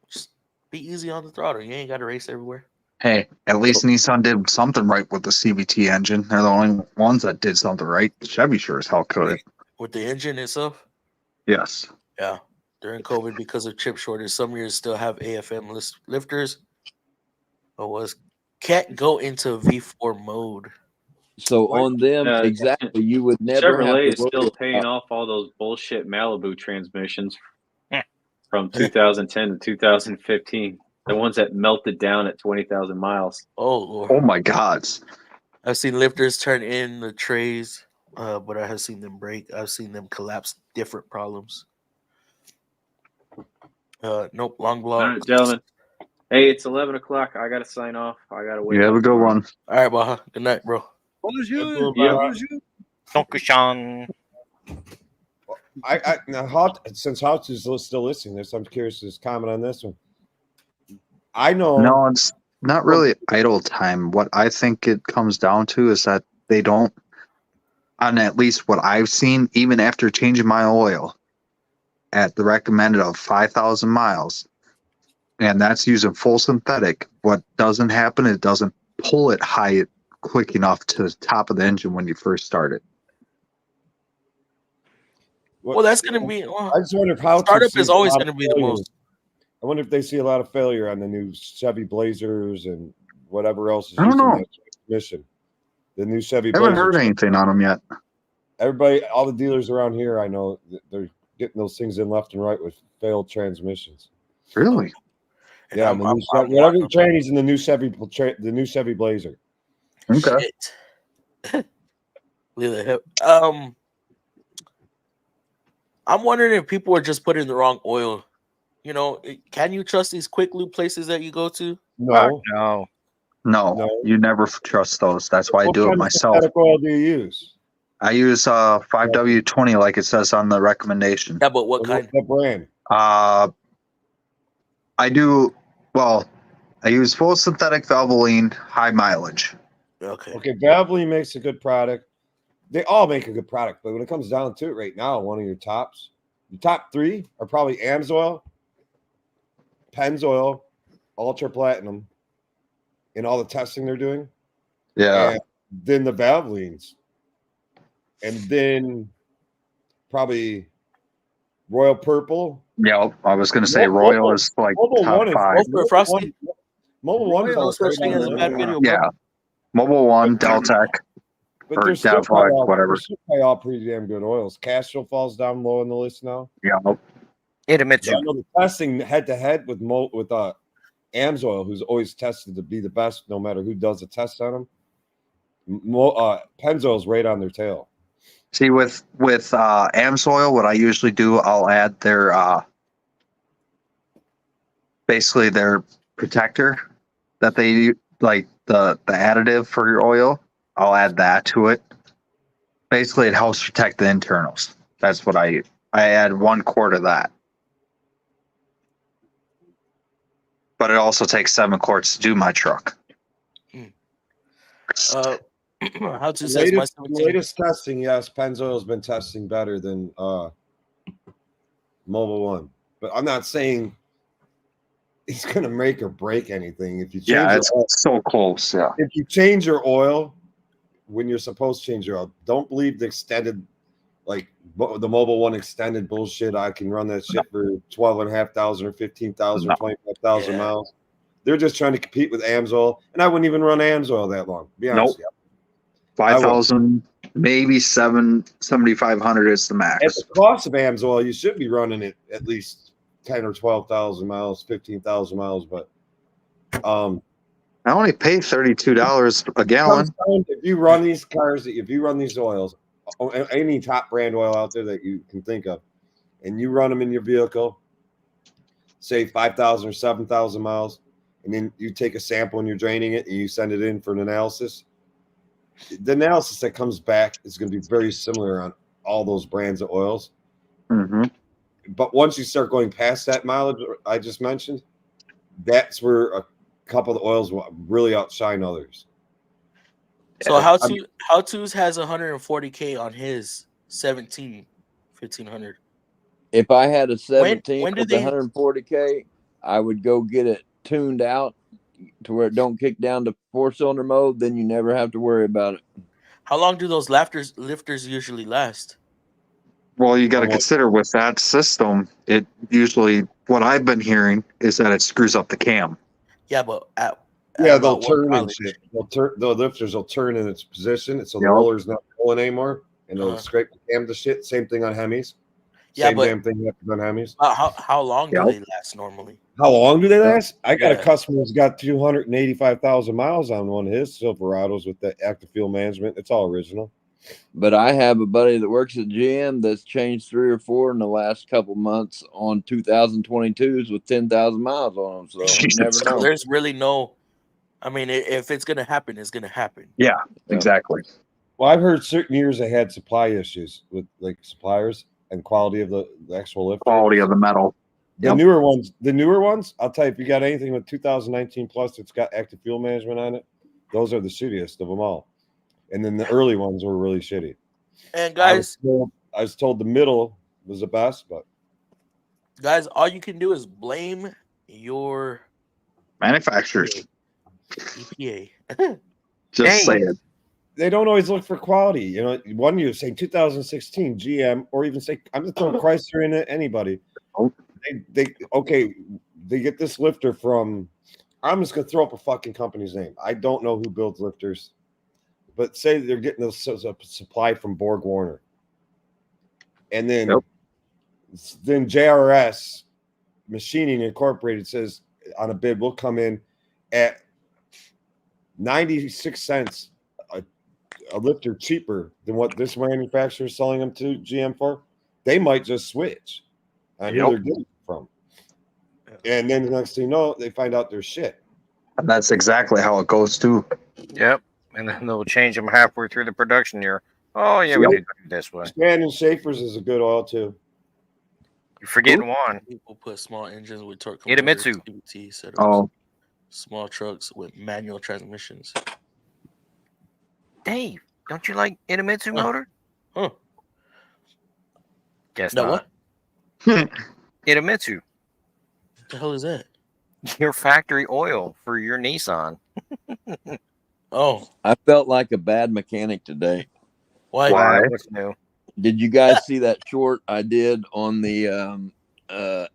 just be easy on the throttle. You ain't got to race everywhere. Hey, at least Nissan did something right with the CVT engine. They're the only ones that did something right. Chevy sure as hell could. With the engine itself, Yes. yeah. During COVID, because of chip shortage, some years still have AFM lifters, but can't go into V4 mode. so on them exactly, you would never have Chevrolet to is worry still paying about. off all those bullshit Malibu transmissions from 2010 to 2015. The ones that melted down at 20,000 miles. Oh Lord. Oh my God. I've seen lifters turn in the trays, but I have seen them break. I've seen them collapse. Different problems. Nope. Long All block. right, gentlemen. Hey, it's 11 o'clock. I got to sign off. I got to wake You up. have a good tomorrow. one. All right, Baja. Good night, bro. Bonjour. Yeah. Bonjour. Uncle Sean. Now, since Hotz is still listening to this, I'm curious to comment on this one. I know. No, it's not really idle time. What I think it comes down to is that they don't, on at least what I've seen, even after changing my oil at the recommended of 5,000 miles, and that's using full synthetic, what doesn't happen, it doesn't pull it high quick enough to the top of the engine when you first start it. Well, that's going to be. I just wonder if Hotz startup sees is always a lot going to of be the failure. most. I wonder if they see a lot of failure on the new Chevy Blazers and whatever else is I don't using know. that transmission. The new Chevy I haven't Blazers. heard anything on them yet. Everybody, all the dealers around here, I know they're getting those things in left and right with failed transmissions. Really? And Yeah, I'm whatever the tranny's in the new Chevy Blazer. Okay. Shit. I'm wondering if people are just putting the wrong oil. Can you trust these quick lube places that you go to? No, No. No, you never trust those. That's why I what do it kind of myself. synthetic oil do you use? I use 5W20 like it says on the recommendation. Yeah, but what kind? What brand? I use full synthetic Valvoline, high mileage. Okay. Valvoline makes a good product. They all make a good product, but when it comes down to it right now, one of your top 3 are probably AMSOIL, Pennzoil, Ultra Platinum, in all the testing they're doing. Yeah. And then the Valvolines. And then probably Royal Purple. Yeah, I was going to say Royal is like top 5. Mobile One no such thing as a bad video, bro. Yeah. Mobile One, Deltec, but or they're still Devlog, whatever. all pretty damn good oils. Castrol falls down low on the list now. Yeah. Idemitsu. I know the testing head to head with AMSOIL, who's always tested to be the best, no matter who does the test on them. Pennzoil's right on their tail. See, with AMSOIL, what I usually do, I'll add their basically their protector that they like the additive for your oil. I'll add that to it. Basically, it helps protect the internals. That's what I add 1 quart of that. But it also takes 7 quarts to do my truck. How to The says my latest testing, yes, Pennzoil's been testing better than Mobile One. But I'm not saying it's going to make or break anything. If you change it's so close. Yeah. If you change your oil when you're supposed to change your oil, don't believe the extended, like the Mobile One extended bullshit. I can run that shit for 12,500 or 15,000 or 25,000 miles. They're just trying to compete with Amsoil, and I wouldn't even run Amsoil that long. Be honest. Nope. 5,000, maybe 7,500 is the max. At the cost of Amsoil, you should be running it at least 10 or 12,000 miles, 15,000 miles. But I only pay $32 a gallon. If you run these cars, if you run these oils, any top brand oil out there that you can think of, and you run them in your vehicle, say 5,000 or 7,000 miles, and then you take a sample and you're draining it and you send it in for an analysis, the analysis that comes back is going to be very similar on all those brands of oils. Mm-hmm. But once you start going past that mileage I just mentioned, that's where a couple of the oils will really outshine others. So How To's has 140K on his 1500. If I had a 17 when with 140K, I would go get it tuned out to where it don't kick down to 4-cylinder mode. Then you never have to worry about it. How long do those lifters usually last? Well, you got to consider with that system, it usually, what I've been hearing is that it screws up the cam. Yeah, but they'll turn and shit. The lifters will turn in its position, so the roller's not rolling anymore, and they'll scrape the cam to shit. Same thing on Hemis. Same damn thing happens on Hemis. How long do they last normally? How long do they last? I got a customer who's got 285,000 miles on one of his Silverados with the active fuel management. It's all original. But I have a buddy that works at GM that's changed 3 or 4 in the last couple months on 2022s with 10,000 miles on them. So you never know. There's really no. I mean, if it's gonna happen, it's gonna happen. Yeah, exactly. Well, I've heard certain years they had supply issues with like suppliers and quality of the actual lift. Quality of the metal. The newer ones, I'll tell you, if you got anything with 2019 plus that's got active fuel management on it, those are the shittiest of them all. And then the early ones were really shitty. And guys, I was told the middle was the best, but guys, all you can do is blame your manufacturers. EPA. Just say it. They don't always look for quality. You know, one year say 2016 GM, or even say I'm just throwing Chrysler into anybody. They get this lifter from. I'm just gonna throw up a fucking company's name. I don't know who builds lifters. But say they're getting a supply from Borg Warner. And then, then JRS Machining Incorporated says on a bid, we'll come in at 96 cents a lifter cheaper than what this manufacturer is selling them to GM for. They might just switch on who they're getting it from. And then the next thing you know, they find out they're shit. And that's exactly how it goes too. Yep. And then they'll change them halfway through the production year. Oh, yeah, we did it this way. Shannon Schaefer's is a good oil, too. You're forgetting one. People put small engines with torque Idemitsu. Small trucks with manual transmissions. Dave, don't you like Idemitsu motor? Huh. Guess not. What? Idemitsu. What the hell is that? Your factory oil for your Nissan. Oh, I felt like a bad mechanic today. Why? What's new? Did you guys see that short I did on the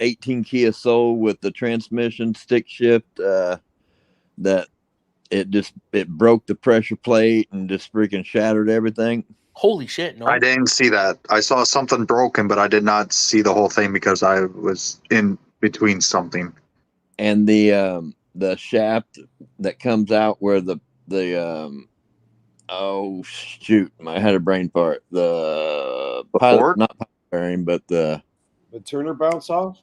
18 Kia Soul with the transmission stick shift? That it broke the pressure plate and just freaking shattered everything. Holy shit! No, I didn't see that. I saw something broken, but I did not see the whole thing because I was in between something. And the shaft that comes out where the oh shoot, I had a brain fart. The pilot, not pilot bearing, but the Turner bounce off.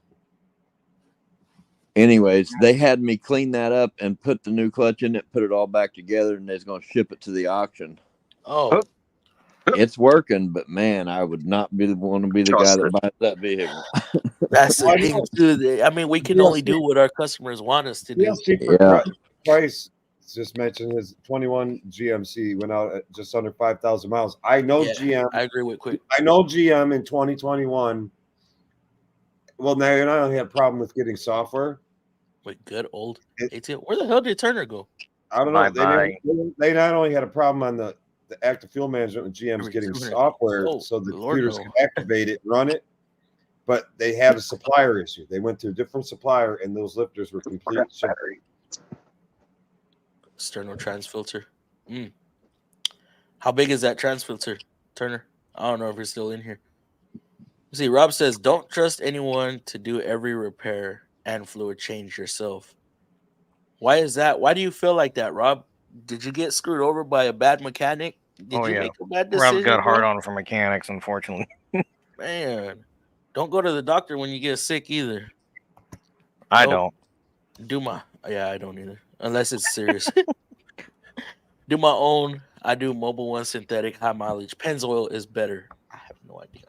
Anyways, they had me clean that up and put the new clutch in it, put it all back together, and they're going to ship it to the auction. Oh, It's working, but man, I would not want to be the guy that buys that vehicle. that's the thing too. I mean, we can only do what our customers want us to do. Price just mentioned his 21 GMC went out at just under 5,000 miles. I know GM. I agree with Quick. I know GM in 2021. Well, now I only had a problem with getting software. With good old ATM. Where the hell did Turner go? I don't know. They not only had a problem on the active fuel management with GM's getting software so the computers can activate it and run it, but they had a supplier issue. They went to a different supplier and those lifters were complete battery. External trans filter. How big is that trans filter, Turner? I don't know if it's still in here. See, Rob says, don't trust anyone to do every repair and fluid change yourself. Why is that? Why do you feel like that, Rob? Did you get screwed over by a bad mechanic? Did you make a bad decision? Rob's got hard on for mechanics, unfortunately. Man, don't go to the doctor when you get sick either. I don't. I don't either. Unless it's serious. Do my own. I do Mobil 1 synthetic high mileage. Pennzoil is better. I have no idea.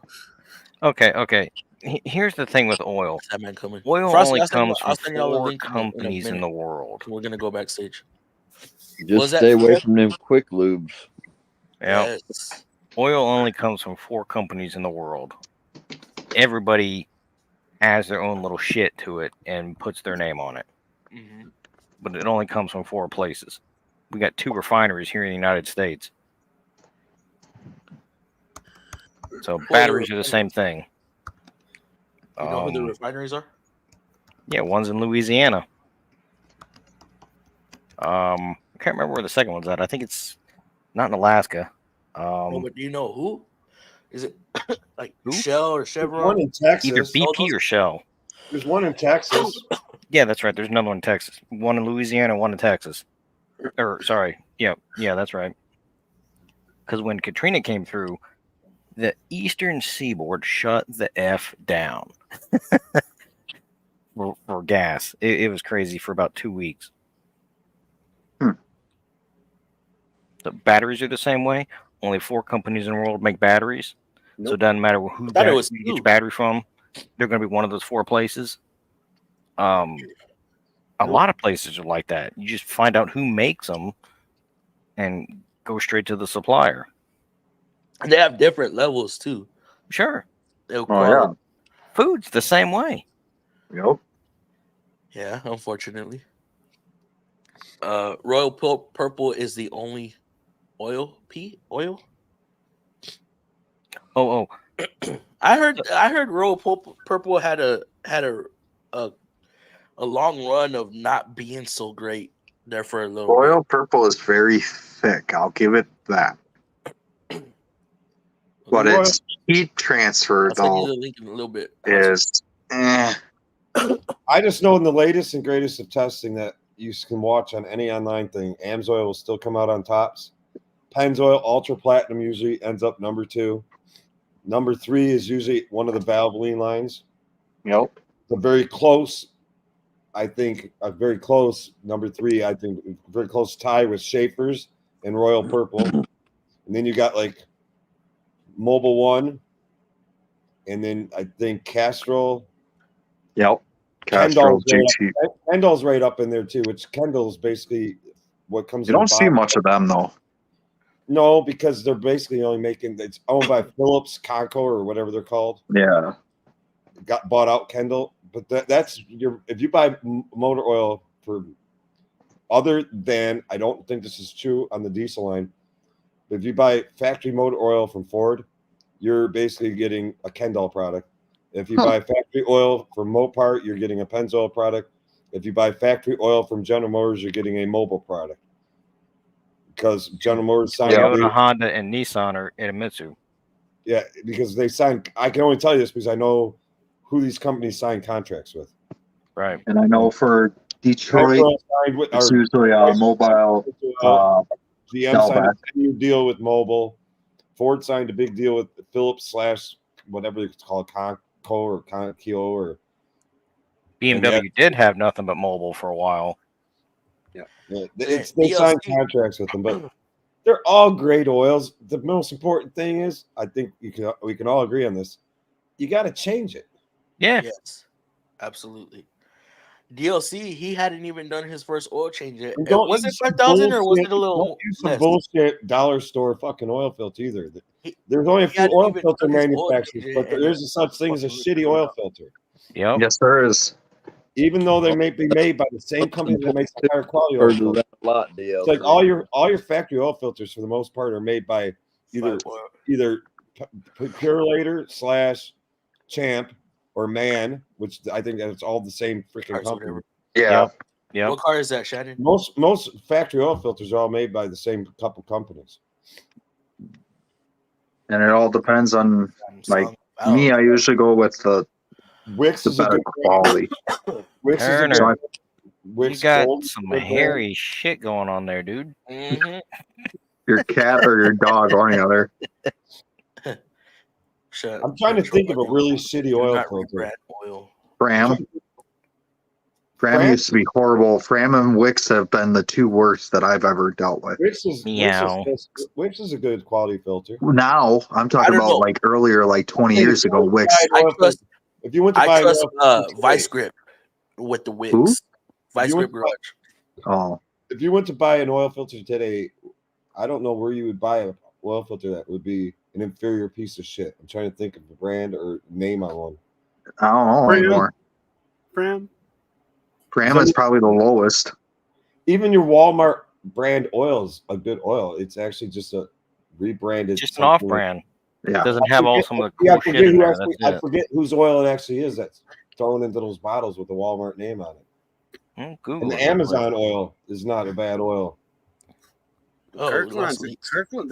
Okay. Here's the thing with oil. That man coming. Oil Frosty, only comes from 4 companies in the world. We're gonna go backstage. Just stay away from them quick lubes. Yeah. Yes. Oil only comes from 4 companies in the world. Everybody adds their own little shit to it and puts their name on it. Mm-hmm. But it only comes from 4 places. We got 2 refineries here in the United States. So batteries are the same thing. You know who the refineries are? Yeah, one's in Louisiana. I can't remember where the second one's at. I think it's not in Alaska. But do you know who? Is it like who? Shell or Chevron? One in Texas. Either BP or Shell. There's one in Texas. Yeah, that's right. There's another one in Texas. One in Louisiana, one in Texas. Or sorry. Yeah, that's right. Because when Katrina came through, the eastern seaboard shut the F down for gas. It was crazy for about 2 weeks. The batteries are the same way. Only 4 companies in the world make batteries. Nope. So it doesn't matter who you get your battery from. They're going to be one of those 4 places. A lot of places are like that. You just find out who makes them and go straight to the supplier. And they have different levels too. Sure. Yeah. Food's the same way. Yep. Yeah, unfortunately. Royal Purple is the only oil. Oh. I heard Royal Purple had a long run of not being so great there for a little Royal Purple is very thick. I'll give it that. But its heat transfer, though, is I just know in the latest and greatest of testing that you can watch on any online thing, AMSOIL will still come out on tops. Pennzoil Ultra Platinum usually ends up number 2. Number 3 is usually one of the Valvoline lines. Yep. It's a very close, number 3, I think, very close tie with Schaefer's and Royal Purple. And then you got like Mobil 1, and then I think Castrol. Yep. Castrol GT. Kendall's right up in there too, which Kendall's basically what comes. You don't see much of them though. No, because they're basically only making. It's owned by Phillips, Conco, or whatever they're called. Yeah. Got bought out, Kendall. But that's your. If you buy motor oil for, other than I don't think this is true on the diesel line. If you buy factory motor oil from Ford, you're basically getting a Kendall product. If you buy factory oil from Mopar, you're getting a Pennzoil product. If you buy factory oil from General Motors, you're getting a Mobil product. Because General Motors signed Honda and Nissan are Idemitsu. Yeah, because they signed. I can only tell you this because I know who these companies sign contracts with. Right. And I know for Detroit, it's usually Mobile. GM signed a 10-year deal with Mobil. Ford signed a big deal with Phillips / whatever it's called, Conco or Conkio or BMW did have nothing but mobile for a while. They signed contracts with them, but they're all great oils. The most important thing is, I think we can all agree on this. You got to change it. Yeah. Yes, absolutely. DLC, he hadn't even done his first oil change yet. Was it 5,000 or was it a little? Don't use some bullshit dollar store fucking oil filter either. There's only a few oil filter manufacturers, but there is such thing as a shitty oil filter. Yep. Yes, there is. Even though they may be made by the same company that makes the higher quality oil filter. It's like all your factory oil filters for the most part are made by either Purelator / Champ or Man, which I think that's all the same freaking company. Yeah. Yeah. What car is that, Shannon? Most factory oil filters are all made by the same couple companies. And it all depends on, like, me, I usually go with the Wix is better quality. Wix Turner, is you got some hairy shit going on there, dude. Mm-hmm. Your cat or your dog, or any other. I'm trying to think of a really shitty oil filter. Fram used to be horrible. Fram and Wix have been the two worst that I've ever dealt with. Wix is a good quality filter. Now I'm talking about like earlier, like 20 years ago. Wix. If you went to buy Vice Grip with the Wix. Who? Vice Grip Garage. Oh. If you went to buy an oil filter today, I don't know where you would buy an oil filter that would be an inferior piece of shit. I'm trying to think of the brand or name on one. I don't know anymore. Fram is probably the lowest. Even your Walmart brand oil is a good oil. It's actually just a rebranded. Just an off-brand. Yeah. It doesn't have all some of the cool shit in there. I forget whose oil it actually is that's thrown into those bottles with the Walmart name on it. Google and the Amazon oil is not a bad oil. The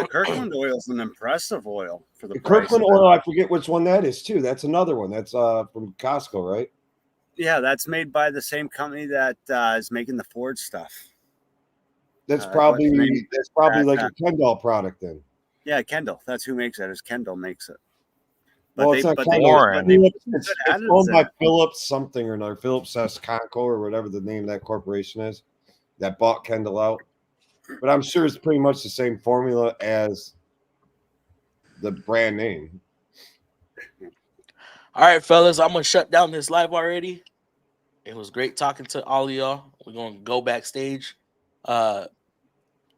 Kirkland oil is an impressive oil for the Kirkland oil. I forget which one that is too. That's another one. That's from Costco, right? Yeah, that's made by the same company that is making the Ford stuff. That's probably like a Kendall product then. Yeah, Kendall. That's who makes it. Kendall makes it. Well, it's not Kendall. It's owned by Phillips something or another. Phillips S. Conco or whatever the name of that corporation is that bought Kendall out. But I'm sure it's pretty much the same formula as the brand name. All right, fellas, I'm going to shut down this live already. It was great talking to all of y'all. We're going to go backstage. Y'all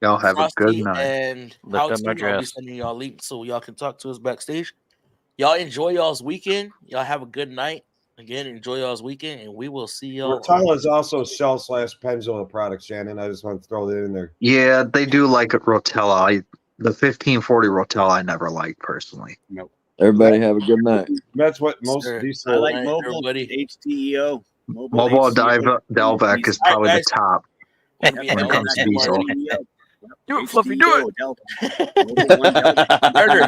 have Frosty a good night. And I'll be sending y'all links so y'all can talk to us backstage. Y'all enjoy y'all's weekend. Y'all have a good night. Again, enjoy y'all's weekend, and we will see y'all. Rotella is also Shell / Pennzoil product, Shannon. I just want to throw that in there. Yeah, they do like a Rotella. The 1540 Rotella I never liked personally. Nope. Everybody have a good night. That's what most diesel. I like mobile HDEO. Mobile Delvec is probably the top when it comes to diesel. Do it, Fluffy. Do it. Turner,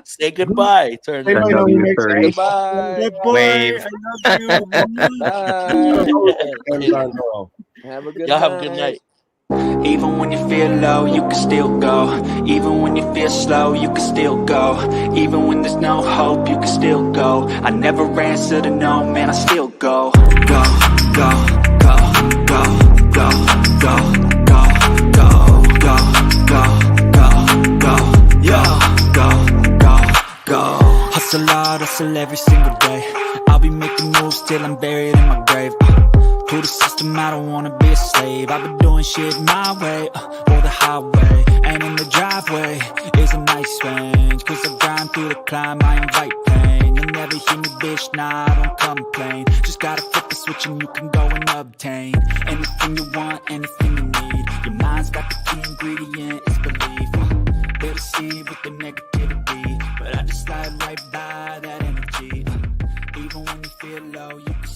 say goodbye. Turner. Goodbye. Wave. Have a good Y'all have a good night. Even when you feel low, you can still go. Even when you feel slow, you can still go. Even when there's no hope, you can still go. I never answer to no, man, I still go. Go, go, go, go, go, go, go, go, go, go, go, go. Hustle hard, hustle every single day. I'll be making moves till I'm buried in my grave. To the system, I don't wanna be a slave. I've been doing shit my way, or the highway. And in the driveway is a nice range. Cause I grind through the climb, I invite pain. You'll never hear me, bitch, nah, I don't complain. Just gotta flip the switch and you can go and obtain anything you want, anything you need. Your mind's got the key ingredient, it's belief. They deceive with the negativity, but I just slide right by